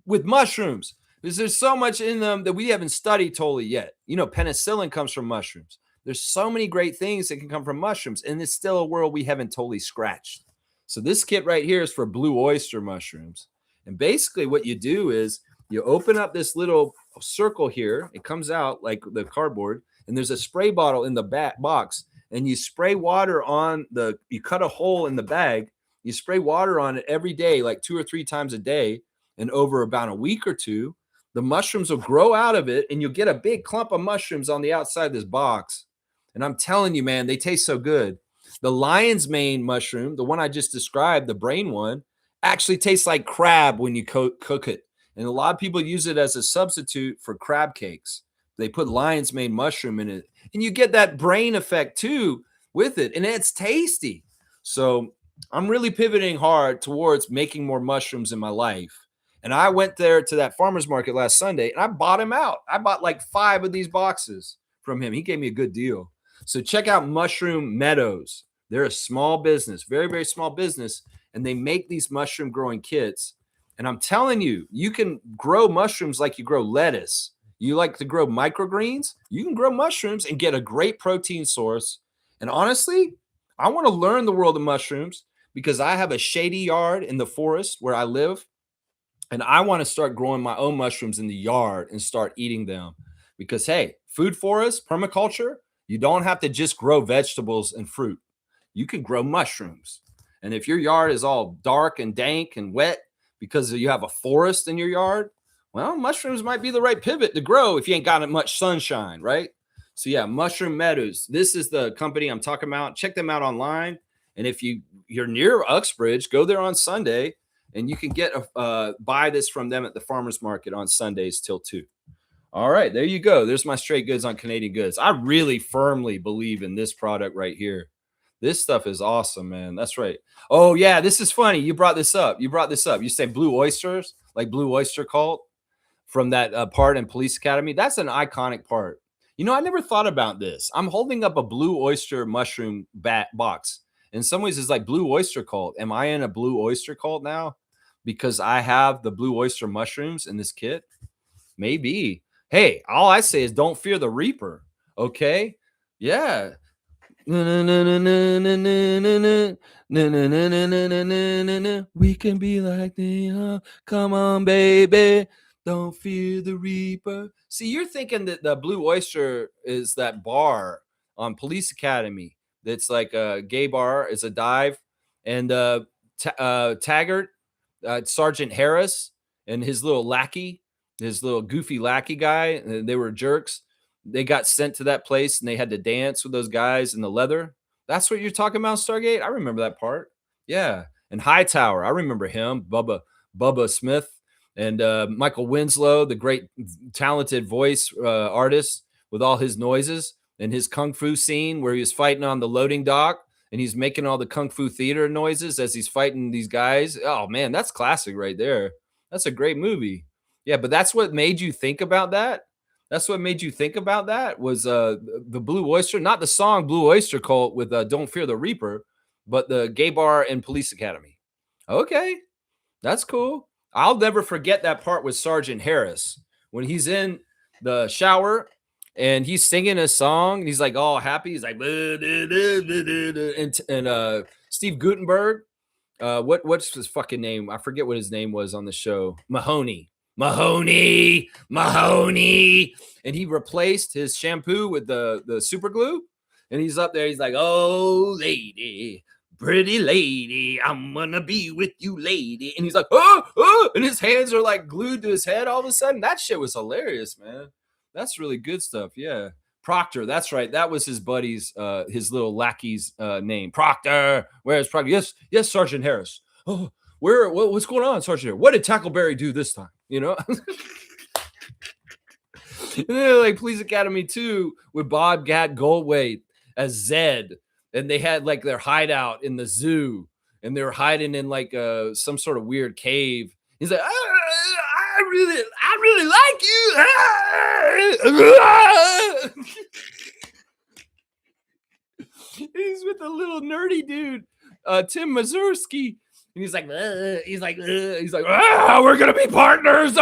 With mushrooms. Because there's so much in them that we haven't studied totally yet. You know, penicillin comes from mushrooms. There's so many great things that can come from mushrooms, and it's still a world we haven't totally scratched. So this kit right here is for blue oyster mushrooms. And basically what you do is you open up this little circle here. It comes out like the cardboard, and there's a spray bottle in the back box, and you spray water on you cut a hole in the bag. You spray water on it every day, like 2 or 3 times a day. And over about a week or two, the mushrooms will grow out of it, and you'll get a big clump of mushrooms on the outside of this box. And I'm telling you, man, they taste so good. The lion's mane mushroom, the one I just described, the brain one, actually tastes like crab when you cook it. And a lot of people use it as a substitute for crab cakes. They put lion's mane mushroom in it, and you get that brain effect too with it, and it's tasty. So I'm really pivoting hard towards making more mushrooms in my life. And I went there to that farmer's market last Sunday, and I bought him out. I bought like 5 of these boxes from him. He gave me a good deal. So check out Mushroom Meadows. They're a small business, very, very small business, and they make these mushroom growing kits. And I'm telling you, you can grow mushrooms like you grow lettuce. You like to grow microgreens, you can grow mushrooms and get a great protein source. And honestly, I want to learn the world of mushrooms because I have a shady yard in the forest where I live. And I want to start growing my own mushrooms in the yard and start eating them because, hey, food forest, permaculture, you don't have to just grow vegetables and fruit. You can grow mushrooms. And if your yard is all dark and dank and wet because you have a forest in your yard, well, mushrooms might be the right pivot to grow if you ain't got much sunshine, right? So yeah, Mushroom Meadows. This is the company I'm talking about. Check them out online. And if you're near Uxbridge, go there on Sunday. And you can get buy this from them at the farmer's market on Sundays till 2. All right, there you go. There's my straight goods on Canadian goods. I really firmly believe in this product right here. This stuff is awesome, man. That's right. Oh, yeah, this is funny. You brought this up. You say blue oysters, like Blue Oyster Cult from that part in Police Academy. That's an iconic part. You know, I never thought about this. I'm holding up a blue oyster mushroom box. In some ways, it's like Blue Oyster Cult. Am I in a Blue Oyster Cult now? Because I have the blue oyster mushrooms in this kit? Maybe. Hey, all I say is don't fear the Reaper. Okay? Yeah. We can be like the come on, baby. Don't fear the Reaper. See, you're thinking that the Blue Oyster is that bar on Police Academy. That's like a gay bar. It's a dive. And Taggart, Sergeant Harris and his little lackey, his little goofy lackey guy, they were jerks. They got sent to that place and they had to dance with those guys in the leather. That's what you're talking about, Stargate? I remember that part. Yeah. And Hightower, I remember him, Bubba Smith, and Michael Winslow, the great talented voice artist with all his noises and his kung fu scene where he was fighting on the loading dock. And he's making all the kung fu theater noises as he's fighting these guys. Oh, man, that's classic right there. That's a great movie. Yeah, but that's what made you think about that? That's what made you think about that was the Blue Oyster, not the song Blue Oyster Cult with Don't Fear the Reaper, but the gay bar and Police Academy. Okay, that's cool. I'll never forget that part with Sergeant Harris when he's in the shower and he's singing a song. And he's like all happy. He's like, and Steve Guttenberg. What's his fucking name? I forget what his name was on the show. Mahoney. And he replaced his shampoo with the super glue. And he's up there. He's like, oh, lady, pretty lady, I'm gonna be with you, lady. And he's like, oh, and his hands are like glued to his head all of a sudden. That shit was hilarious, man. That's really good stuff. Yeah. Proctor. That's right. That was his buddy's, his little lackey's name. Proctor. Where's Proctor? Yes, Sergeant Harris. Oh, what's going on, Sergeant Harris? What did Tackleberry do this time? You know? And then like Police Academy 2 with Bobcat Goldthwait as Zed. And they had like their hideout in the zoo. And they were hiding in like some sort of weird cave. He's like, I really like you. He's with a little nerdy dude, Tim Mazursky. And he's like, we're gonna be partners.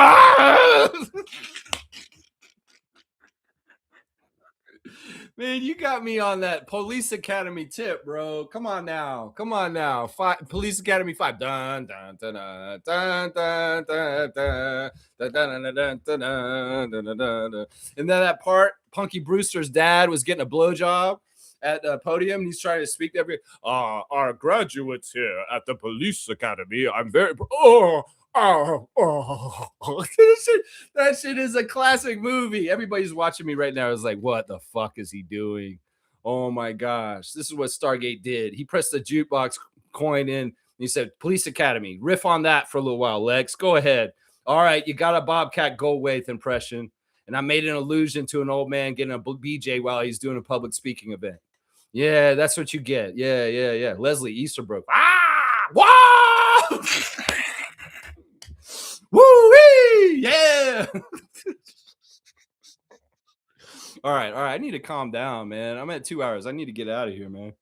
Man, you got me on that Police Academy tip, bro. Come on now. Police Academy 5. Dun, dun, dun, dun, dun, dun, dun, dun, dun, dun, dun, dun, dun, dun, dun. And then that part, Punky Brewster's dad was getting a blowjob at the podium, and he's trying to speak to everybody. Our graduates here at the Police Academy. I'm very that shit is a classic movie. Everybody's watching me right now is like, what the fuck is he doing? Oh my gosh, this is what Stargate did. He pressed the jukebox coin in and he said, Police Academy, riff on that for a little while, Lex. Go ahead. All right, you got a Bobcat Goldthwait impression, and I made an allusion to an old man getting a BJ while he's doing a public speaking event. Yeah, that's what you get. Yeah. Leslie Easterbrook. Whoa! Woo-wee! Yeah. All right. I need to calm down, man. I'm at 2 hours. I need to get out of here, man.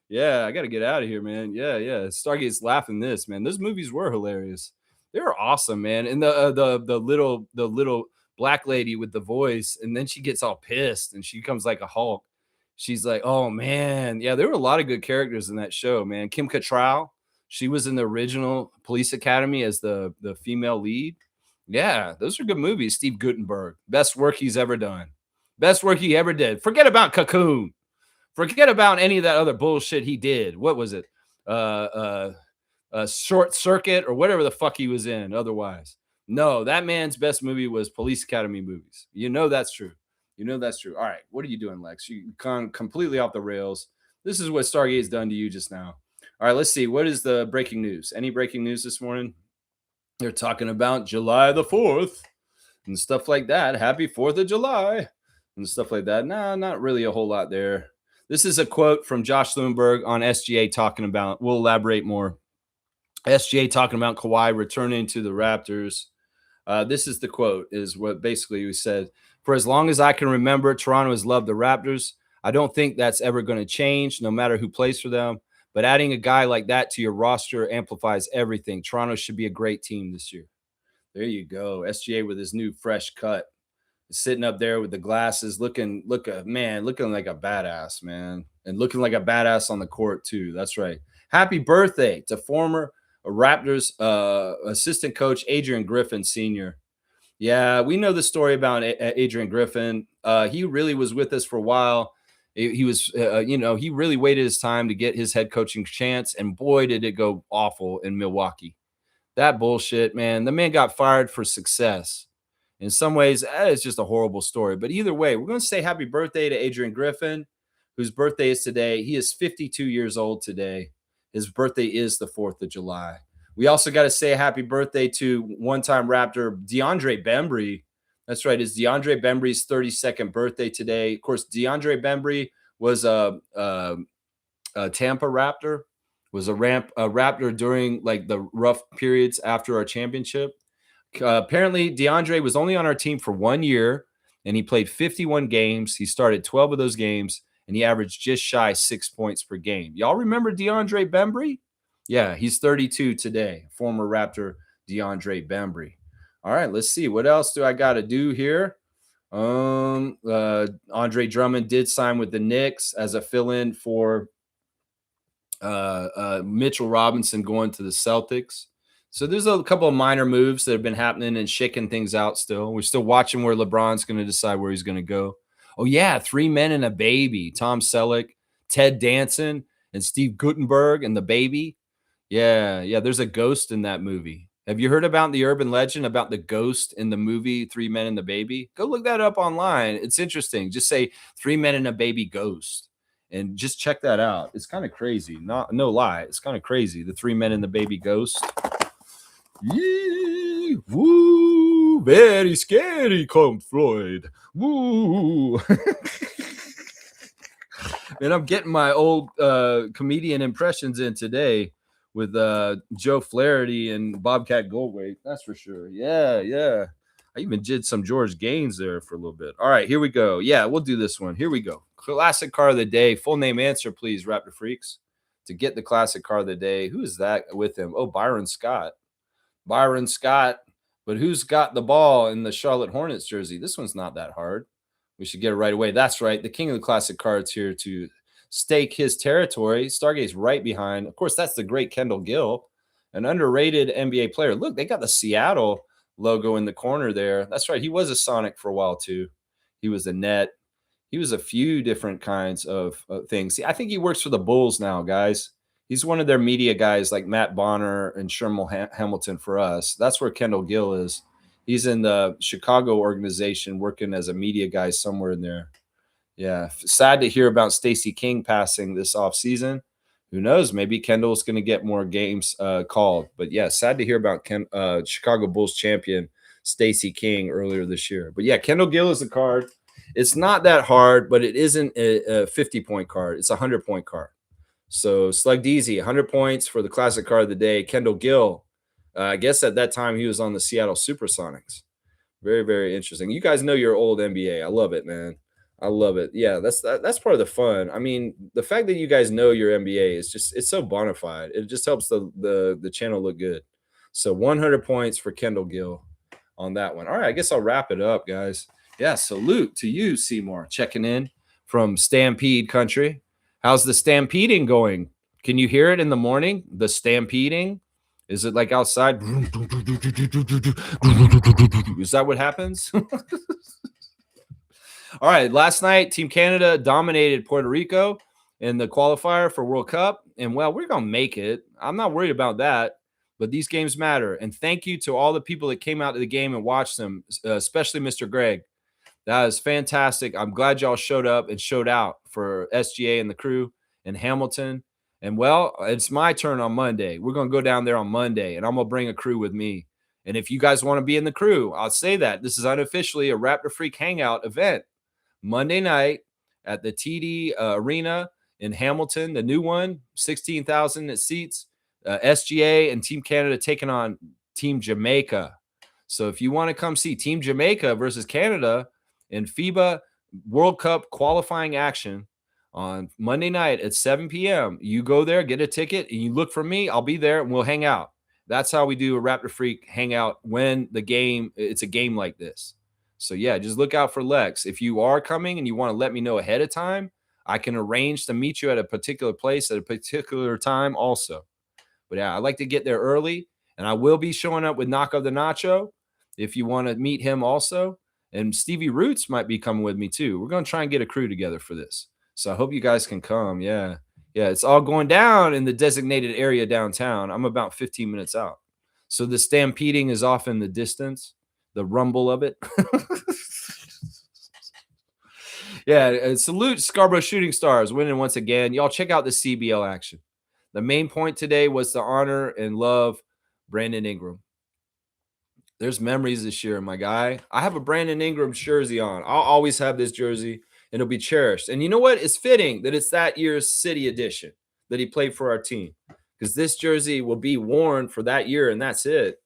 Yeah, I got to get out of here, man. Yeah. Stargate's laughing this, man. Those movies were hilarious. They were awesome, man. And the little black lady with the voice, and then she gets all pissed and she becomes like a Hulk. She's like, oh man, yeah. There were a lot of good characters in that show, man. Kim Cattrall. She was in the original Police Academy as the female lead. Yeah, those are good movies. Steve Guttenberg, best work he's ever done. Best work he ever did. Forget about Cocoon. Forget about any of that other bullshit he did. What was it? Short Circuit or whatever the fuck he was in otherwise. No, that man's best movie was Police Academy movies. You know that's true. All right, what are you doing, Lex? You gone completely off the rails. This is what Stargate's done to you just now. All right, let's see. What is the breaking news? Any breaking news this morning? They're talking about July the 4th and stuff like that. Happy 4th of July and stuff like that. Nah, not really a whole lot there. This is a quote from Josh Lundberg on SGA talking about, we'll elaborate more. SGA talking about Kawhi returning to the Raptors. This is the quote, is what basically he said. For as long as I can remember, Toronto has loved the Raptors. I don't think that's ever going to change, no matter who plays for them. But adding a guy like that to your roster amplifies everything. Toronto should be a great team this year. There you go. SGA with his new fresh cut, sitting up there with the glasses, looking like a badass, man. And looking like a badass on the court, too. That's right. Happy birthday to former Raptors assistant coach Adrian Griffin Sr. Yeah, we know the story about Adrian Griffin. He really was with us for a while. He was, he really waited his time to get his head coaching chance, and boy, did it go awful in Milwaukee. That bullshit, man. The man got fired for success. In some ways, it's just a horrible story. But either way, we're going to say happy birthday to Adrian Griffin, whose birthday is today. He is 52 years old today. His birthday is the 4th of July. We also got to say happy birthday to one-time Raptor DeAndre Bembry. That's right. It's DeAndre Bembry's 32nd birthday today. Of course, DeAndre Bembry was a Tampa Raptor, was a Raptor during like the rough periods after our championship. Apparently, DeAndre was only on our team for 1 year, and he played 51 games. He started 12 of those games, and he averaged just shy 6 points per game. Y'all remember DeAndre Bembry? Yeah, he's 32 today. Former Raptor DeAndre Bembry. All right, let's see. What else do I got to do here? Andre Drummond did sign with the Knicks as a fill-in for Mitchell Robinson going to the Celtics. So there's a couple of minor moves that have been happening and shaking things out still. We're still watching where LeBron's going to decide where he's going to go. Oh, yeah, 3 men and a baby. Tom Selleck, Ted Danson, and Steve Guttenberg and the baby. Yeah, there's a ghost in that movie. Have you heard about the urban legend about the ghost in the movie 3 Men and a Baby? Go look that up online. It's interesting. Just say 3 Men and a Baby Ghost and just check that out. It's kind of crazy. No lie. It's kind of crazy. The 3 Men and the Baby Ghost. Yee, woo, very scary, Count Floyd. Woo. And I'm getting my old comedian impressions in today with Joe Flaherty and Bobcat Goldthwait. That's for sure. Yeah. I even did some George Gaines there for a little bit. All right, here we go. Yeah, we'll do this one. Here we go. Classic car of the day. Full name answer, please, Raptor Freaks. To get the classic car of the day, who is that with him? Oh, Byron Scott. Byron Scott. But who's got the ball in the Charlotte Hornets jersey? This one's not that hard. We should get it right away. That's right. The king of the classic cards here to stake his territory. Stargate's right behind. Of course, that's the great Kendall Gill, an underrated NBA player. Look, they got the Seattle logo in the corner there. That's right. He was a Sonic for a while, too. He was a Net. He was a few different kinds of things. See, I think he works for the Bulls now, guys. He's one of their media guys like Matt Bonner and Sherman Hamilton for us. That's where Kendall Gill is. He's in the Chicago organization working as a media guy somewhere in there. Yeah. Sad to hear about Stacey King passing this offseason. Who knows? Maybe Kendall's going to get more games called. But yeah, sad to hear about Chicago Bulls champion Stacey King earlier this year. But yeah, Kendall Gill is a card. It's not that hard, but it isn't a 50-point card. It's a 100-point card. So Slug Deezy, 100 points for the classic card of the day. Kendall Gill, I guess at that time he was on the Seattle Supersonics. Very, very interesting. You guys know your old NBA. I love it, man. I love it. Yeah, that's part of the fun. I mean, the fact that you guys know your NBA is just, it's so bona fide. It just helps the channel look good. So 100 points for Kendall Gill on that one. All right, I guess I'll wrap it up, guys. Yeah, salute to you, Seymour, checking in from Stampede Country. How's the stampeding going? Can you hear it in the morning? The stampeding? Is it like outside? Is that what happens? All right, last night, Team Canada dominated Puerto Rico in the qualifier for World Cup. And, well, we're going to make it. I'm not worried about that. But these games matter. And thank you to all the people that came out to the game and watched them, especially Mr. Greg. That is fantastic. I'm glad y'all showed up and showed out for SGA and the crew and Hamilton. And, well, it's my turn on Monday. We're going to go down there on Monday, and I'm going to bring a crew with me. And if you guys want to be in the crew, I'll say that. This is unofficially a Raptor Freak Hangout event. Monday night at the TD Arena in Hamilton, the new one, 16,000 seats. SGA and Team Canada taking on Team Jamaica. So if you want to come see Team Jamaica versus Canada in FIBA World Cup qualifying action on Monday night at 7 p.m., you go there, get a ticket, and you look for me. I'll be there, and we'll hang out. That's how we do a Raptor Freak hangout when it's a game like this. So, yeah, just look out for Lex. If you are coming and you want to let me know ahead of time, I can arrange to meet you at a particular place at a particular time also. But, yeah, I like to get there early, and I will be showing up with Knock of the Nacho if you want to meet him also. And Stevie Roots might be coming with me too. We're going to try and get a crew together for this. So I hope you guys can come. Yeah. Yeah, it's all going down in the designated area downtown. I'm about 15 minutes out. So the stampeding is off in the distance, the rumble of it. Yeah, salute Scarborough Shooting Stars winning once again. Y'all check out the CBL action. The main point today was to honor and love Brandon Ingram. There's memories this year, my guy. I have a Brandon Ingram jersey on. I'll always have this jersey, and it'll be cherished. And you know what? It's fitting that it's that year's City Edition that he played for our team, because this jersey will be worn for that year, and that's it.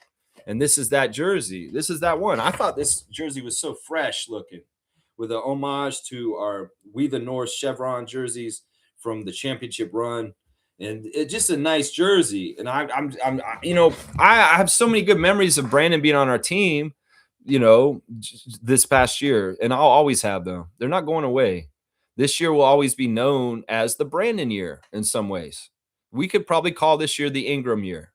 And this is that jersey. This is that one. I thought this jersey was so fresh looking, with an homage to our We the North chevron jerseys from the championship run. And it's just a nice jersey. And I have so many good memories of Brandon being on our team, this past year. And I'll always have them. They're not going away. This year will always be known as the Brandon year in some ways. We could probably call this year the Ingram year,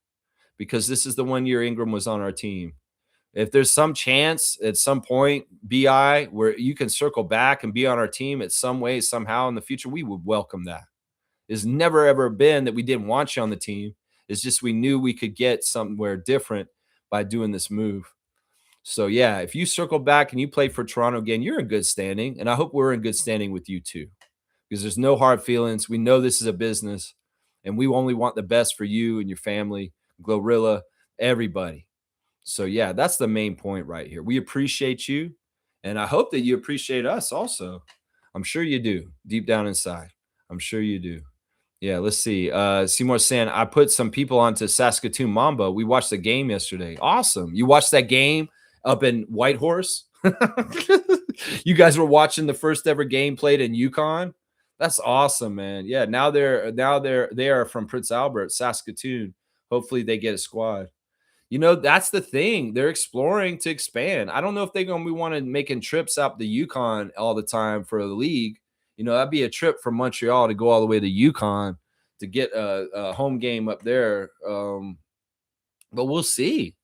because this is the 1 year Ingram was on our team. If there's some chance at some point, BI, where you can circle back and be on our team at some way, somehow in the future, we would welcome that. It's never, ever been that we didn't want you on the team. It's just we knew we could get somewhere different by doing this move. So, yeah, if you circle back and you play for Toronto again, you're in good standing. And I hope we're in good standing with you too, because there's no hard feelings. We know this is a business, and we only want the best for you and your family, Glorilla, everybody. So, yeah, that's the main point right here. We appreciate you, and I hope that you appreciate us also. I'm sure you do, deep down inside. I'm sure you do. Yeah, let's see. Seymour's saying, I put some people onto Saskatoon Mamba. We watched the game yesterday. Awesome. You watched that game up in Whitehorse. You guys were watching the first ever game played in Yukon. That's awesome, man. Yeah, they are from Prince Albert, Saskatoon. Hopefully they get a squad. That's the thing. They're exploring to expand. I don't know if they're going to be wanting making trips up the Yukon all the time for the league. That'd be a trip from Montreal to go all the way to Yukon to get a home game up there. But we'll see.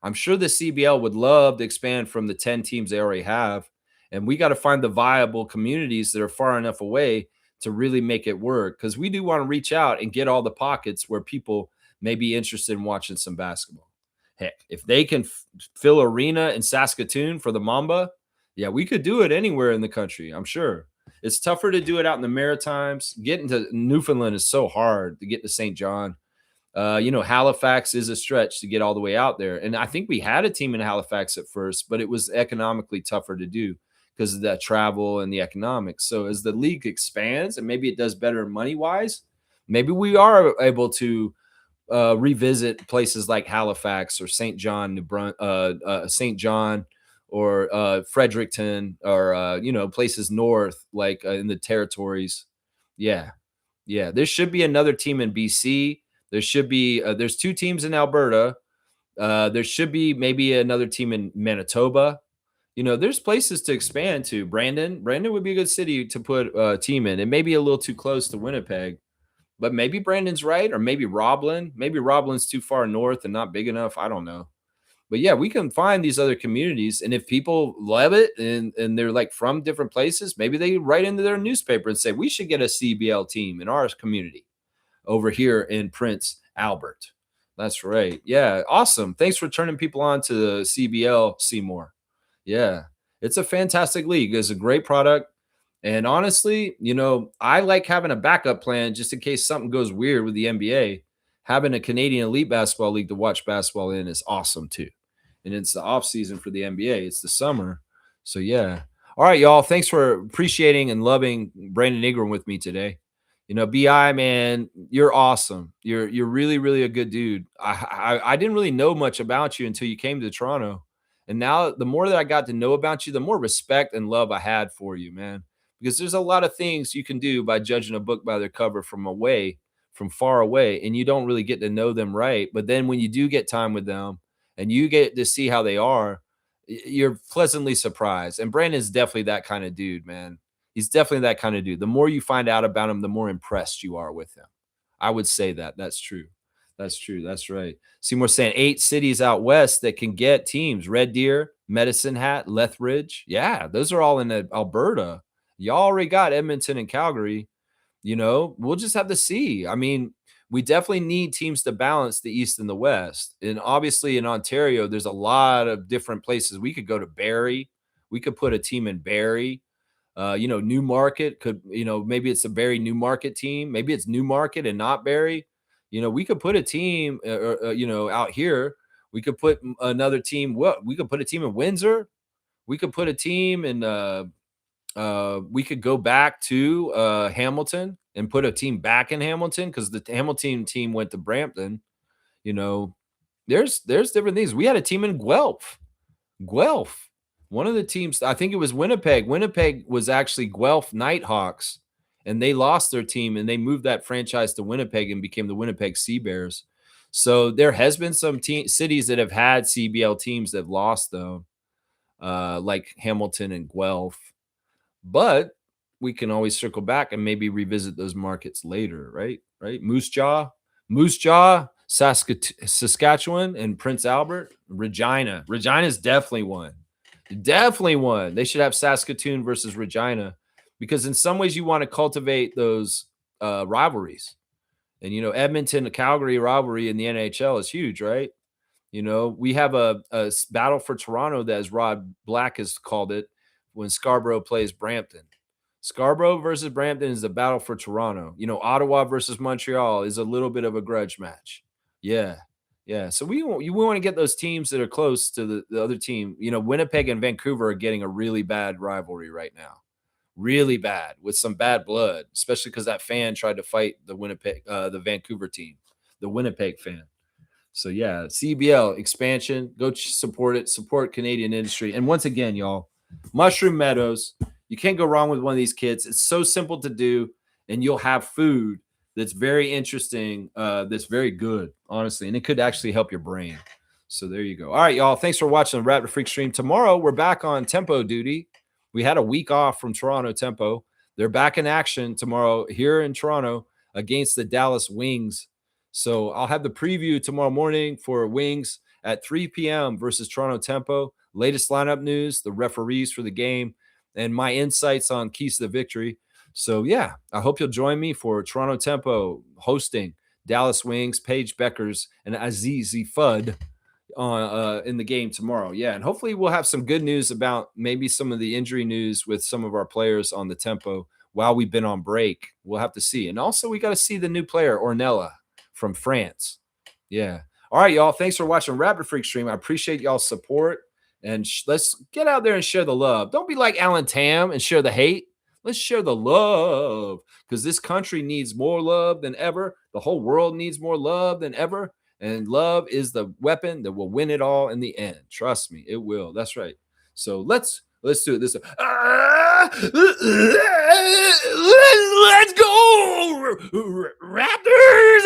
I'm sure the CBL would love to expand from the 10 teams they already have. And we got to find the viable communities that are far enough away to really make it work. Because we do want to reach out and get all the pockets where people may be interested in watching some basketball. Heck, if they can fill arena in Saskatoon for the Mamba, yeah, we could do it anywhere in the country, I'm sure. It's tougher to do it out in the Maritimes. Getting to Newfoundland is so hard to get to St. John. Halifax is a stretch to get all the way out there. And I think we had a team in Halifax at first, but it was economically tougher to do because of that travel and the economics. So as the league expands and maybe it does better money wise, maybe we are able to revisit places like Halifax or St. John, St. John or Fredericton or, places north, like in the territories. Yeah. Yeah. There should be another team in BC. There should be, there's 2 teams in Alberta. There should be maybe another team in Manitoba. There's places to expand to. Brandon would be a good city to put a team in. It may be a little too close to Winnipeg, but maybe Brandon's right, or maybe Roblin. Maybe Roblin's too far north and not big enough. I don't know. But yeah, we can find these other communities. And if people love it and they're like from different places, maybe they write into their newspaper and say, we should get a CBL team in our community over here in Prince Albert. That's right. Yeah. Awesome. Thanks for turning people on to the CBL, Seymour. Yeah. It's a fantastic league. It's a great product. And honestly, I like having a backup plan just in case something goes weird with the NBA. Having a Canadian Elite Basketball League to watch basketball in is awesome too. And it's the off season for the NBA. It's the summer. So yeah. All right, y'all. Thanks for appreciating and loving Brandon Ingram with me today. BI, man, you're awesome. You're really, really a good dude. I didn't really know much about you until you came to Toronto. And now the more that I got to know about you, the more respect and love I had for you, man. Because there's a lot of things you can do by judging a book by their cover from far away, and you don't really get to know them right. But then when you do get time with them and you get to see how they are, you're pleasantly surprised. And Brandon's definitely that kind of dude, man. He's definitely that kind of dude. The more you find out about him, the more impressed you are with him. I would say that. That's true. That's true. That's right. Seymour saying 8 cities out west that can get teams: Red Deer, Medicine Hat, Lethbridge. Yeah, those are all in Alberta. Y'all already got Edmonton and Calgary. We'll just have to see. I mean, we definitely need teams to balance the East and the West. And obviously in Ontario, there's a lot of different places. We could go to Barrie. We could put a team in Barrie. Newmarket could, maybe it's a Barrie Newmarket team. Maybe it's Newmarket and not Barrie. We could put a team, out here. We could put another team. We could put a team in Windsor. We could put a team in, we could go back to Hamilton and put a team back in Hamilton because the Hamilton team went to Brampton. There's different things. We had a team in Guelph. One of the teams, I think it was Winnipeg. Winnipeg was actually Guelph Nighthawks, and they lost their team and they moved that franchise to Winnipeg and became the Winnipeg Sea Bears. So there has been some cities that have had CBL teams that have lost, though, like Hamilton and Guelph. But we can always circle back and maybe revisit those markets later, right? Moose Jaw, Saskatchewan, and Prince Albert. Regina's definitely one. They should have Saskatoon versus Regina because in some ways you want to cultivate those rivalries. And, Edmonton to Calgary rivalry in the NHL is huge, right? We have a battle for Toronto that, as Rod Black has called it, when Scarborough plays Brampton. Scarborough versus Brampton is the battle for Toronto. Ottawa versus Montreal is a little bit of a grudge match. Yeah. So we want to get those teams that are close to the other team. Winnipeg and Vancouver are getting a really bad rivalry right now. Really bad, with some bad blood, especially because that fan tried to fight the Vancouver team, the Winnipeg fan. So yeah, CBL expansion. Go support it. Support Canadian industry. And once again, y'all, Mushroom Meadows. You can't go wrong with one of these kits. It's so simple to do, and you'll have food that's very interesting. That's very good, honestly, and it could actually help your brain. So there you go. All right, y'all. Thanks for watching the Raptor Freak stream. Tomorrow we're back on Tempo duty. We had a week off from Toronto Tempo. They're back in action tomorrow here in Toronto against the Dallas Wings. So I'll have the preview tomorrow morning for Wings at 3 p.m. versus Toronto Tempo. Latest lineup news, the referees for the game, and my insights on keys to the victory. So yeah, I hope you'll join me for Toronto Tempo hosting Dallas Wings, Paige Beckers, and Azizi Fudd in the game tomorrow. Yeah, and hopefully we'll have some good news about maybe some of the injury news with some of our players on the Tempo while we've been on break. We'll have to see. And also we got to see the new player, Ornella from France. Yeah. All right, y'all. Thanks for watching Raptor Freak stream. I appreciate y'all's support. And let's get out there and share the love. Don't be like Alan Tam and share the hate. Let's share the love because this country needs more love than ever. The whole world needs more love than ever. And love is the weapon that will win it all in the end. Trust me, it will. That's right. So let's do it this way. Let's go, Raptors!